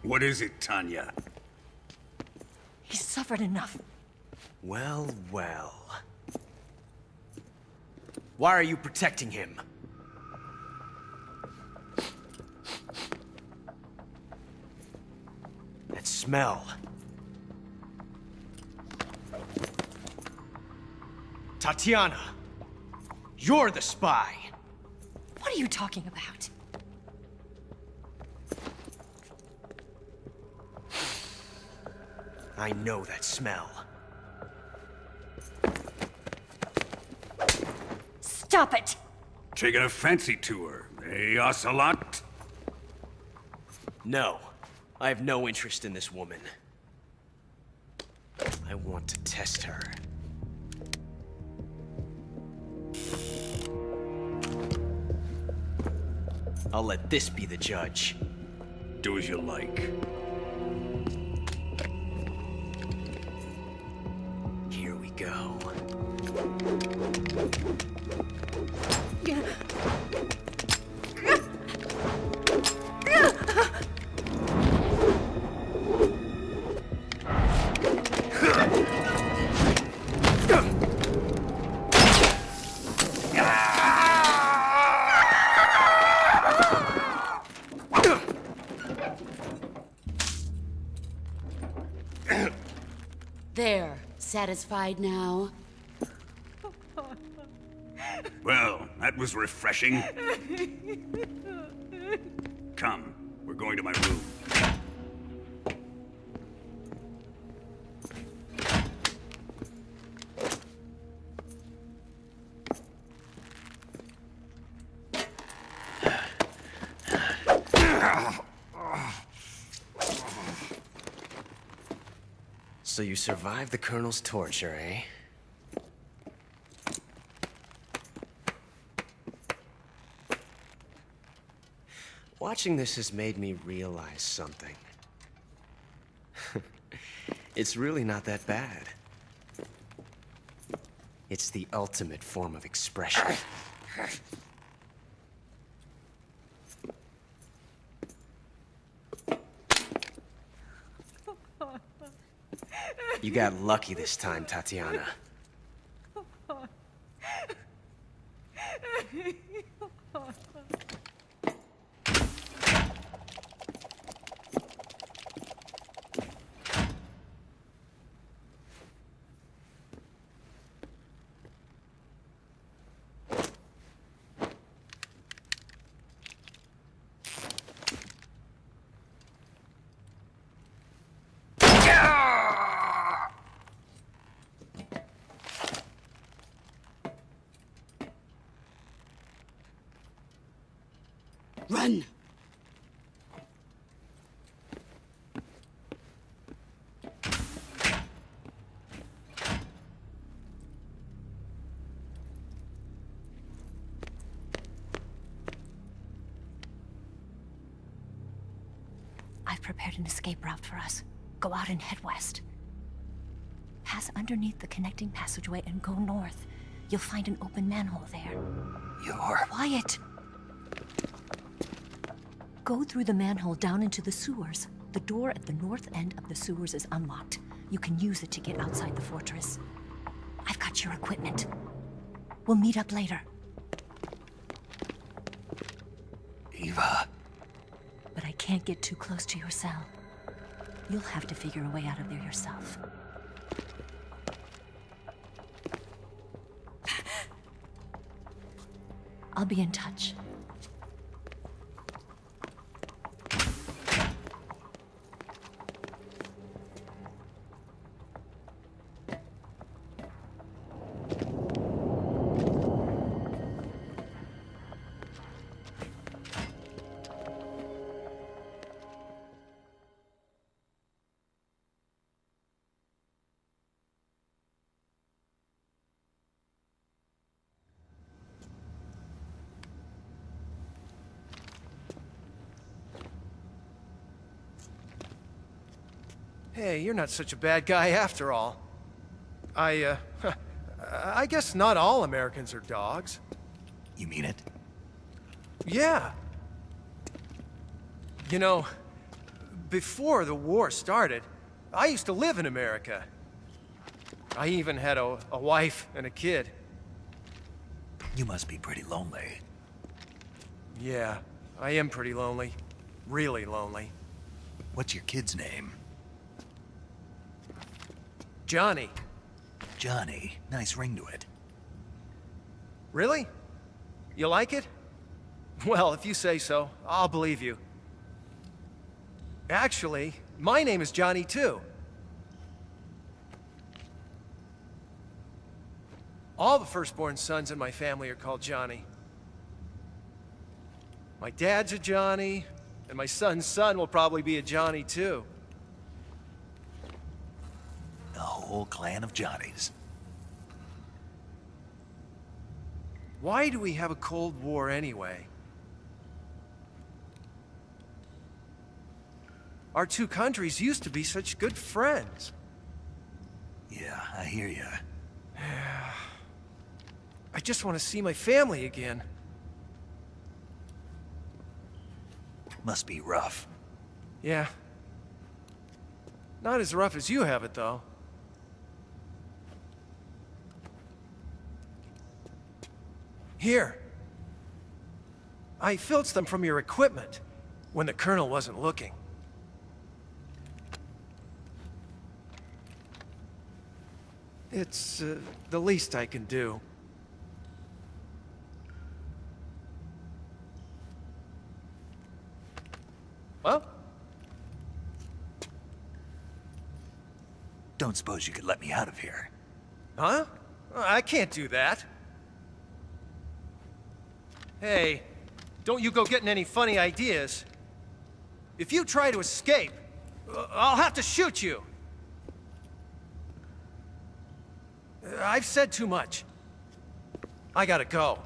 What is it, Tanya? He's suffered enough. Well, well. Why are you protecting him? That smell. Tatiana, you're the spy. What are you talking about? I know that smell. Stop it! Taking a fancy to her, eh, Ocelot? No. I have no interest in this woman. I want to test her. I'll let this be the judge. Do as you like. Here we go. There. Satisfied now? Well, that was refreshing. Come, we're going to my room. So you survived the Colonel's torture, eh? Watching this has made me realize something. It's really not that bad. It's the ultimate form of expression. You got lucky this time, Tatiana. Run! I've prepared an escape route for us. Go out and head west. Pass underneath the connecting passageway and go north. You'll find an open manhole there. You're... Quiet! Go through the manhole down into the sewers. The door at the north end of the sewers is unlocked. You can use it to get outside the fortress. I've got your equipment. We'll meet up later. Eva. But I can't get too close to your cell. You'll have to figure a way out of there yourself. I'll be in touch. Hey, you're not such a bad guy after all. I guess not all Americans are dogs. You mean it? Yeah. You know, before the war started, I used to live in America. I even had a wife and a kid. You must be pretty lonely. Yeah, I am pretty lonely. Really lonely. What's your kid's name? Johnny. Johnny. Nice ring to it. Really? You like it? Well, if you say so, I'll believe you. Actually, my name is Johnny too. All the firstborn sons in my family are called Johnny. My dad's a Johnny, and my son's son will probably be a Johnny too. A whole clan of Johnnies. Why do we have a Cold War anyway? Our two countries used to be such good friends. Yeah, I hear you. I just want to see my family again. Must be rough. Yeah. Not as rough as you have it, though. Here. I filched them from your equipment when the Colonel wasn't looking. It's the least I can do. Well? Don't suppose you could let me out of here? Huh? I can't do that. Hey, don't you go getting any funny ideas. If you try to escape, I'll have to shoot you. I've said too much. I gotta go.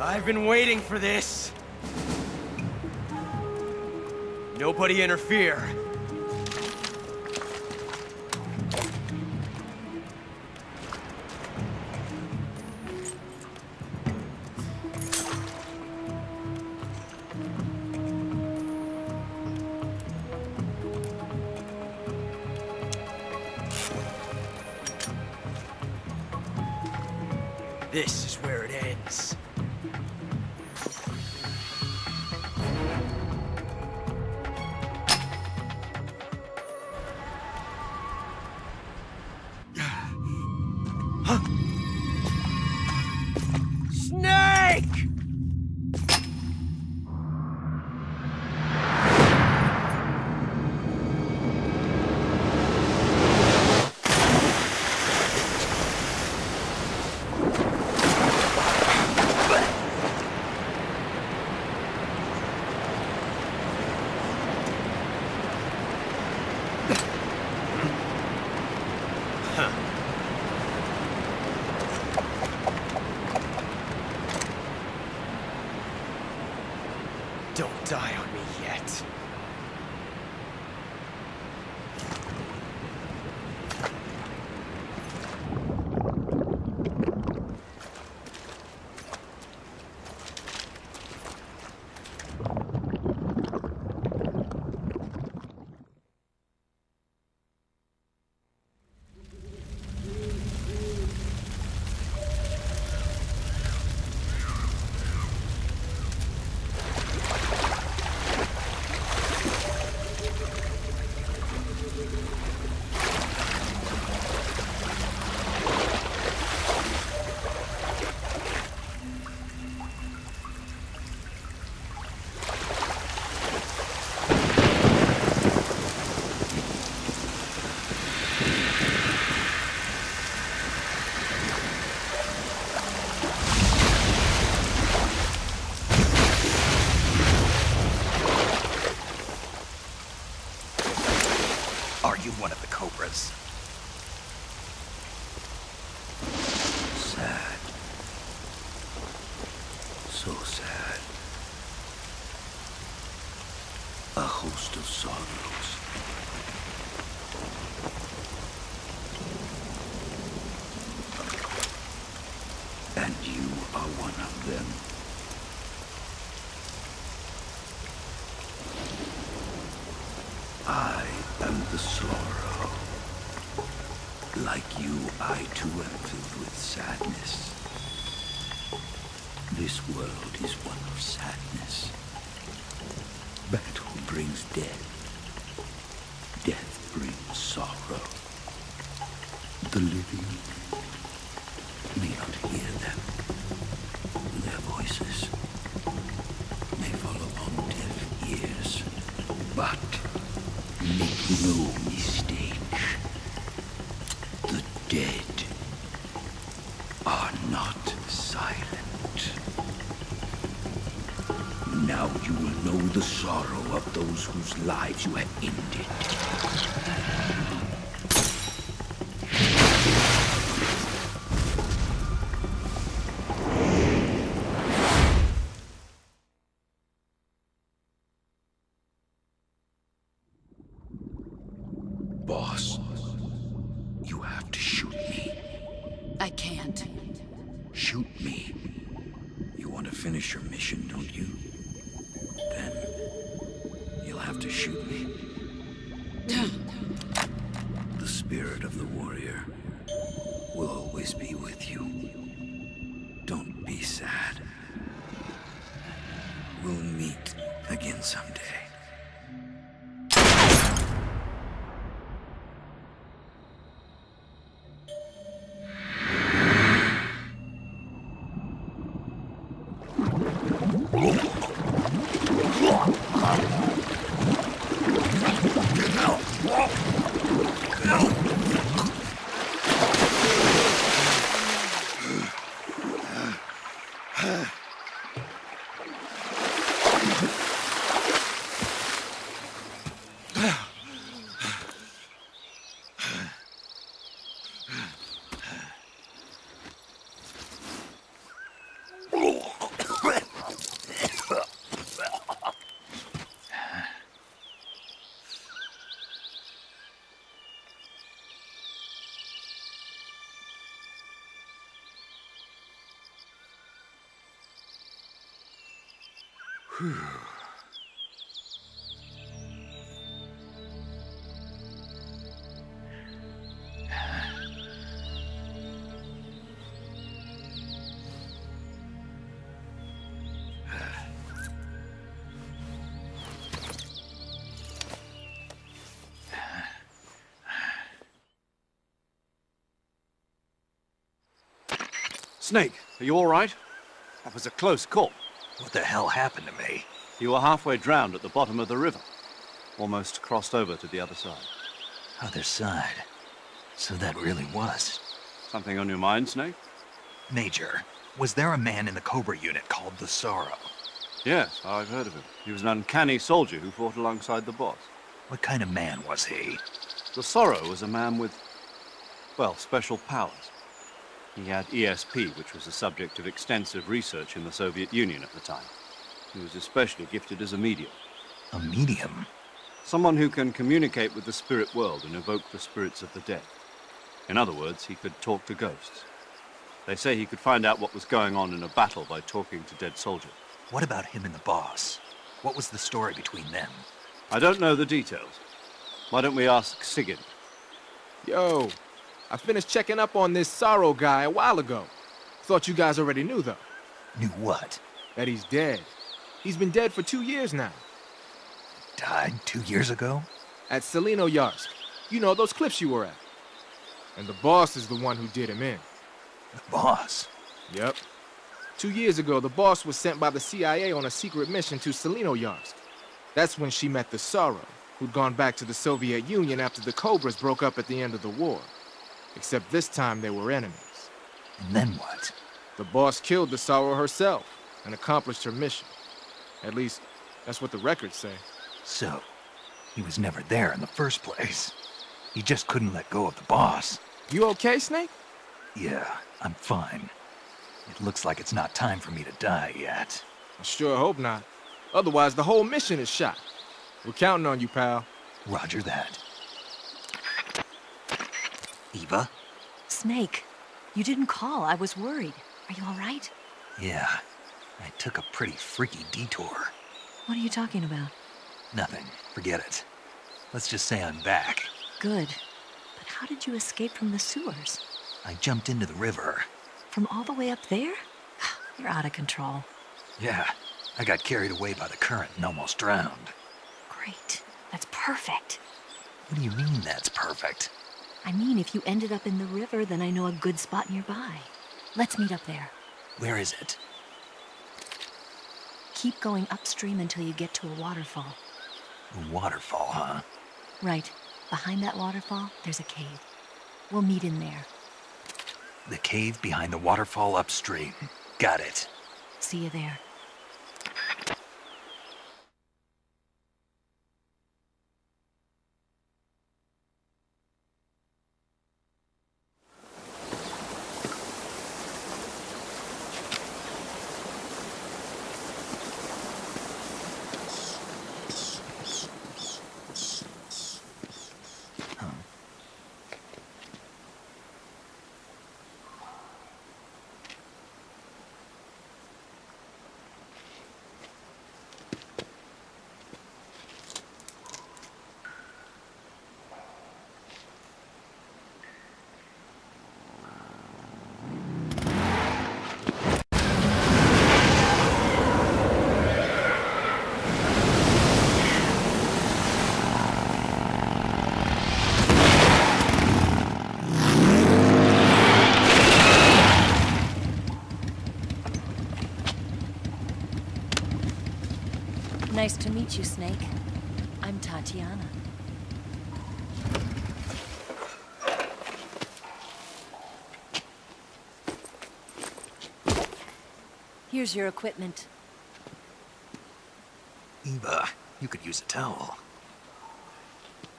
I've been waiting for this. Nobody interfere. This is where it ends. Snake! Don't die on me yet. Are you one of the Cobras? Sad. So sad. A host of sorrows. And you are one of them. I am the sorrow. Like you, I too am filled with sadness. This world is one of sadness. Battle brings death. Death brings sorrow. The living may not hear them. Their voices may fall upon deaf ears. But make no mistake. The dead are not silent. Now you will know the sorrow of those whose lives you have ended. Boss, you have to shoot me. I can't. Shoot me. You want to finish your mission, don't you? Then you'll have to shoot me. The spirit of the warrior will always be with you. Don't be sad. We'll meet again someday. Snake, are you all right? That was a close call. What the hell happened to me? You were halfway drowned at the bottom of the river. Almost crossed over to the other side. Other side? So that really was. Something on your mind, Snake? Major, was there a man in the Cobra Unit called the Sorrow? Yes, I've heard of him. He was an uncanny soldier who fought alongside the boss. What kind of man was he? The Sorrow was a man with, well, special powers. He had ESP, which was the subject of extensive research in the Soviet Union at the time. He was especially gifted as a medium. A medium? Someone who can communicate with the spirit world and evoke the spirits of the dead. In other words, he could talk to ghosts. They say he could find out what was going on in a battle by talking to dead soldiers. What about him and the boss? What was the story between them? I don't know the details. Why don't we ask Sigurd? Yo, I finished checking up on this Sorrow guy a while ago. Thought you guys already knew, though. Knew what? That he's dead. He's been dead for 2 years now. Died 2 years ago? At Selino-Yarsk. You know, those cliffs you were at. And the boss is the one who did him in. The boss? Yep. 2 years ago, the boss was sent by the CIA on a secret mission to Selino-Yarsk. That's when she met the Sorrow, who'd gone back to the Soviet Union after the Cobras broke up at the end of the war. Except this time they were enemies. And then what? The boss killed the Sorrow herself and accomplished her mission. At least, that's what the records say. So, he was never there in the first place. He just couldn't let go of the boss. You okay, Snake? Yeah, I'm fine. It looks like it's not time for me to die yet. I sure hope not. Otherwise, the whole mission is shot. We're counting on you, pal. Roger that. Eva? Snake, you didn't call. I was worried. Are you all right? Yeah, I took a pretty freaky detour. What are you talking about? Nothing. Forget it. Let's just say I'm back. Good. But how did you escape from the sewers? I jumped into the river. From all the way up there? You're out of control. Yeah, I got carried away by the current and almost drowned. Great. That's perfect. What do you mean that's perfect? I mean, if you ended up in the river, then I know a good spot nearby. Let's meet up there. Where is it? Keep going upstream until you get to a waterfall. A waterfall, huh? Right. Behind that waterfall, there's a cave. We'll meet in there. The cave behind the waterfall upstream. Got it. See you there. meet you, Snake. I'm Tatiana. Here's your equipment. Eva, you could use a towel.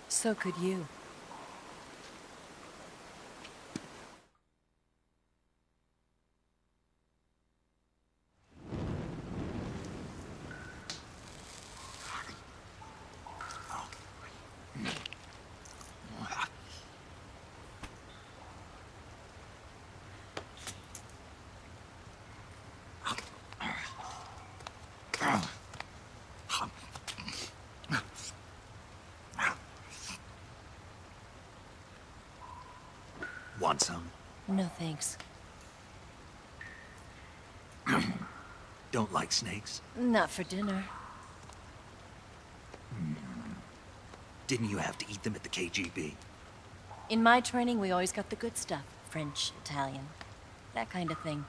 So could you. Want some? No thanks. Don't like snakes? Not for dinner. Didn't you have to eat them at the KGB? In my training, we always got the good stuff. French, Italian, that kind of thing.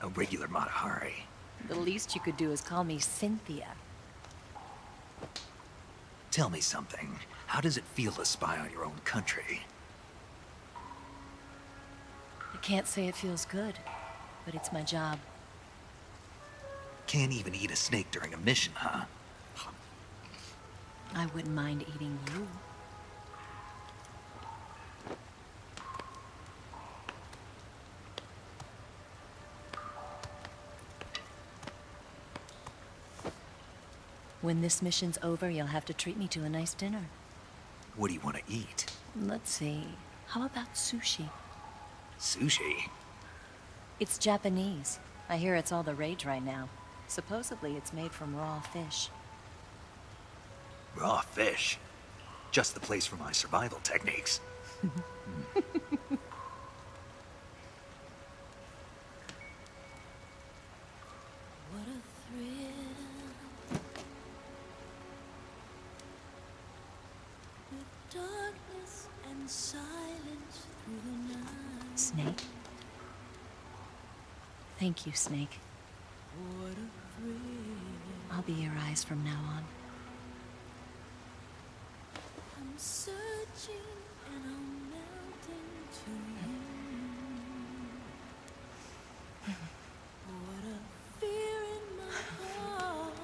A regular Matahari. The least you could do is call me Cynthia. Tell me something. How does it feel to spy on your own country? I can't say it feels good, but it's my job. Can't even eat a snake during a mission, huh? I wouldn't mind eating you. When this mission's over, you'll have to treat me to a nice dinner. What do you want to eat? Let's see. How about sushi? Sushi? It's Japanese. I hear it's all the rage right now. Supposedly it's made from raw fish. Raw fish? Just the place for my survival techniques. Snake? Thank you, Snake. I'll be your eyes from now on. I'm searching and I'm melting to you. What a fear in my heart,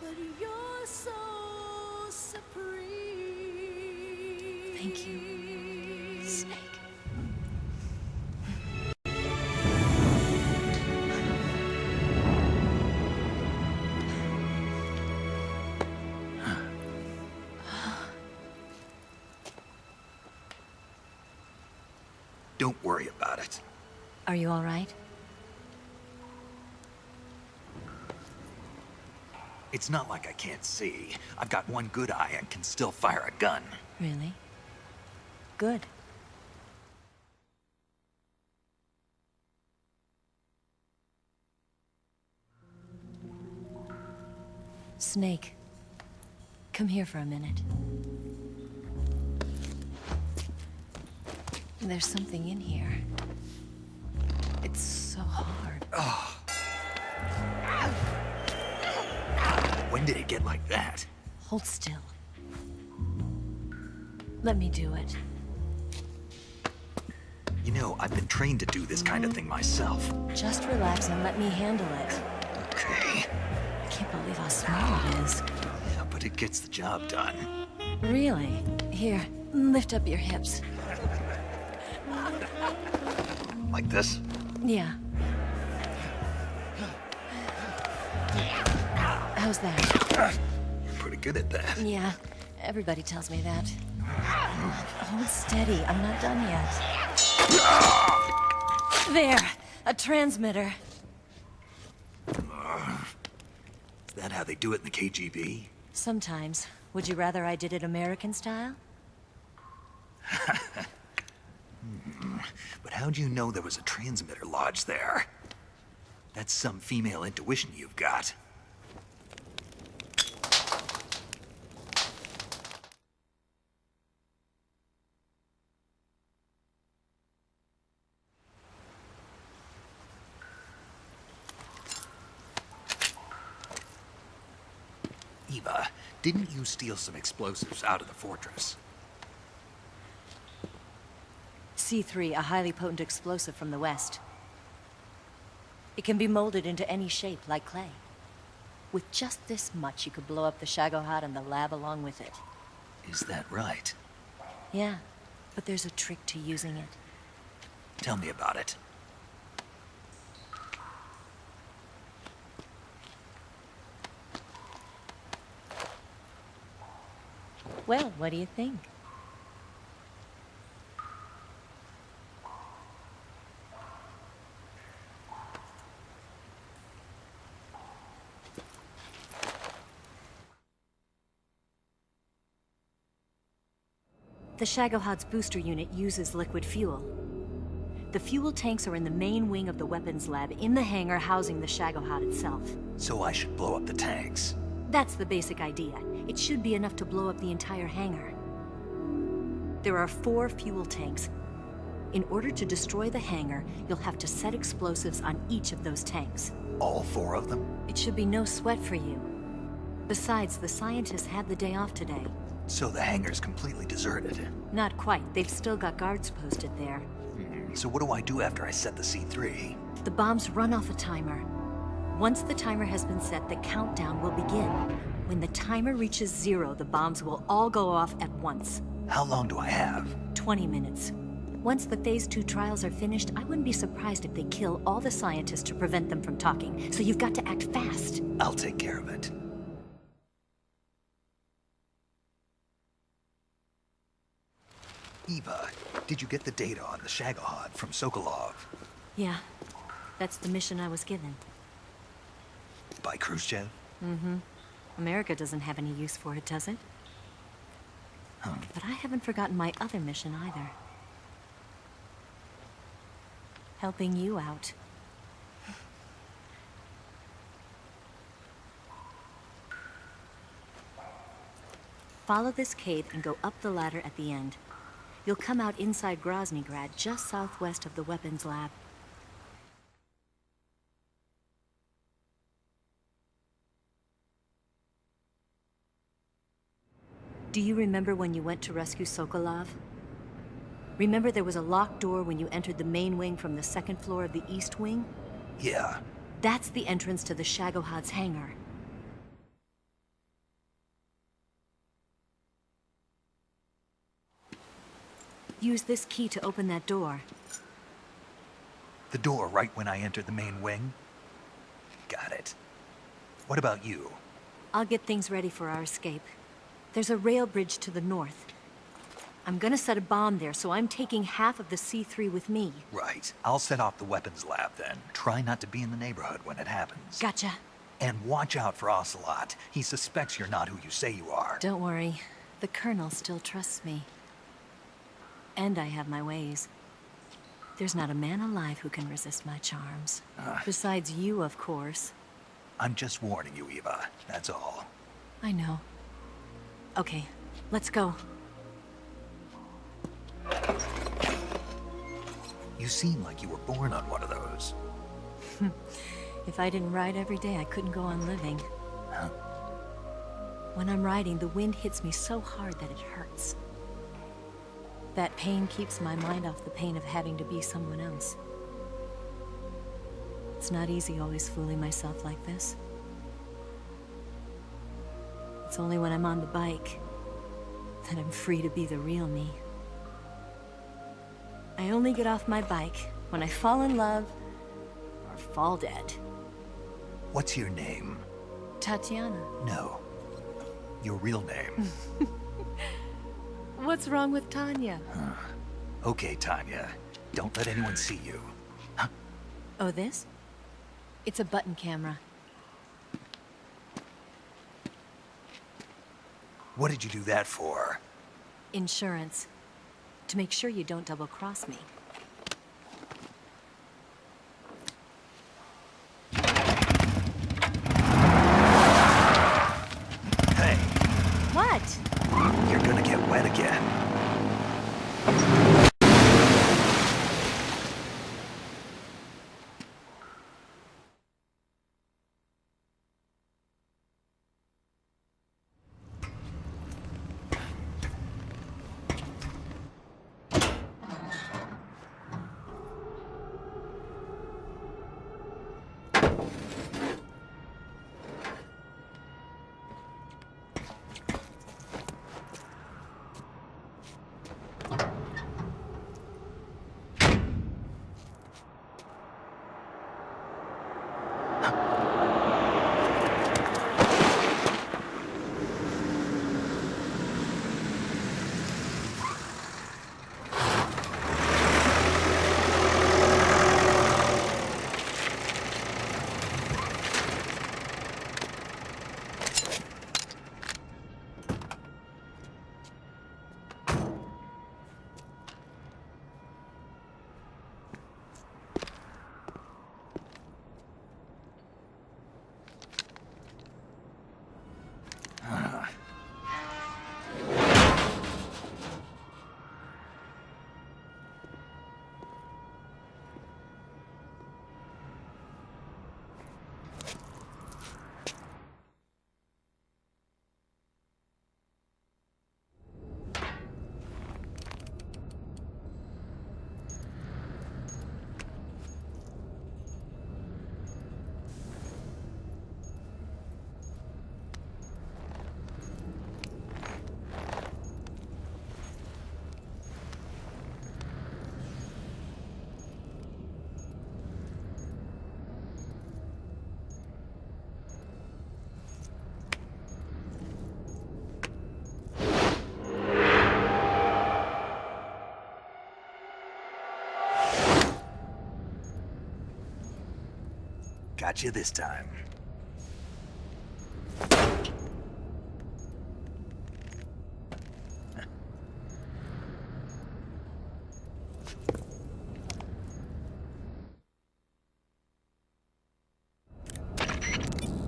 but you're so supreme. Thank you, Snake. Don't worry about it. Are you all right? It's not like I can't see. I've got one good eye and can still fire a gun. Really? Good. Snake, come here for a minute. There's something in here. It's so hard. Oh. When did it get like that? Hold still. Let me do it. You know, I've been trained to do this kind of thing myself. Just relax and let me handle it. Okay. I can't believe how small it is. Yeah, but it gets the job done. Really? Here, lift up your hips. Like this? Yeah. How's that? You're pretty good at that. Yeah, everybody tells me that. Hold steady, I'm not done yet. There, a transmitter. Is that how they do it in the KGB? Sometimes. Would you rather I did it American style? But how'd you know there was a transmitter lodged there? That's some female intuition you've got. Eva, didn't you steal some explosives out of the fortress? C3, a highly potent explosive from the west. It can be molded into any shape, like clay. With just this much, you could blow up the Shagohod and the lab along with it. Is that right? Yeah, but there's a trick to using it. Tell me about it. Well, what do you think? The Shagohod's booster unit uses liquid fuel. The fuel tanks are in the main wing of the weapons lab in the hangar housing the Shagohod itself. So I should blow up the tanks. That's the basic idea. It should be enough to blow up the entire hangar. There are 4 fuel tanks. In order to destroy the hangar, you'll have to set explosives on each of those tanks. All 4 of them? It should be no sweat for you. Besides, the scientists had the day off today. So the hangar's completely deserted. Not quite. They've still got guards posted there. So what do I do after I set the C3? The bombs run off a timer. Once the timer has been set, the countdown will begin. When the timer reaches 0, the bombs will all go off at once. How long do I have? 20 minutes. Once the Phase 2 trials are finished, I wouldn't be surprised if they kill all the scientists to prevent them from talking. So you've got to act fast. I'll take care of it. Eva, did you get the data on the Shagohod from Sokolov? Yeah, that's the mission I was given. By Khrushchev? Mm-hmm. America doesn't have any use for it, does it? But I haven't forgotten my other mission either. Helping you out. Follow this cave and go up the ladder at the end. You'll come out inside Groznyj Grad, just southwest of the weapons lab. Do you remember when you went to rescue Sokolov? Remember there was a locked door when you entered the main wing from the 2nd floor of the east wing? Yeah. That's the entrance to the Shagohod's hangar. Use this key to open that door. The door right when I entered the main wing? Got it. What about you? I'll get things ready for our escape. There's a rail bridge to the north. I'm gonna set a bomb there, so I'm taking half of the C3 with me. Right. I'll set off the weapons lab then. Try not to be in the neighborhood when it happens. Gotcha. And watch out for Ocelot. He suspects you're not who you say you are. Don't worry. The Colonel still trusts me. And I have my ways. There's not a man alive who can resist my charms. Besides you, of course. I'm just warning you, Eva. That's all. I know. Okay, let's go. You seem like you were born on one of those. If I didn't ride every day, I couldn't go on living. Huh? When I'm riding, the wind hits me so hard that it hurts. That pain keeps my mind off the pain of having to be someone else. It's not easy always fooling myself like this. It's only when I'm on the bike that I'm free to be the real me. I only get off my bike when I fall in love or fall dead. What's your name? Tatiana. No. Your real name. What's wrong with Tanya? Okay, Tanya. Don't let anyone see you. Huh? Oh, this? It's a button camera. What did you do that for? Insurance. To make sure you don't double-cross me. Hey. What? You're gonna get wet again. Got you this time.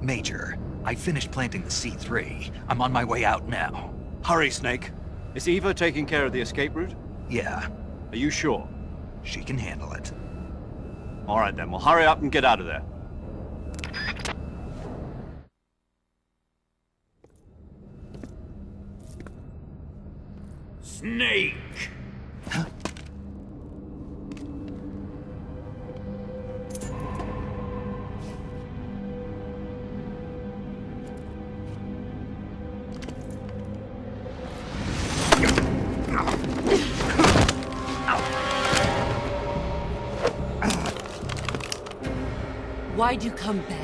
Major, I finished planting the C3. I'm on my way out now. Hurry, Snake. Is Eva taking care of the escape route? Yeah. Are you sure? She can handle it. All right then, well hurry up and get out of there. Snake! Why'd you come back?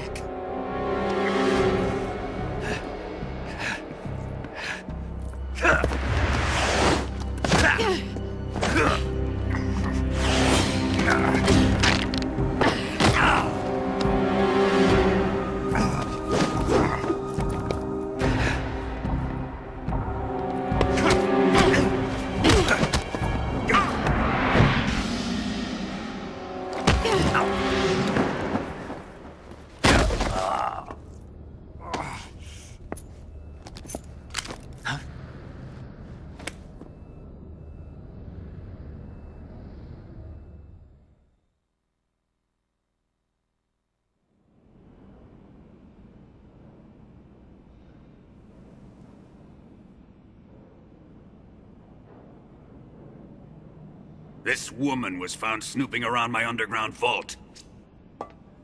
This woman was found snooping around my underground vault.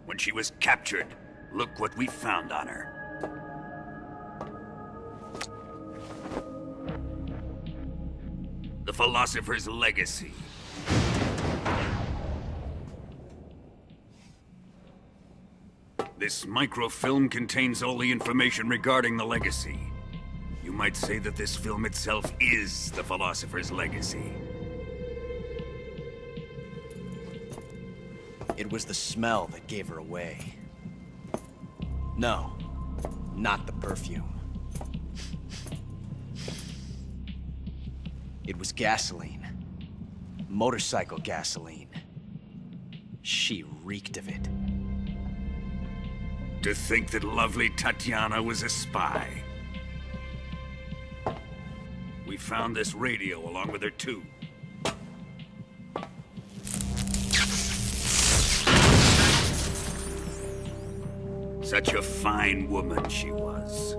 When she was captured, look what we found on her. The Philosopher's Legacy. This microfilm contains all the information regarding the Legacy. You might say that this film itself is the Philosopher's Legacy. It was the smell that gave her away. No, not the perfume. It was gasoline. Motorcycle gasoline. She reeked of it. To think that lovely Tatiana was a spy. We found this radio along with her too. Such a fine woman she was.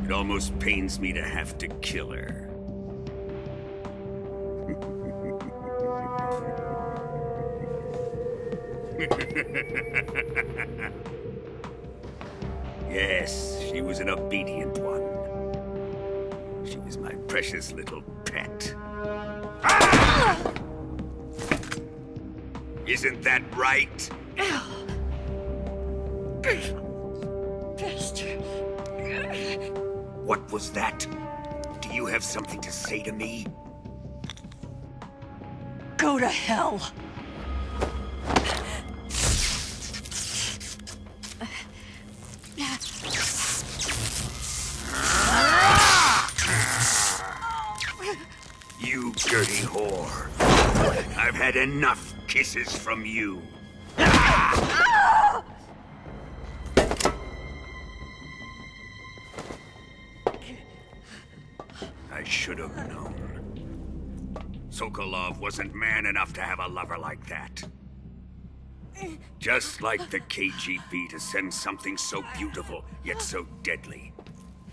It almost pains me to have to kill her. Yes, she was an obedient one. She was my precious little pet. Ah! Isn't that right? Bastard. What was that? Do you have something to say to me? Go to hell. You dirty whore. I've had enough kisses from you. I should have known. Sokolov wasn't man enough to have a lover like that. Just like the KGB to send something so beautiful, yet so deadly.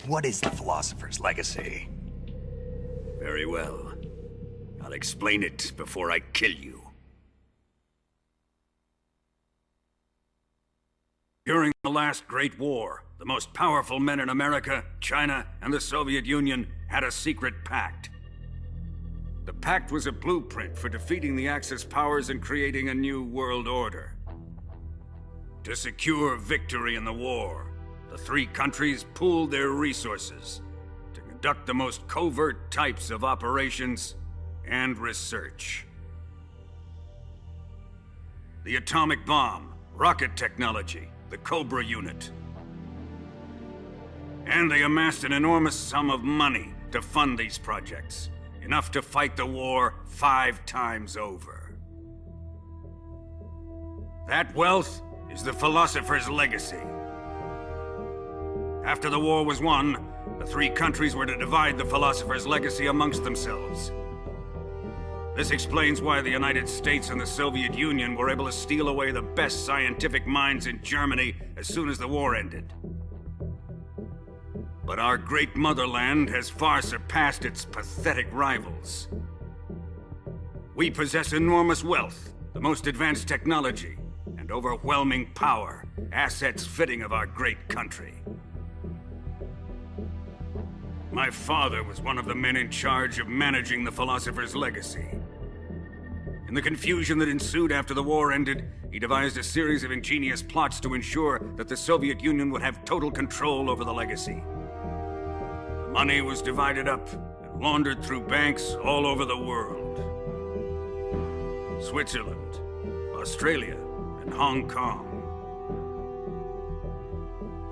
What is the Philosopher's Legacy? Very well. I'll explain it before I kill you. During the last Great War, the most powerful men in America, China, and the Soviet Union had a secret pact. The pact was a blueprint for defeating the Axis powers and creating a new world order. To secure victory in the war, the three countries pooled their resources to conduct the most covert types of operations and research. the atomic bomb, rocket technology, the Cobra Unit. And they amassed an enormous sum of money to fund these projects, enough to fight the war 5 times over. That wealth is the philosopher's legacy. After the war was won, the 3 countries were to divide the philosopher's legacy amongst themselves. This explains why the United States and the Soviet Union were able to steal away the best scientific minds in Germany as soon as the war ended. But our great motherland has far surpassed its pathetic rivals. We possess enormous wealth, the most advanced technology, and overwhelming power, assets fitting of our great country. My father was one of the men in charge of managing the philosopher's legacy. In the confusion that ensued after the war ended, he devised a series of ingenious plots to ensure that the Soviet Union would have total control over the legacy. The money was divided up and laundered through banks all over the world. Switzerland, Australia, and Hong Kong.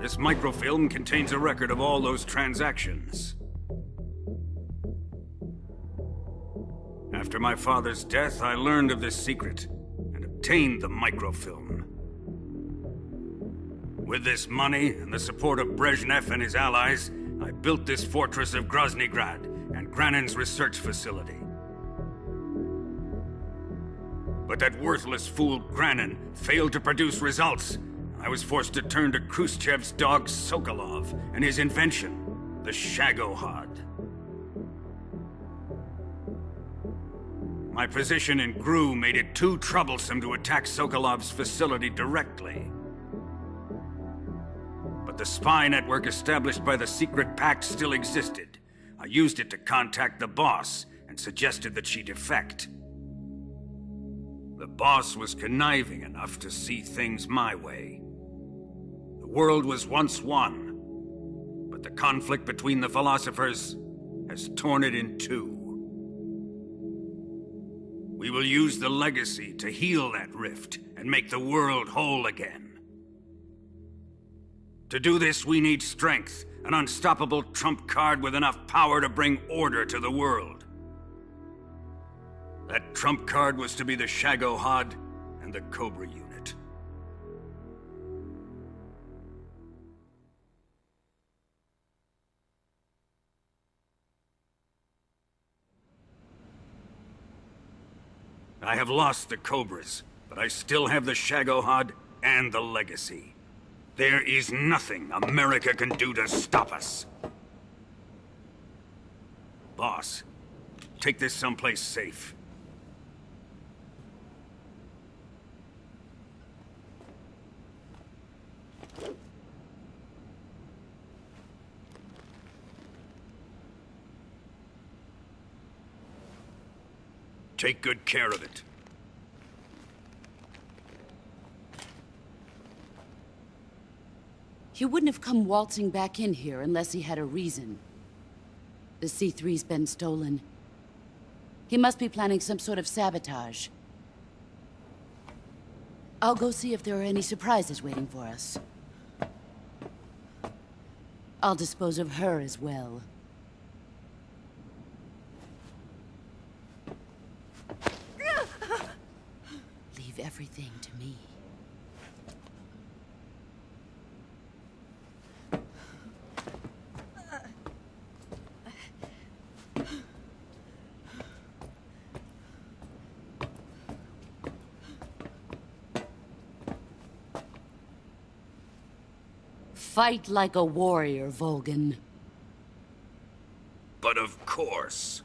This microfilm contains a record of all those transactions. After my father's death, I learned of this secret and obtained the microfilm. With this money and the support of Brezhnev and his allies, I built this fortress of Groznyj Grad and Granin's research facility. But that worthless fool Granin failed to produce results. I was forced to turn to Khrushchev's dog Sokolov and his invention, the Shagohod. My position in GRU made it too troublesome to attack Sokolov's facility directly. But the spy network established by the secret pact still existed. I used it to contact the boss and suggested that she defect. The boss was conniving enough to see things my way. The world was once one, but the conflict between the philosophers has torn it in 2. We will use the legacy to heal that rift and make the world whole again. To do this, we need strength, an unstoppable trump card with enough power to bring order to the world. That trump card was to be the Shagohod and the Cobra Unit. I have lost the Cobras, but I still have the Shagohod and the legacy. There is nothing America can do to stop us. Boss, take this someplace safe. Take good care of it. He wouldn't have come waltzing back in here unless he had a reason. The C3's been stolen. He must be planning some sort of sabotage. I'll go see if there are any surprises waiting for us. I'll dispose of her as well. Leave everything to me. Fight like a warrior, Volgin. But of course.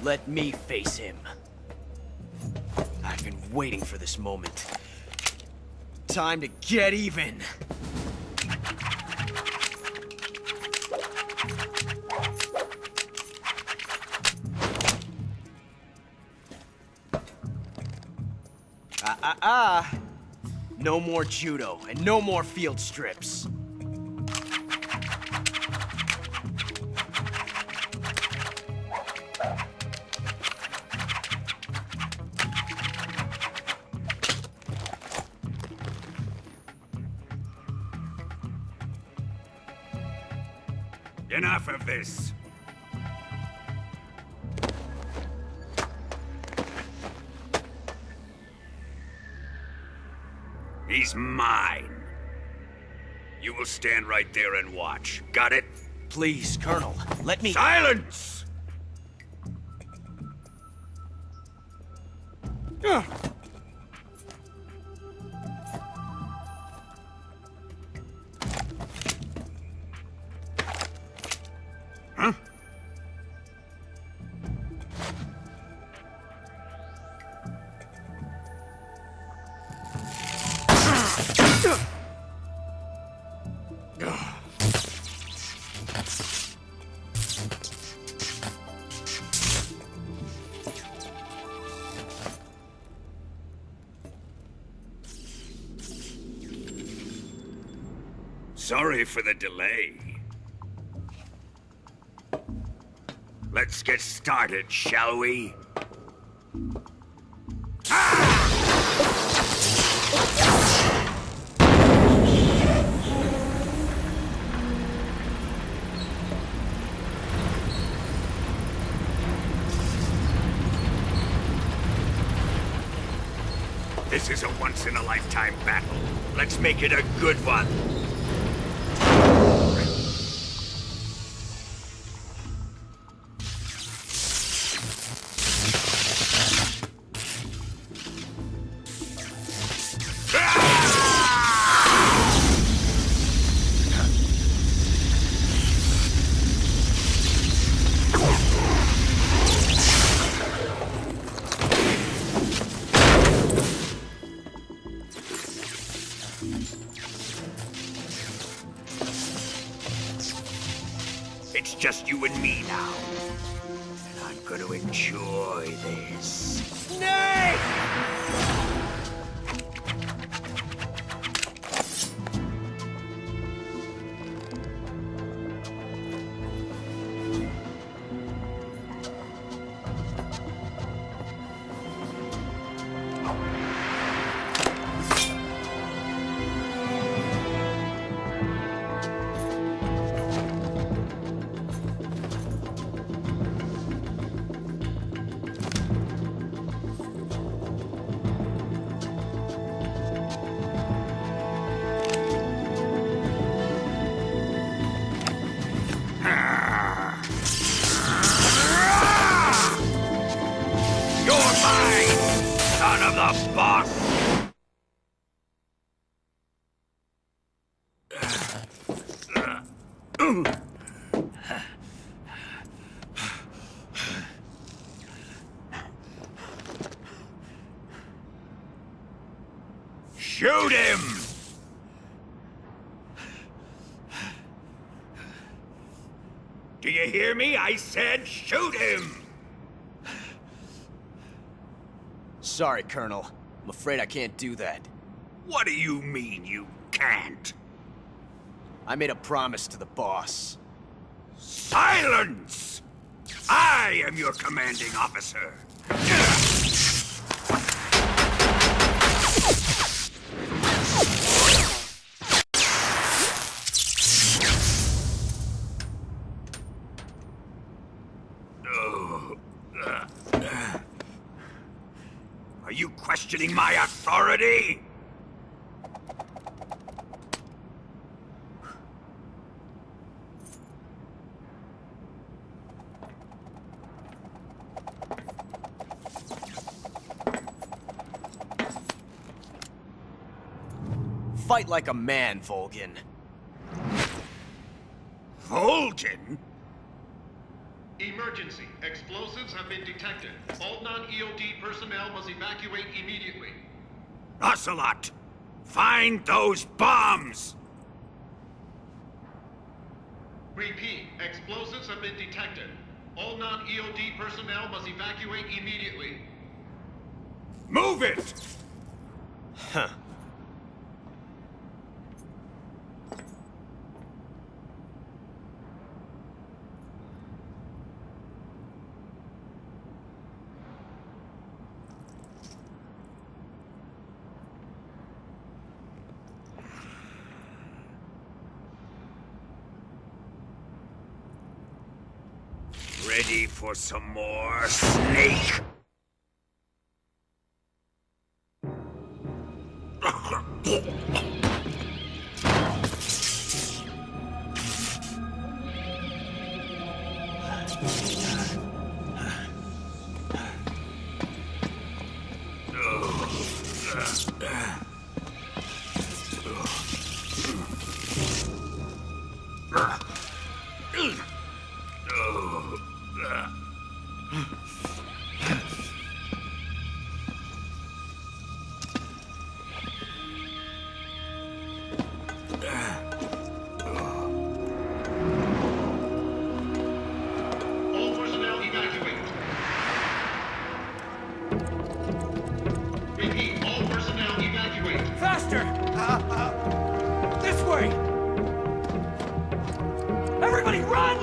Let me face him. I've been waiting for this moment. Time to get even. No more judo, and no more field strips. Enough of this. He's mine. You will stand right there and watch. Got it? Please, Colonel, let me— Silence! Huh? Sorry for the delay. Let's get started, shall we? This is a once-in-a-lifetime battle. Let's make it a good one. It's just you and me now. And I'm gonna enjoy this. Snake! Son of the boss! Shoot him! Do you hear me? I said shoot him! Sorry, Colonel. I'm afraid I can't do that. What do you mean you can't? I made a promise to the boss. Silence! I am your commanding officer. Are you questioning my authority? Fight like a man, Volgin. Volgin? Emergency. Explosives have been detected. All non-EOD personnel must evacuate immediately. Ocelot! Find those bombs! Repeat. Explosives have been detected. All non-EOD personnel must evacuate immediately. Move it! Huh. Ready for some more, snake? All personnel evacuate. Repeat, all personnel evacuate. Faster! This way! Everybody run!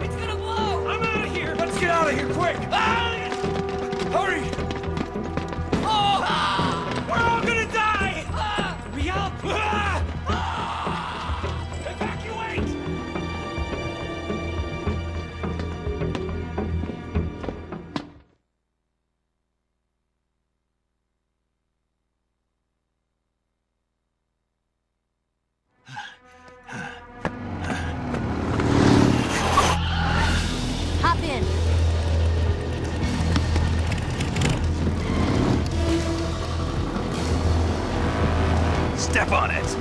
It's gonna blow! I'm out of here! Let's get out of here quick! Hurry! We're all gonna die! Hurry up! Evacuate! Hop in. Step on it!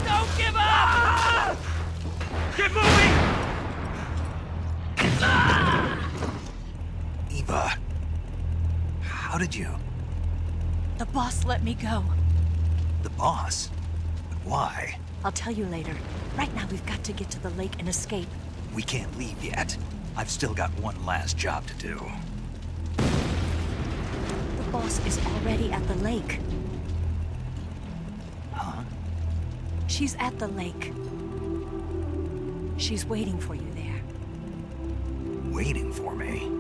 Don't give up! Get moving! Eva, how did you? The boss let me go. The boss? But why? I'll tell you later. Right now, we've got to get to the lake and escape. We can't leave yet. I've still got one last job to do. The boss is already at the lake. Huh? She's at the lake. She's waiting for you there. Waiting for me?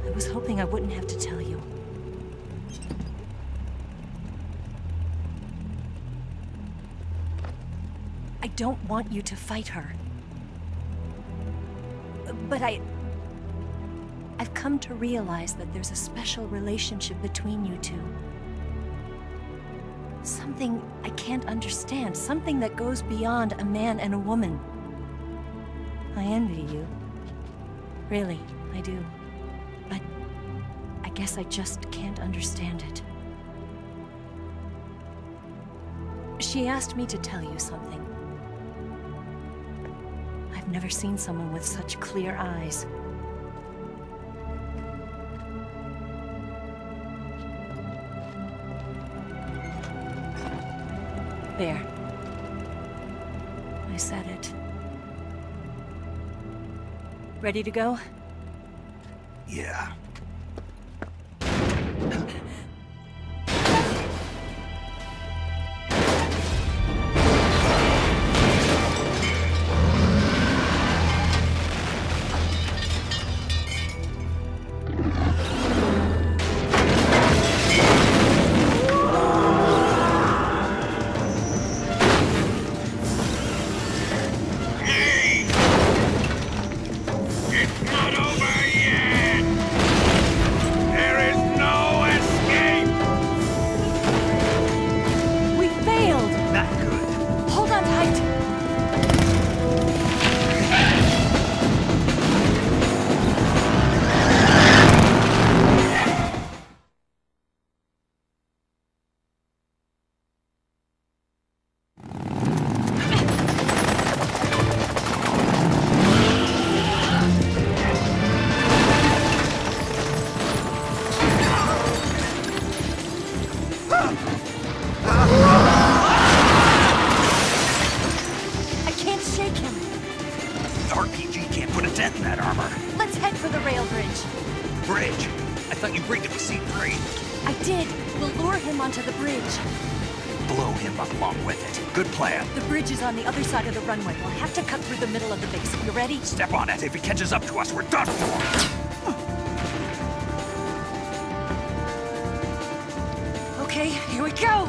I was hoping I wouldn't have to tell you. I don't want you to fight her. But I've come to realize that there's a special relationship between you two. Something I can't understand, something that goes beyond a man and a woman. I envy you. Really, I do. But I guess I just can't understand it. She asked me to tell you something. I've never seen someone with such clear eyes. There. I said it. Ready to go? Yeah. Let's Head for the rail bridge. Bridge? I thought you rigged it with C3. I did. We'll lure him onto the bridge. Blow him up along with it. Good plan. The bridge is on the other side of the runway. We'll have to cut through the middle of the base. You ready? Step on it. If he catches up to us, we're done for. Okay, here we go!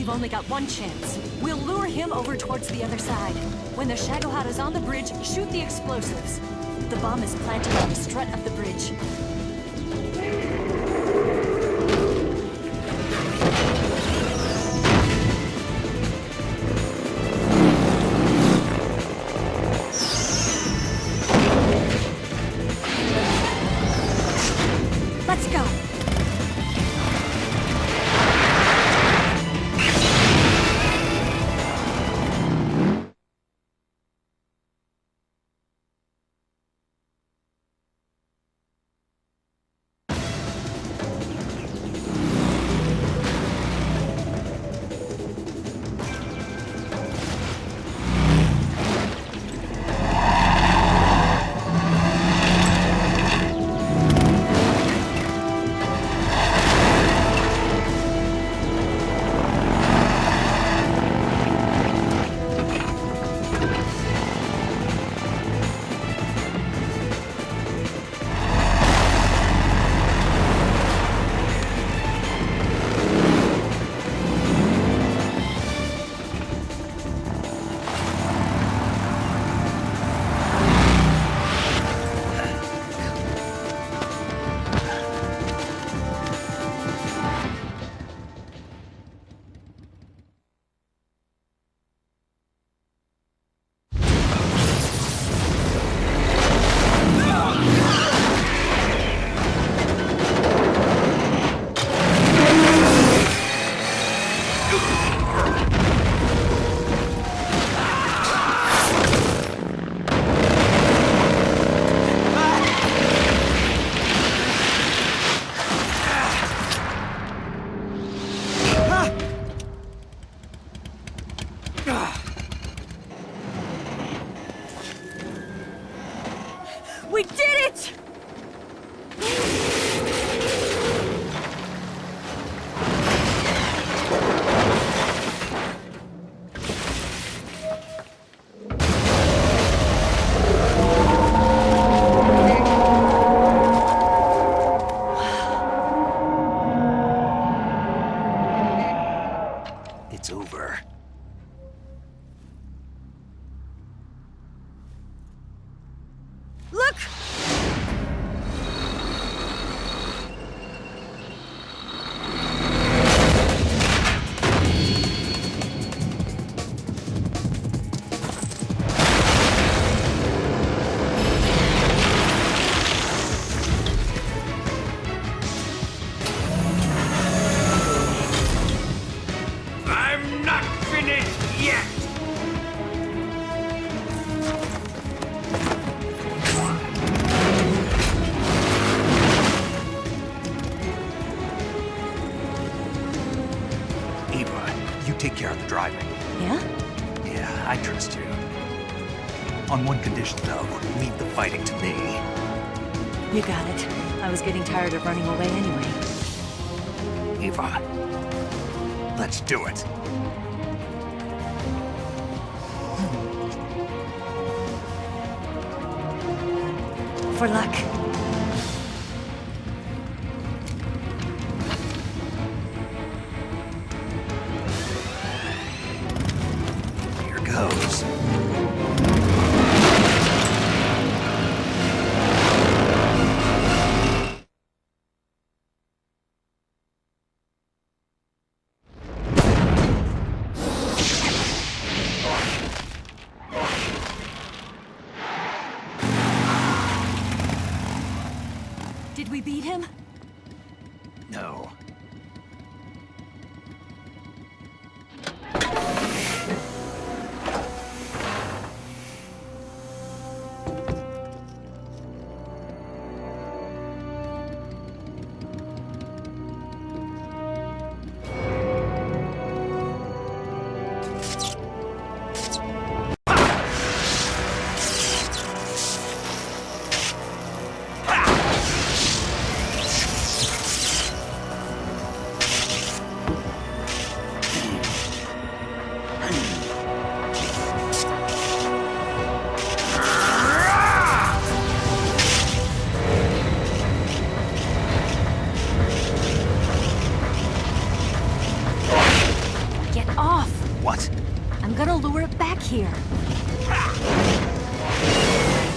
We've only got one chance. We'll lure him over towards the other side. When the Shagohod is on the bridge, shoot the explosives. The bomb is planted on the strut of the bridge. Let's go. We did it! It's over. Look! I'm not finished yet! Eva, you take care of the driving. Yeah? Yeah, I trust you. On one condition, though, leave the fighting to me. You got it. I was getting tired of running away anyway. Eva, let's do it. For luck. Here goes. Did we beat him? No. here.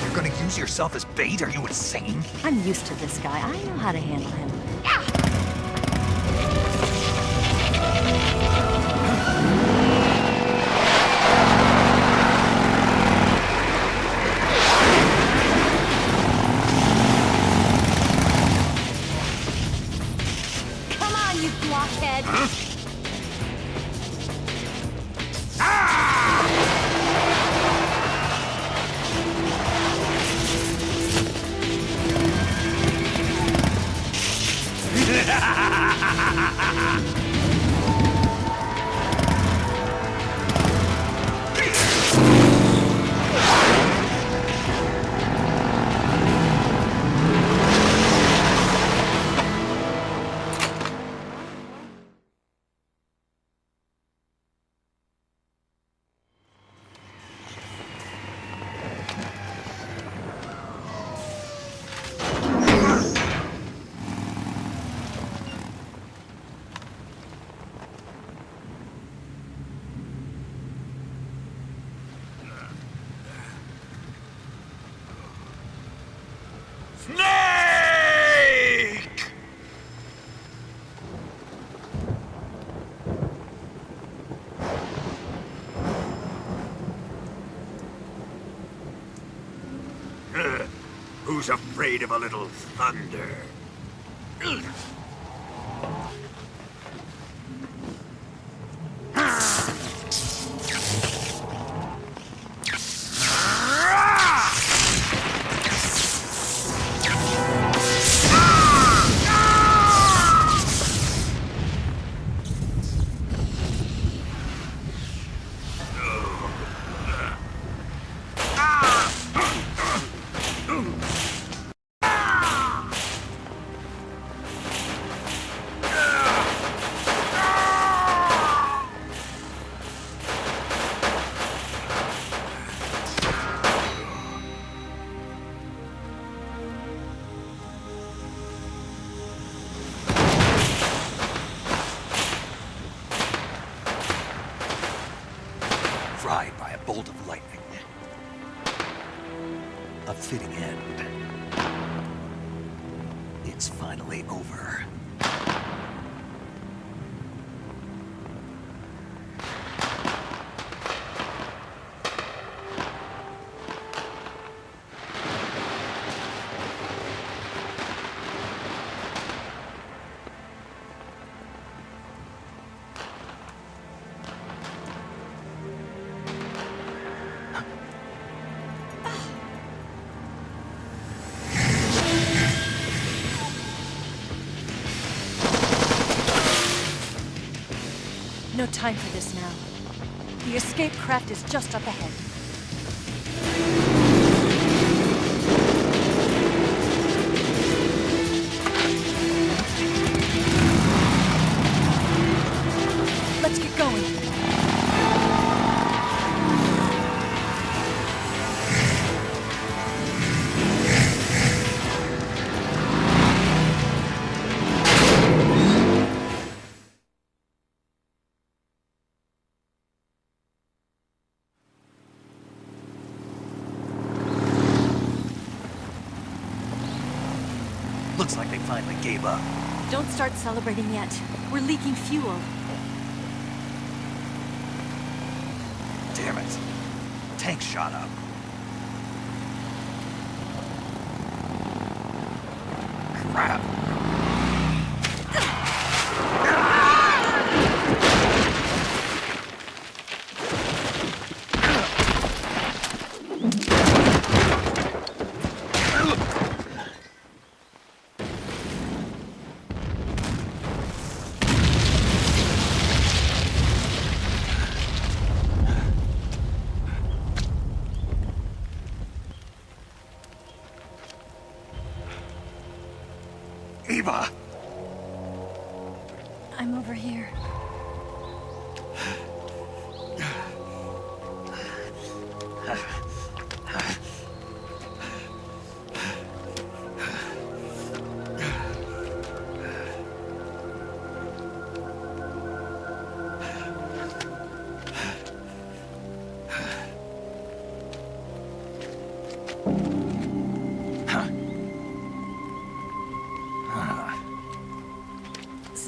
You're gonna use yourself as bait? Are you insane? I'm used to this guy. I know how to handle him. Come on, you blockhead! Who's afraid of a little thunder? Fried by a bolt of lightning. A fitting end. It's finally over. No time for this now. The escape craft is just up ahead. Let's get going. Looks like they finally gave up. Don't start celebrating yet. We're leaking fuel. Damn it. Tank shot up. Crap. Eva! I'm over here.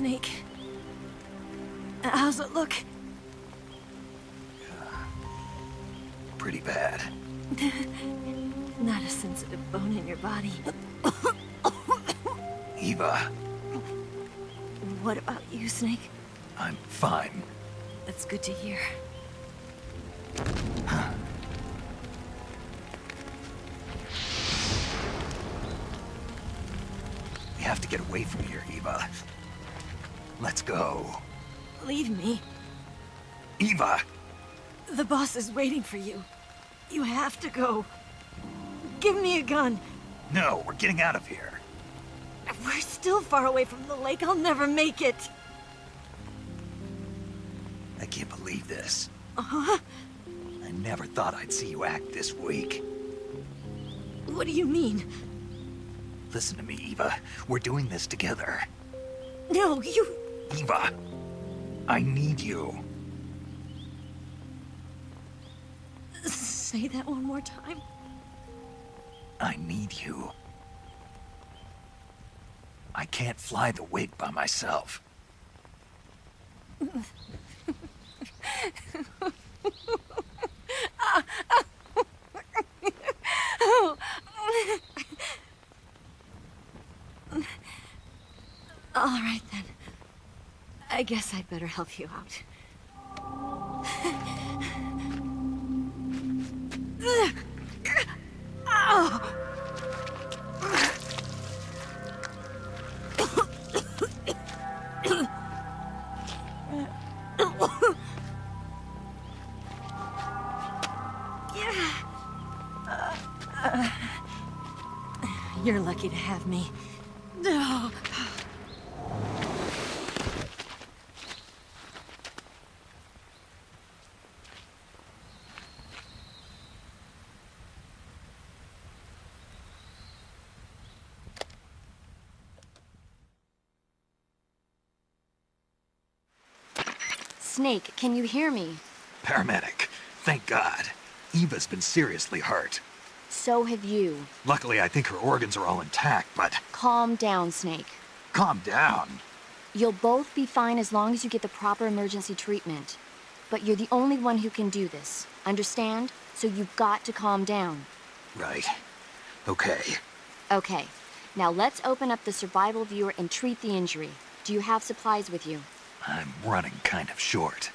Snake. How's it look? Pretty bad. Not a sensitive bone in your body. Eva, What about you, Snake? I'm fine. That's good to hear. We have to get away from here, Eva. Let's go. Leave me. Eva! The boss is waiting for you. You have to go. Give me a gun. No, we're getting out of here. We're still far away from the lake. I'll never make it. I can't believe this. Uh-huh. I never thought I'd see you act this weak. What do you mean? Listen to me, Eva. We're doing this together. No, you... Eva, I need you. Say that one more time. I need you. I can't fly the wig by myself. All right, then. I guess I'd better help you out. You're lucky to have me. No. Snake, can you hear me? Paramedic, thank God. Eva's been seriously hurt. So have you. Luckily, I think her organs are all intact, but... Calm down, Snake. Calm down. You'll both be fine as long as you get the proper emergency treatment. But you're the only one who can do this. Understand? So you've got to calm down. Right. Okay. Okay. Now let's open up the survival viewer and treat the injury. Do you have supplies with you? I'm running kind of short.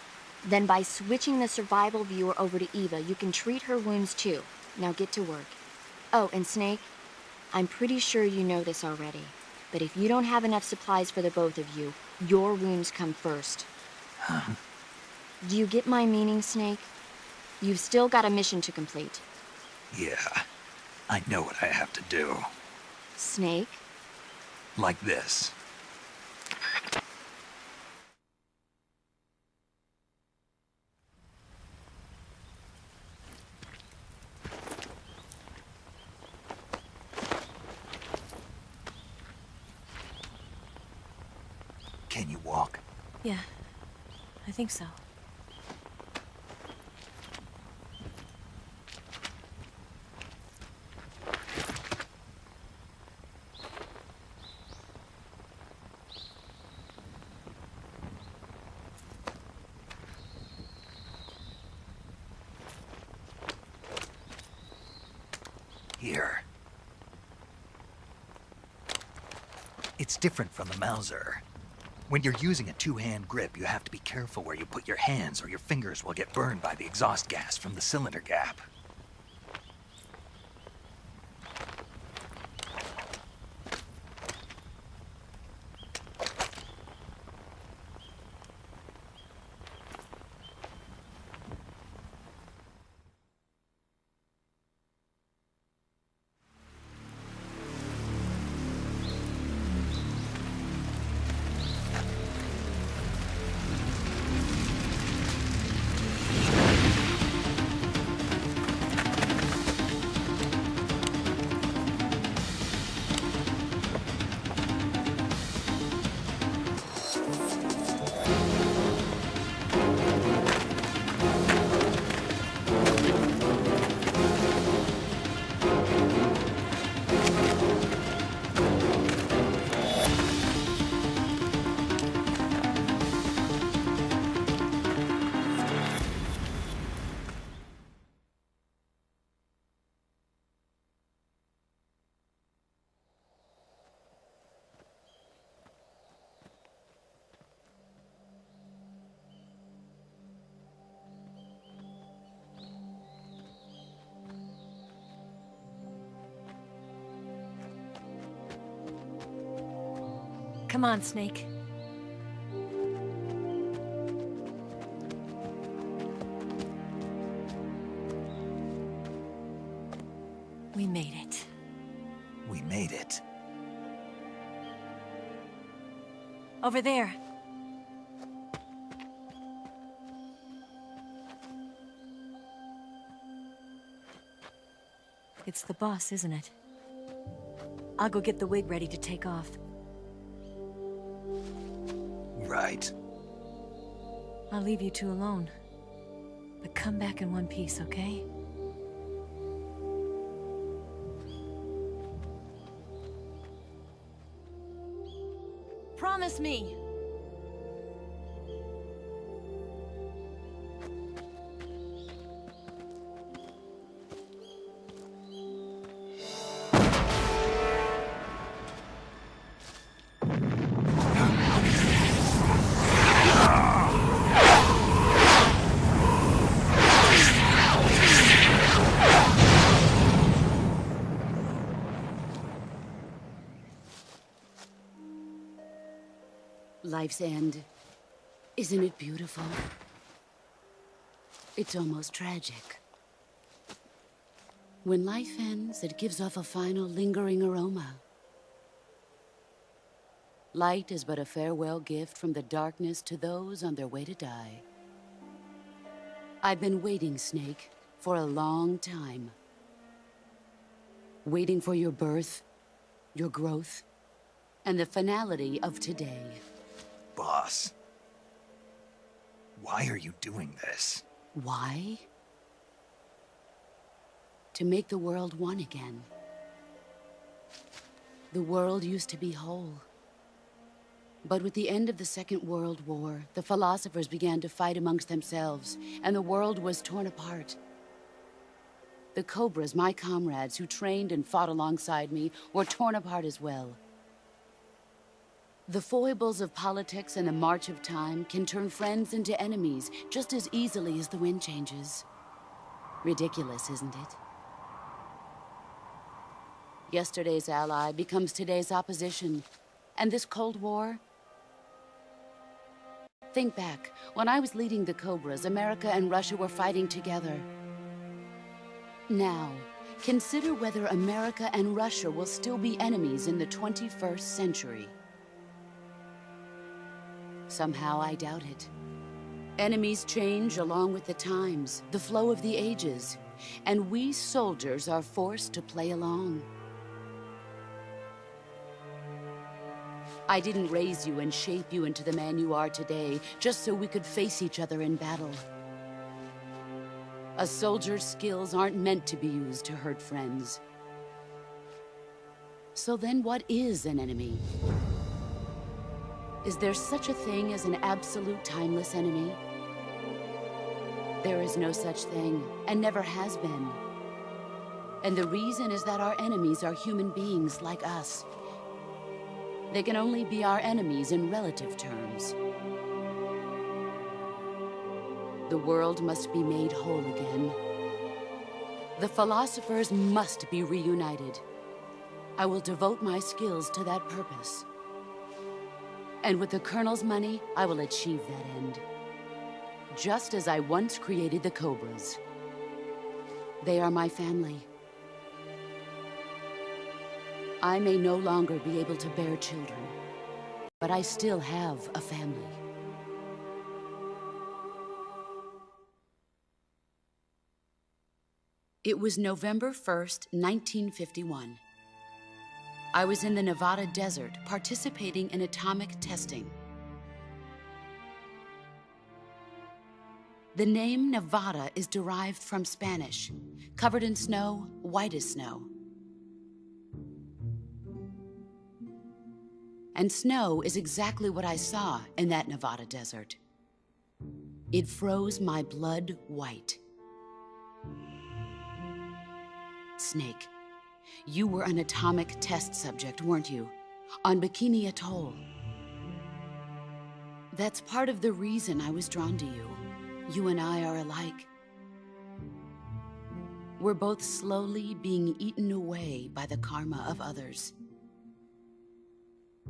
Then by switching the survival viewer over to Eva, you can treat her wounds too. Now get to work. Oh, and Snake, I'm pretty sure you know this already, but if you don't have enough supplies for the both of you, your wounds come first. Huh? Do you get my meaning, Snake? You've still got a mission to complete. Yeah, I know what I have to do. Snake? Like this. Can you walk? Yeah, I think so. Here. It's different from the Mauser. When you're using a two-hand grip, you have to be careful where you put your hands or your fingers will get burned by the exhaust gas from the cylinder gap. Come on, Snake. We made it. We made it. Over there. It's the boss, isn't it? I'll go get the wig ready to take off. Right. I'll leave you two alone. But come back in one piece, okay? Promise me! Life's end. Isn't it beautiful? It's almost tragic. When life ends, it gives off a final lingering aroma. Light is but a farewell gift from the darkness to those on their way to die. I've been waiting, Snake, for a long time. Waiting for your birth, your growth, and the finality of today. Boss, why are you doing this? Why? To make the world one again. The world used to be whole. But with the end of the Second World War, the philosophers began to fight amongst themselves, and the world was torn apart. The Cobras, my comrades who trained and fought alongside me, were torn apart as well. The foibles of politics and the march of time can turn friends into enemies just as easily as the wind changes. Ridiculous, isn't it? Yesterday's ally becomes today's opposition, and this Cold War... Think back. When I was leading the Cobras, America and Russia were fighting together. Now, consider whether America and Russia will still be enemies in the 21st century. Somehow I doubt it. Enemies change along with the times, the flow of the ages, and we soldiers are forced to play along. I didn't raise you and shape you into the man you are today just so we could face each other in battle. A soldier's skills aren't meant to be used to hurt friends. So then what is an enemy? Is there such a thing as an absolute timeless enemy? There is no such thing, and never has been. And the reason is that our enemies are human beings like us. They can only be our enemies in relative terms. The world must be made whole again. The philosophers must be reunited. I will devote my skills to that purpose. And with the Colonel's money, I will achieve that end. Just as I once created the Cobras. They are my family. I may no longer be able to bear children, but I still have a family. It was November 1st, 1951. I was in the Nevada desert participating in atomic testing. The name Nevada is derived from Spanish, covered in snow, white as snow. And snow is exactly what I saw in that Nevada desert. It froze my blood white. Snake, you were an atomic test subject, weren't you? On Bikini Atoll. That's part of the reason I was drawn to you. You and I are alike. We're both slowly being eaten away by the karma of others.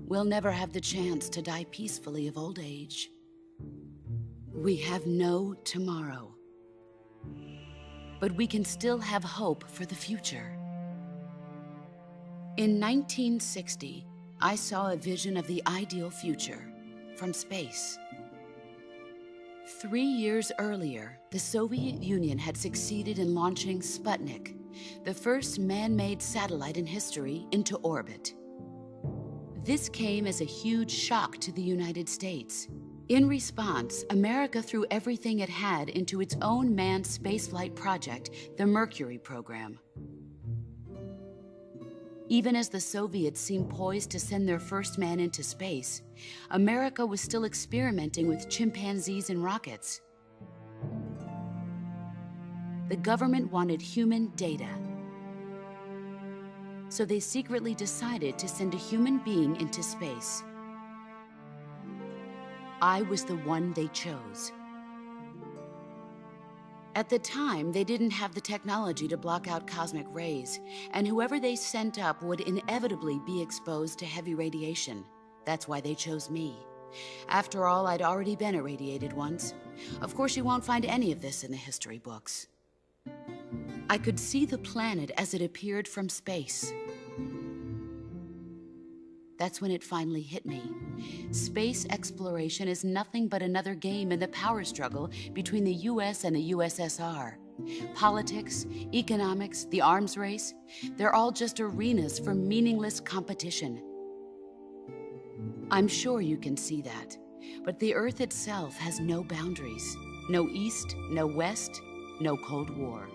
we'll never have the chance to die peacefully of old age. We have no tomorrow. But we can still have hope for the future. In 1960, I saw a vision of the ideal future from space. 3 years earlier, the Soviet Union had succeeded in launching Sputnik, the first man-made satellite in history, into orbit. This came as a huge shock to the United States. In response, America threw everything it had into its own manned spaceflight project, the Mercury program. Even as the Soviets seemed poised to send their first man into space, America was still experimenting with chimpanzees and rockets. The government wanted human data. So they secretly decided to send a human being into space. I was the one they chose. At the time, they didn't have the technology to block out cosmic rays, and whoever they sent up would inevitably be exposed to heavy radiation. That's why they chose me. After all, I'd already been irradiated once. Of course, you won't find any of this in the history books. I could see the planet as it appeared from space. That's when it finally hit me. Space exploration is nothing but another game in the power struggle between the US and the USSR. Politics, economics, the arms race, they're all just arenas for meaningless competition. I'm sure you can see that, but the Earth itself has no boundaries. No East, no West, no Cold War.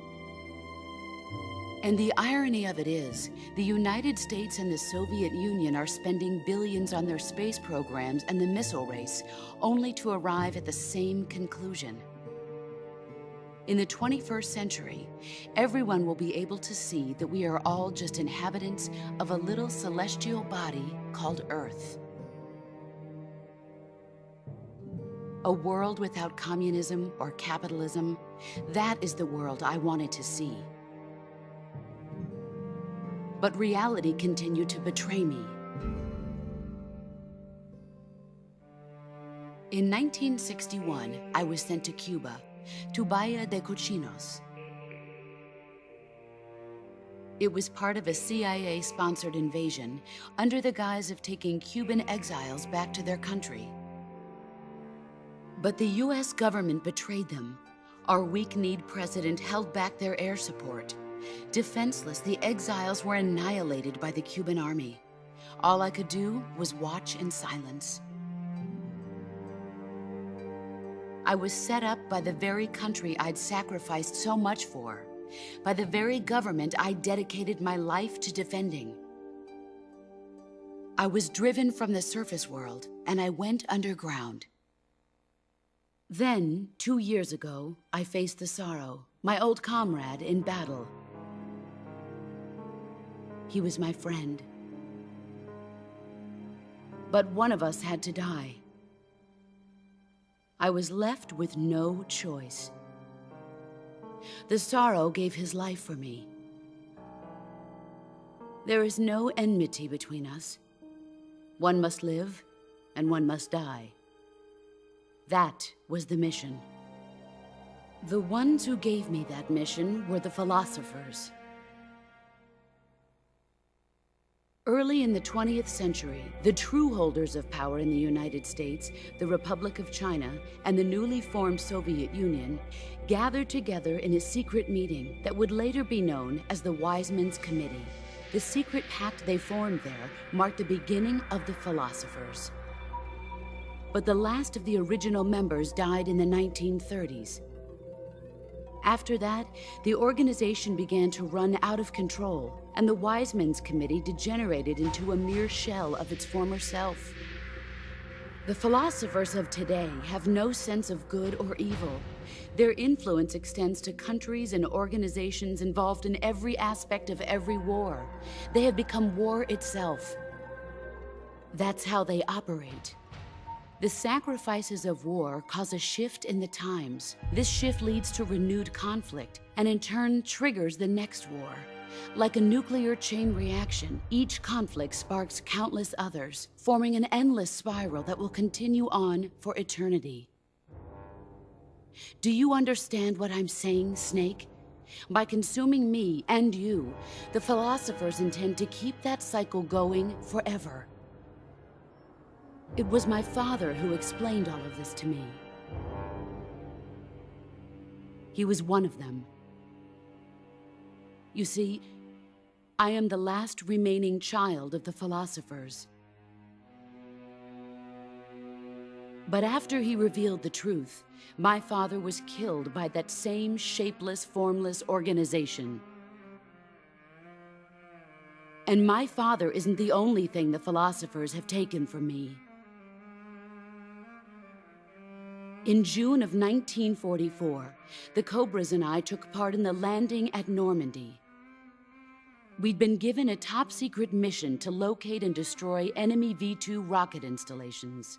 And the irony of it is, the United States and the Soviet Union are spending billions on their space programs and the missile race, only to arrive at the same conclusion. In the 21st century, everyone will be able to see that we are all just inhabitants of a little celestial body called Earth. A world without communism or capitalism, that is the world I wanted to see. But reality continued to betray me. In 1961, I was sent to Cuba, to Bahia de Cochinos. It was part of a CIA-sponsored invasion under the guise of taking Cuban exiles back to their country. But the US government betrayed them. Our weak-kneed president held back their air support. Defenseless, the exiles were annihilated by the Cuban army. All I could do was watch in silence. I was set up by the very country I'd sacrificed so much for, by the very government I dedicated my life to defending. I was driven from the surface world, and I went underground. Then, 2 years ago, I faced the Sorrow, my old comrade in battle. He was my friend. But one of us had to die. I was left with no choice. The Sorrow gave his life for me. There is no enmity between us. One must live, and one must die. That was the mission. The ones who gave me that mission were the philosophers. Early in the 20th century, the true holders of power in the United States, the Republic of China, and the newly formed Soviet Union gathered together in a secret meeting that would later be known as the Wise Men's Committee. The secret pact they formed there marked the beginning of the philosophers. But the last of the original members died in the 1930s. After that, the organization began to run out of control, and the Wise Men's Committee degenerated into a mere shell of its former self. The philosophers of today have no sense of good or evil. Their influence extends to countries and organizations involved in every aspect of every war. They have become war itself. That's how they operate. The sacrifices of war cause a shift in the times. This shift leads to renewed conflict, and in turn triggers the next war. Like a nuclear chain reaction, each conflict sparks countless others, forming an endless spiral that will continue on for eternity. Do you understand what I'm saying, Snake? By consuming me and you, the philosophers intend to keep that cycle going forever. It was my father who explained all of this to me. He was one of them. You see, I am the last remaining child of the philosophers. But after he revealed the truth, my father was killed by that same shapeless, formless organization. And my father isn't the only thing the philosophers have taken from me. In June of 1944, the Cobras and I took part in the landing at Normandy. We'd been given a top-secret mission to locate and destroy enemy V-2 rocket installations.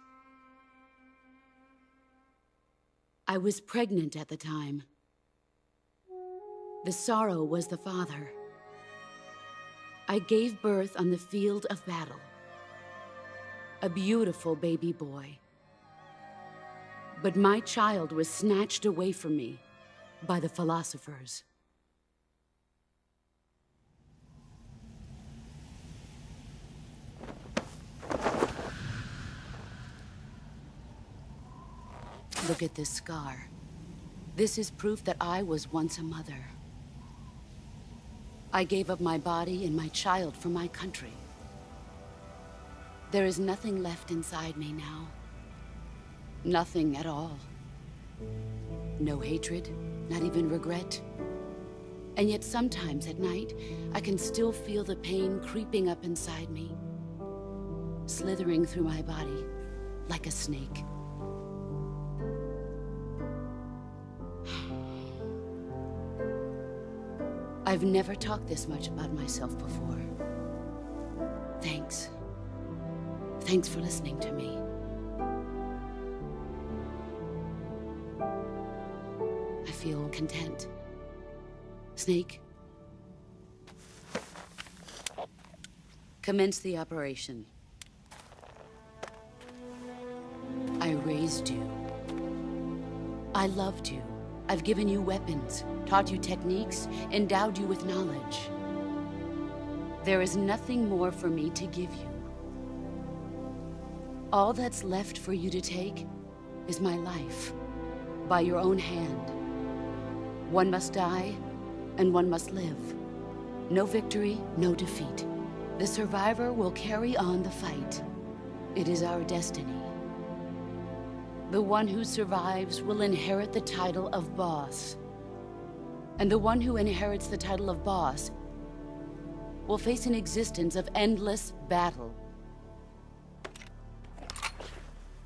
I was pregnant at the time. The sorrow was the father. I gave birth on the field of battle. A beautiful baby boy. But my child was snatched away from me by the philosophers. Look at this scar. This is proof that I was once a mother. I gave up my body and my child for my country. There is nothing left inside me now. Nothing at all. No hatred, not even regret. And yet sometimes at night, I can still feel the pain creeping up inside me, slithering through my body like a snake. I've never talked this much about myself before. Thanks. Thanks for listening to me. I feel content. Snake, commence the operation. I raised you. I loved you. I've given you weapons, taught you techniques, endowed you with knowledge. There is nothing more for me to give you. All that's left for you to take is my life, by your own hand. One must die, and one must live. No victory, no defeat. The survivor will carry on the fight. It is our destiny. The one who survives will inherit the title of boss. And the one who inherits the title of boss will face an existence of endless battle.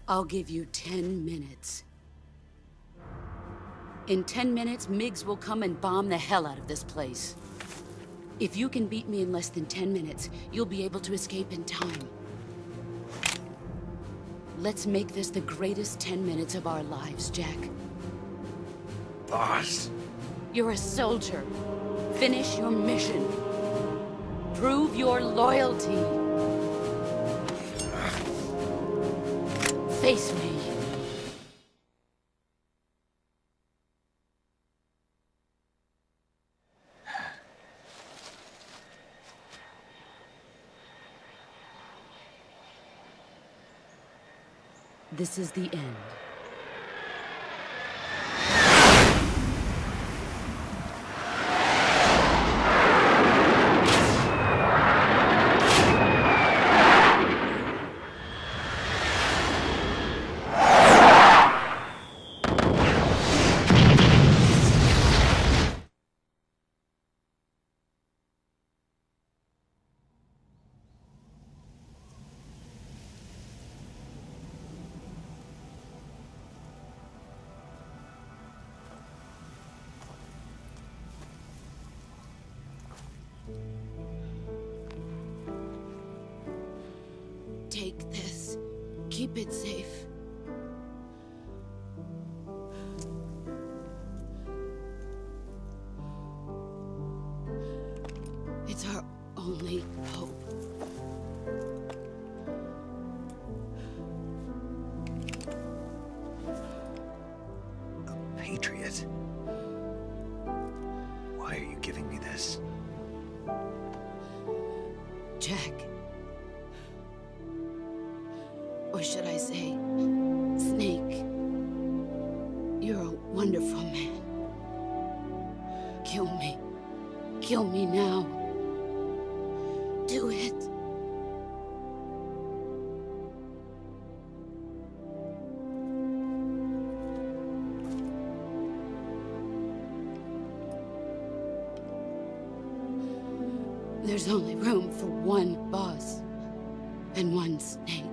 I'll give you 10 minutes. In 10 minutes, MiGs will come and bomb the hell out of this place. If you can beat me in less than 10 minutes, you'll be able to escape in time. Let's make this the greatest 10 minutes of our lives, Jack. Boss? You're a soldier. Finish your mission. Prove your loyalty. Face me. This is the end. Take this. Keep it safe. Patriot. Why are you giving me this? Jack. Or should I say, Snake. You're a wonderful man. Kill me. Kill me now. Do it. There's only room for one boss and one snake.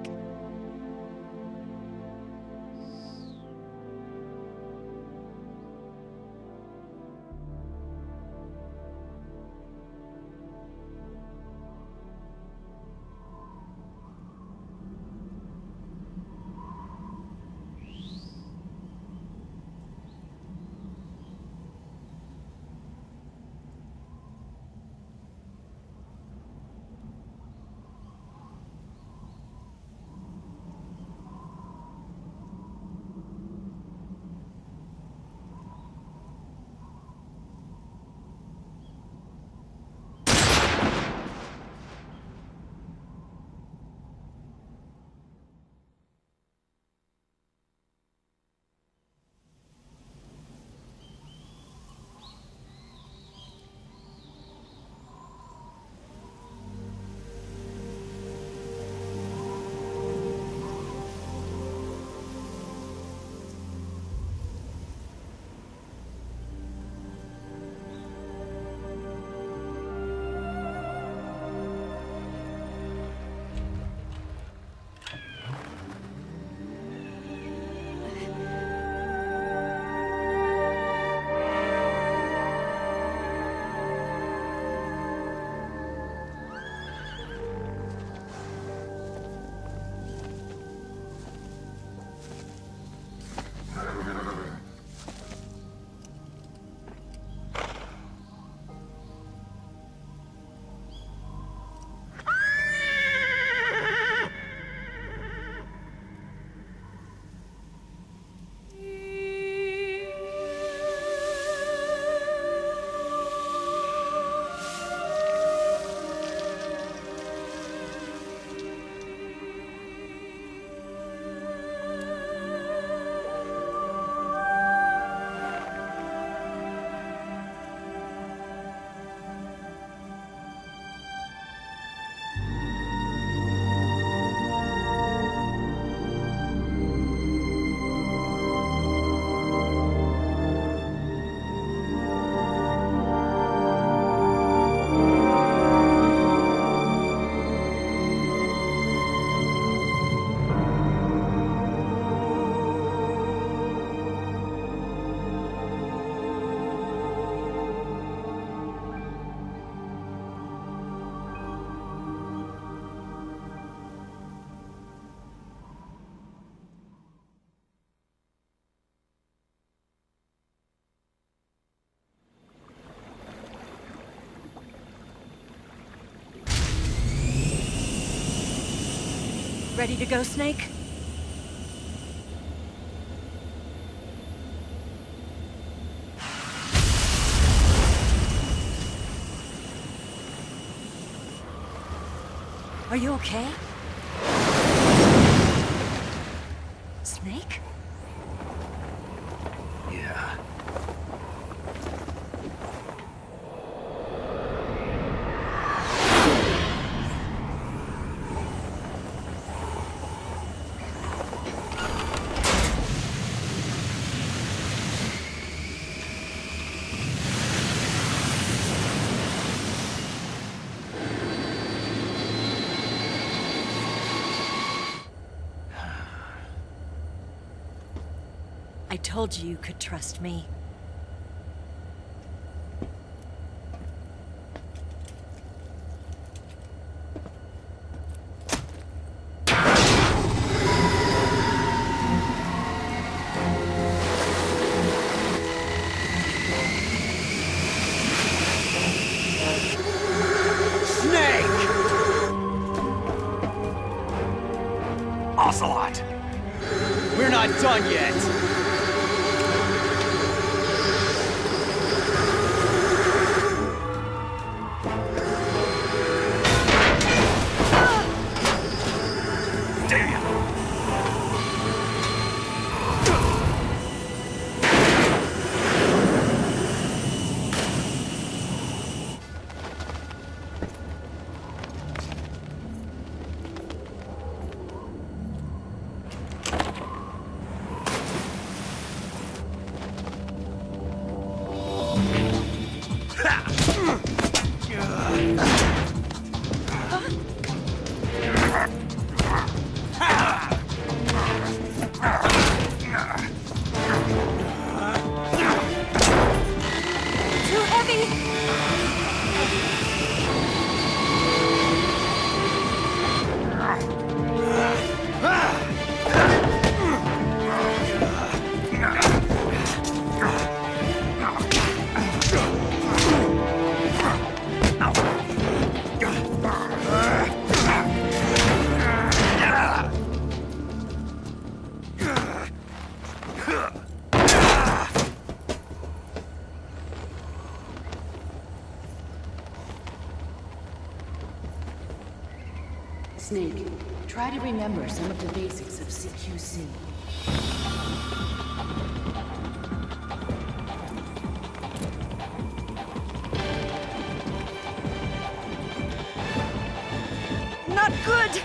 Ready to go, Snake? Are you okay? Snake? Yeah. I told you you could trust me. Ocelot! We're not done yet! Snake, try to remember some of the basics of CQC. Not good!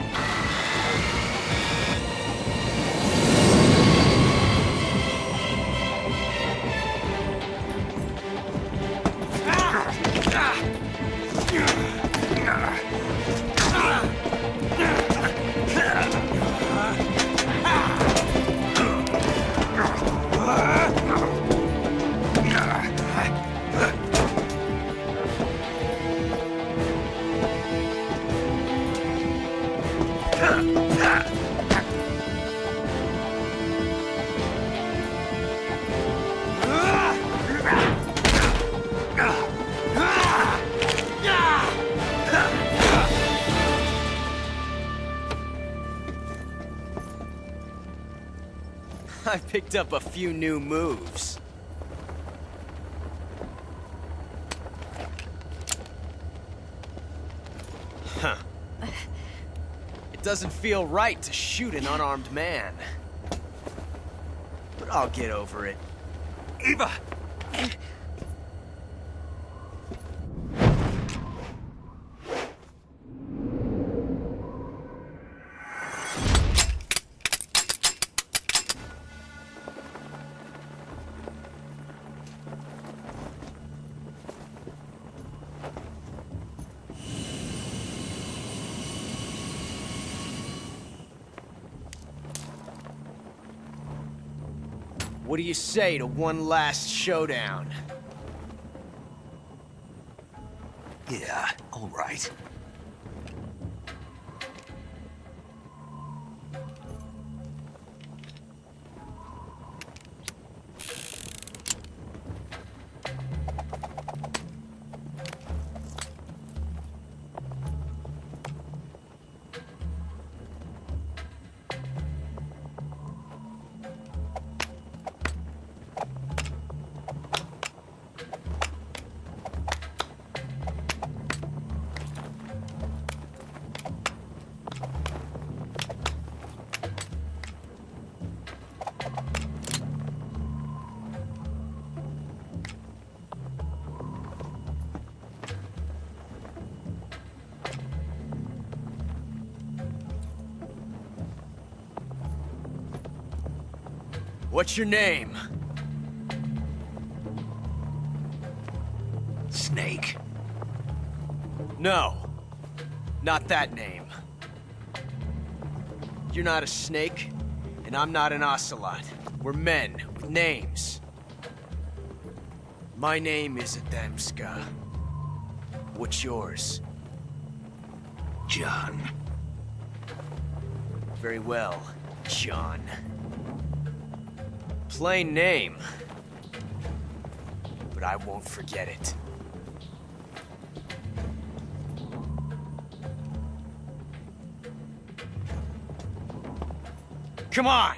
I picked up a few new moves. Huh. It doesn't feel right to shoot an unarmed man. But I'll get over it. Eva! What do you say to one last showdown? Yeah, all right. What's your name? Snake. No. Not that name. You're not a snake, and I'm not an ocelot. We're men with names. My name is Adamska. What's yours? John. Very well, John. Plain name. But I won't forget it. Come on!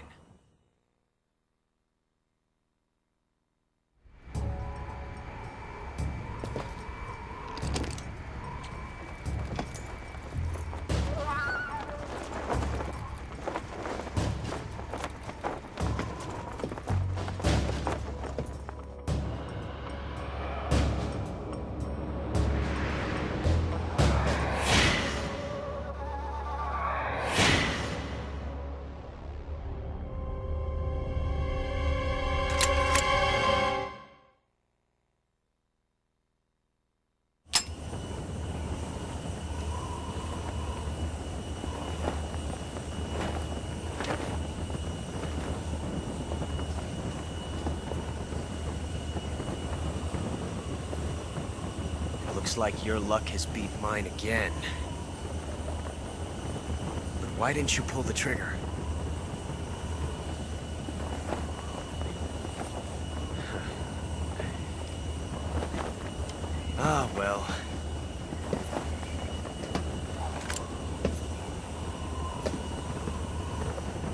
Looks like your luck has beat mine again. But why didn't you pull the trigger? Ah, well.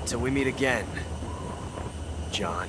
Till we meet again, John.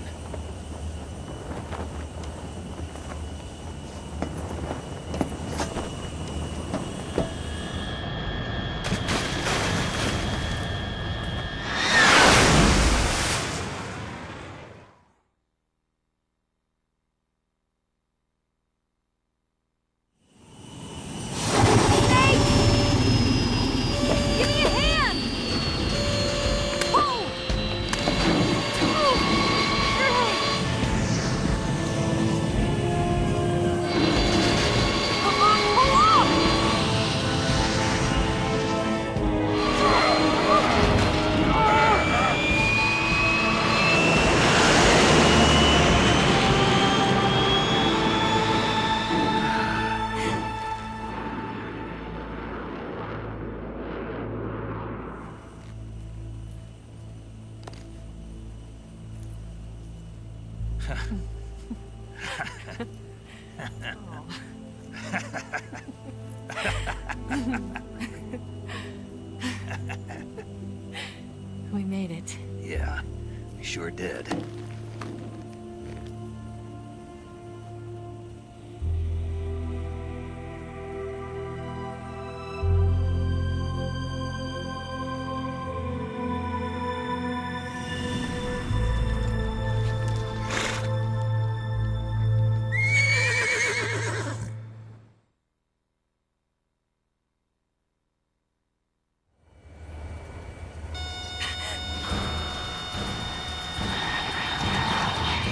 We made it. Yeah, we sure did.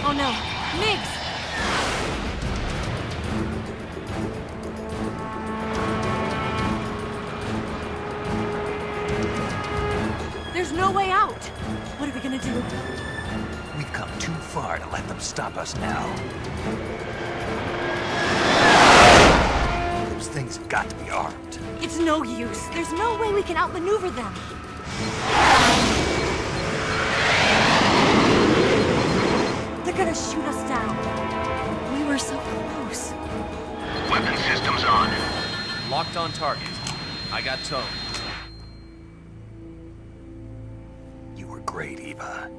Oh no, Migs! There's no way out! What are we gonna do? We've come too far to let them stop us now. Those things have got to be armed. It's no use. There's no way we can outmaneuver them. They're gonna shoot us down. We were so close. Weapon systems on. Locked on target. I got towed. You were great, Eva.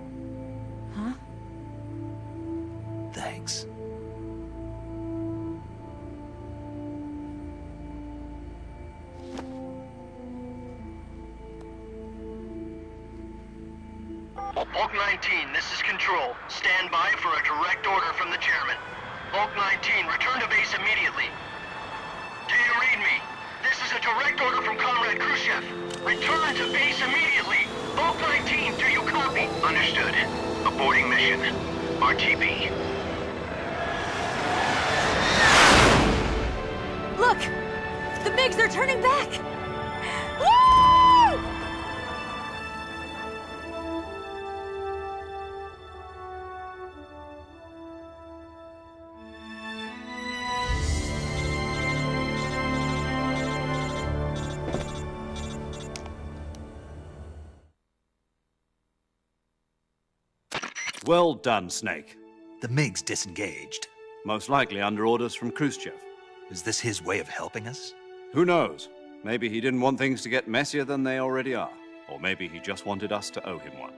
Huh? Thanks. Bulk 19, this is Control. Stand by for a direct order from the chairman. Bulk 19, return to base immediately. Do you read me? This is a direct order from Comrade Khrushchev. Return to base immediately. Bulk 19, do you copy? Understood. Aborting mission. RTB. Look! The MiGs are turning back! Woo! Well done, Snake. The MiGs disengaged. Most likely under orders from Khrushchev. Is this his way of helping us? Who knows? Maybe he didn't want things to get messier than they already are. Or maybe he just wanted us to owe him one.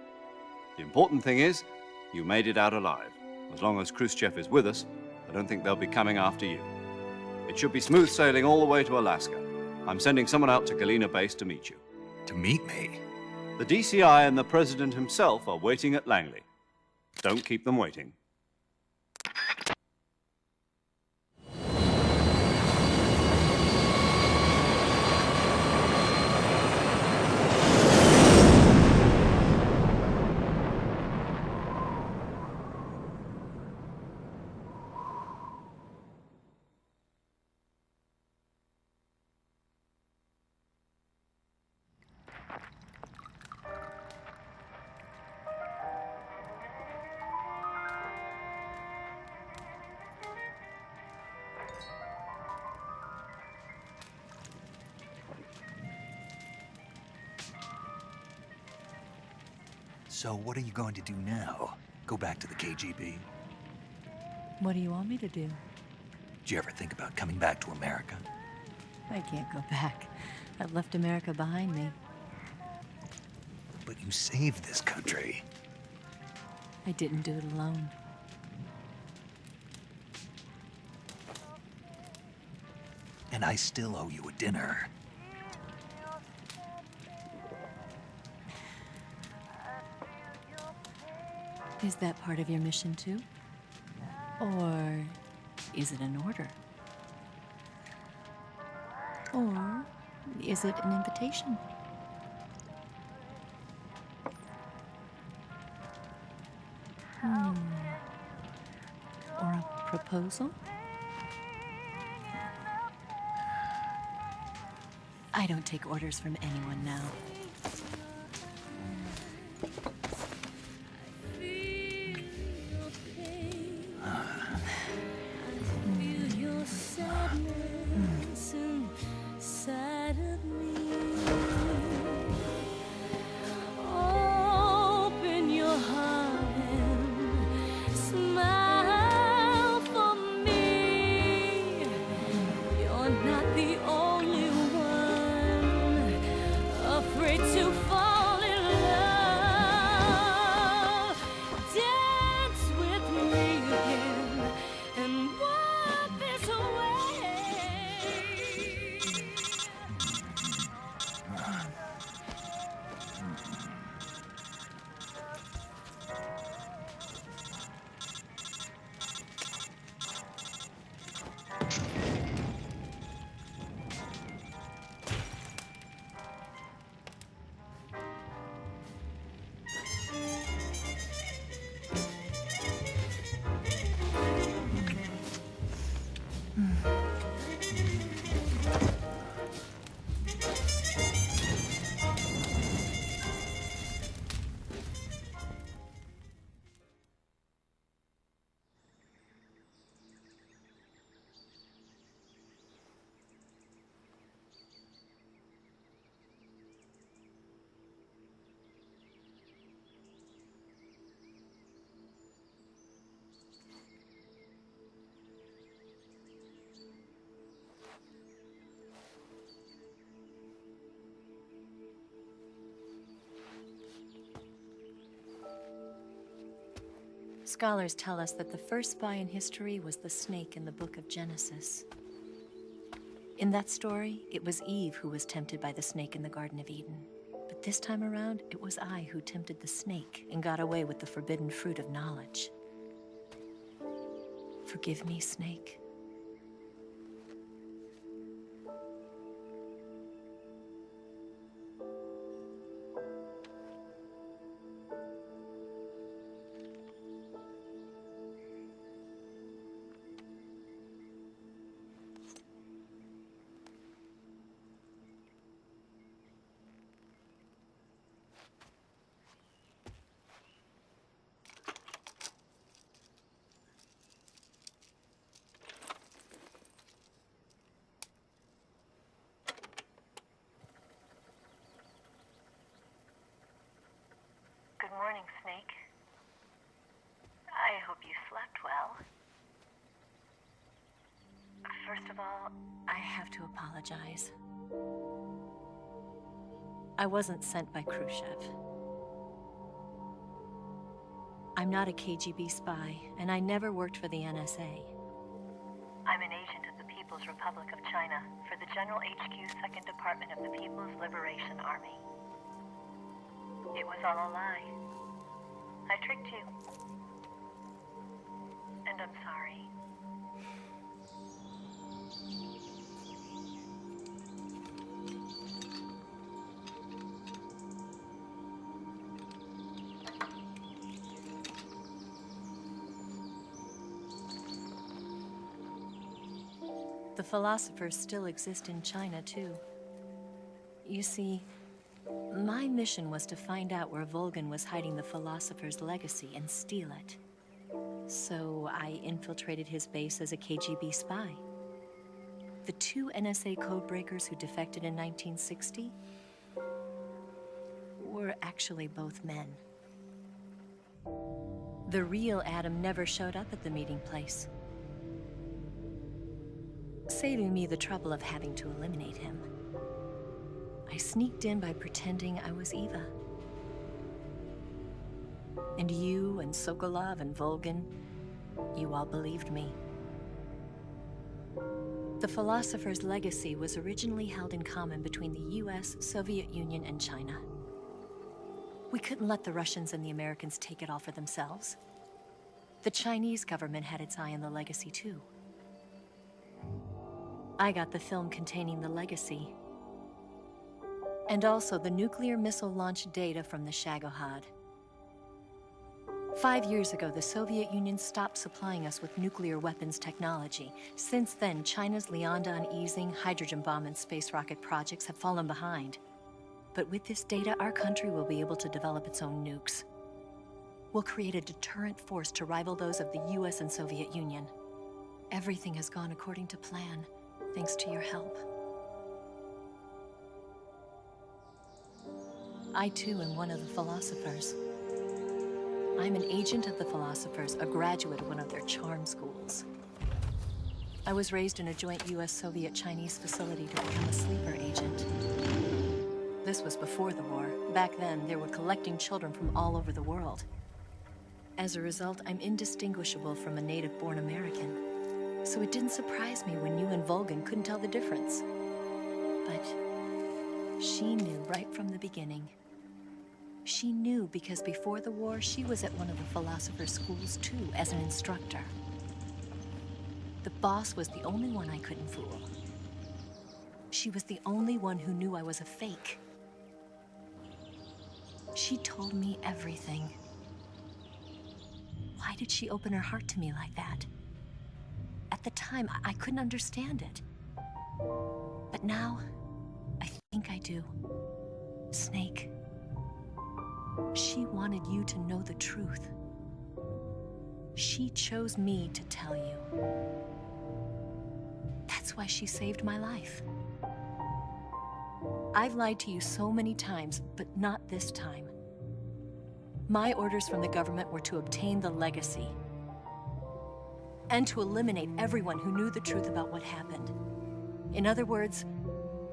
The important thing is, you made it out alive. As long as Khrushchev is with us, I don't think they'll be coming after you. It should be smooth sailing all the way to Alaska. I'm sending someone out to Galena Base to meet you. To meet me? The DCI and the President himself are waiting at Langley. Don't keep them waiting. So what are you going to do now? Go back to the KGB? What do you want me to do? Did you ever think about coming back to America? I can't go back. I've left America behind me. But you saved this country. I didn't do it alone. And I still owe you a dinner. Is that part of your mission too? Or is it an order? Or is it an invitation? Or a proposal? I don't take orders from anyone now. Open your heart and smile. Scholars tell us that the first spy in history was the snake in the book of Genesis. In that story, it was Eve who was tempted by the snake in the Garden of Eden. But this time around, it was I who tempted the snake and got away with the forbidden fruit of knowledge. Forgive me, Snake. Good morning, Snake. I hope you slept well. First of all, I have to apologize. I wasn't sent by Khrushchev. I'm not a KGB spy, and I never worked for the NSA. I'm an agent of the People's Republic of China for the General HQ 2nd Department of the People's Liberation Army. It was all a lie. I tricked you. And I'm sorry. The philosophers still exist in China, too. You see, my mission was to find out where Volgin was hiding the philosopher's legacy and steal it. So I infiltrated his base as a KGB spy. The 2 NSA codebreakers who defected in 1960 were actually both men. The real Adam never showed up at the meeting place, saving me the trouble of having to eliminate him. I sneaked in by pretending I was Eva. And you and Sokolov and Volgin, you all believed me. The philosopher's legacy was originally held in common between the US, Soviet Union, and China. We couldn't let the Russians and the Americans take it all for themselves. The Chinese government had its eye on the legacy too. I got the film containing the legacy, and also the nuclear missile launch data from the Shagohod. 5 years ago, the Soviet Union stopped supplying us with nuclear weapons technology. Since then, China's Liaodong easing, hydrogen bomb, and space rocket projects have fallen behind. But with this data, our country will be able to develop its own nukes. We'll create a deterrent force to rival those of the US and Soviet Union. Everything has gone according to plan, thanks to your help. I too am one of the philosophers. I'm an agent of the philosophers, a graduate of one of their charm schools. I was raised in a joint US-Soviet-Chinese facility to become a sleeper agent. This was before the war. Back then, they were collecting children from all over the world. As a result, I'm indistinguishable from a native-born American. So it didn't surprise me when you and Volgin couldn't tell the difference. But she knew right from the beginning. She knew because before the war, she was at one of the philosopher's schools too, as an instructor. The boss was the only one I couldn't fool. She was the only one who knew I was a fake. She told me everything. Why did she open her heart to me like that? At the time, I couldn't understand it. But now, I think I do. Snake. She wanted you to know the truth. She chose me to tell you. That's why she saved my life. I've lied to you so many times, but not this time. My orders from the government were to obtain the legacy and to eliminate everyone who knew the truth about what happened. In other words,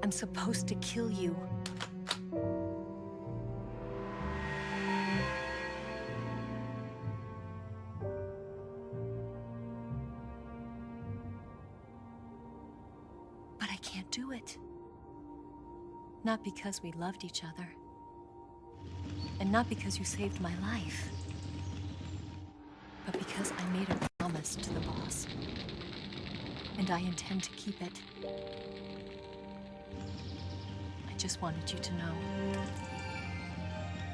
I'm supposed to kill you. do it. Not because we loved each other. And not because you saved my life. But because I made a promise to the boss. And I intend to keep it. I just wanted you to know.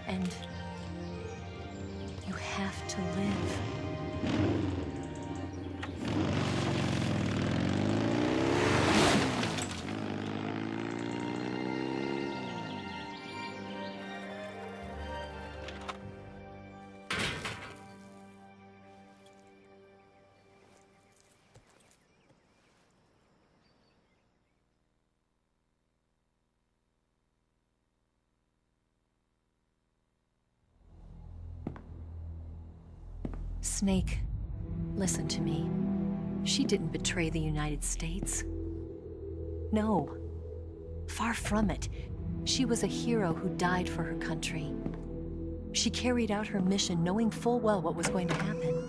And you have to live. Snake, listen to me. She didn't betray the United States. No. Far from it. She was a hero who died for her country. She carried out her mission knowing full well what was going to happen.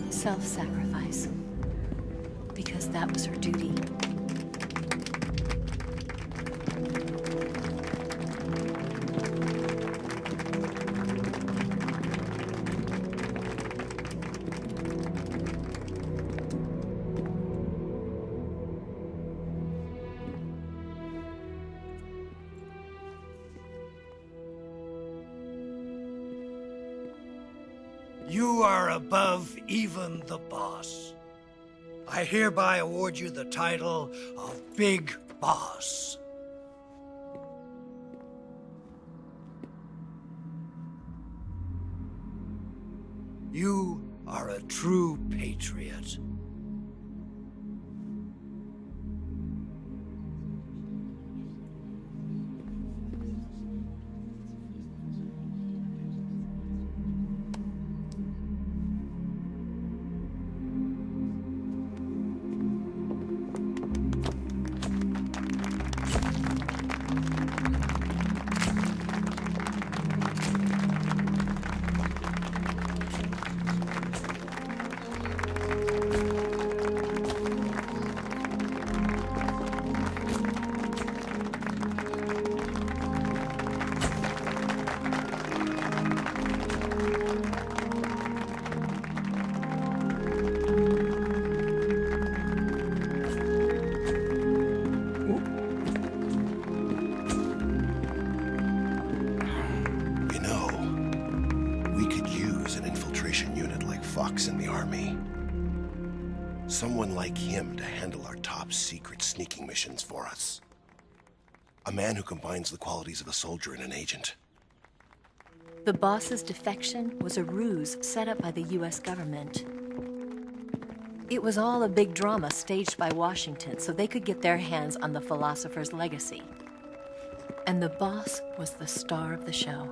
Self-sacrifice. Because that was her duty. You are above even the boss. I hereby award you the title of Big Boss. You are a true patriot. Someone like him to handle our top secret sneaking missions for us. A man who combines the qualities of a soldier and an agent. The boss's defection was a ruse set up by the US government. It was all a big drama staged by Washington so they could get their hands on the philosopher's legacy. And the boss was the star of the show.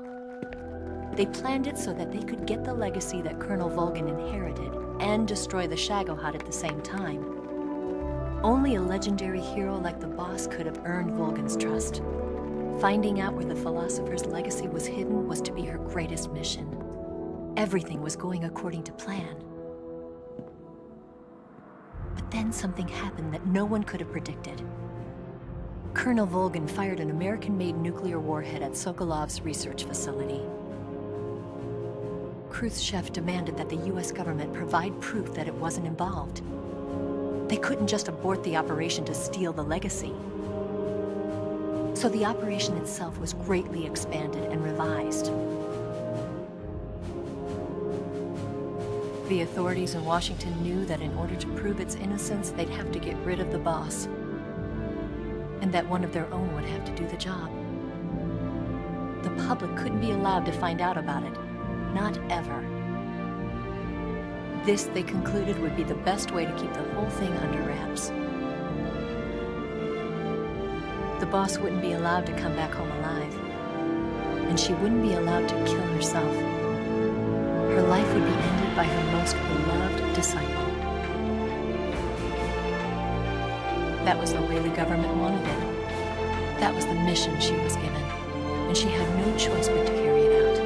They planned it so that they could get the legacy that Colonel Volgin inherited and destroy the Shagohod at the same time. Only a legendary hero like the boss could have earned Volgin's trust. Finding out where the philosopher's legacy was hidden was to be her greatest mission. Everything was going according to plan. But then something happened that no one could have predicted. Colonel Volgin fired an American-made nuclear warhead at Sokolov's research facility. Khrushchev demanded that the US government provide proof that it wasn't involved. They couldn't just abort the operation to steal the legacy. So the operation itself was greatly expanded and revised. The authorities in Washington knew that in order to prove its innocence, they'd have to get rid of the boss. And that one of their own would have to do the job. The public couldn't be allowed to find out about it. Not ever. This, they concluded, would be the best way to keep the whole thing under wraps. The boss wouldn't be allowed to come back home alive. And she wouldn't be allowed to kill herself. Her life would be ended by her most beloved disciple. That was the way the government wanted it. That was the mission she was given. And she had no choice but to carry it out.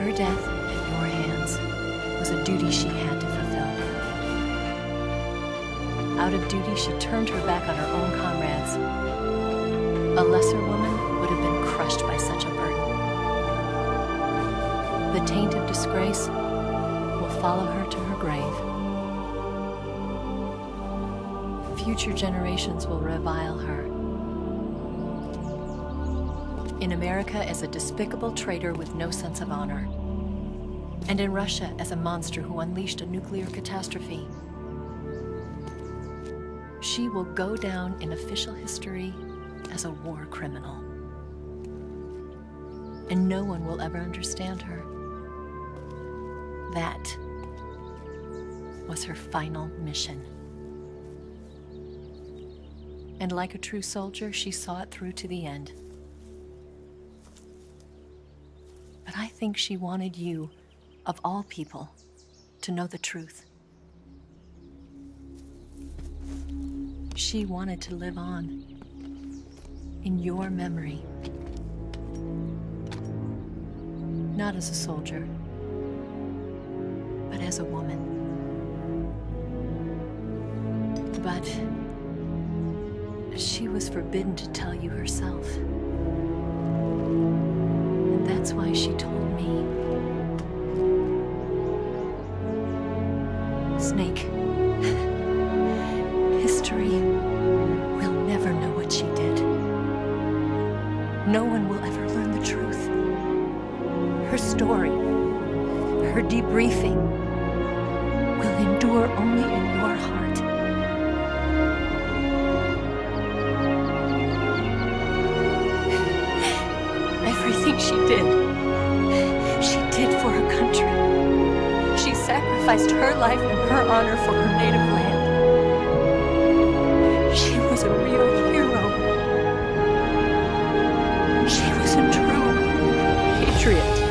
Her death at your hands was a duty she had to fulfill. Out of duty, she turned her back on her own comrades. A lesser woman would have been crushed by such a burden. The taint of disgrace will follow her to her grave. Future generations will revile her. In America as a despicable traitor with no sense of honor. And in Russia as a monster who unleashed a nuclear catastrophe. She will go down in official history as a war criminal. And no one will ever understand her. That was her final mission. And like a true soldier, she saw it through to the end. But I think she wanted you, of all people, to know the truth. She wanted to live on in your memory. Not as a soldier, but as a woman. But she was forbidden to tell you herself. And that's why she told me. Snake, history will never know what she did. No one will ever learn the truth. Her story, her debriefing, will endure only in your heart. Everything she did for her country. She sacrificed her life and her honor for her native land. She was a real hero. She was a true patriot.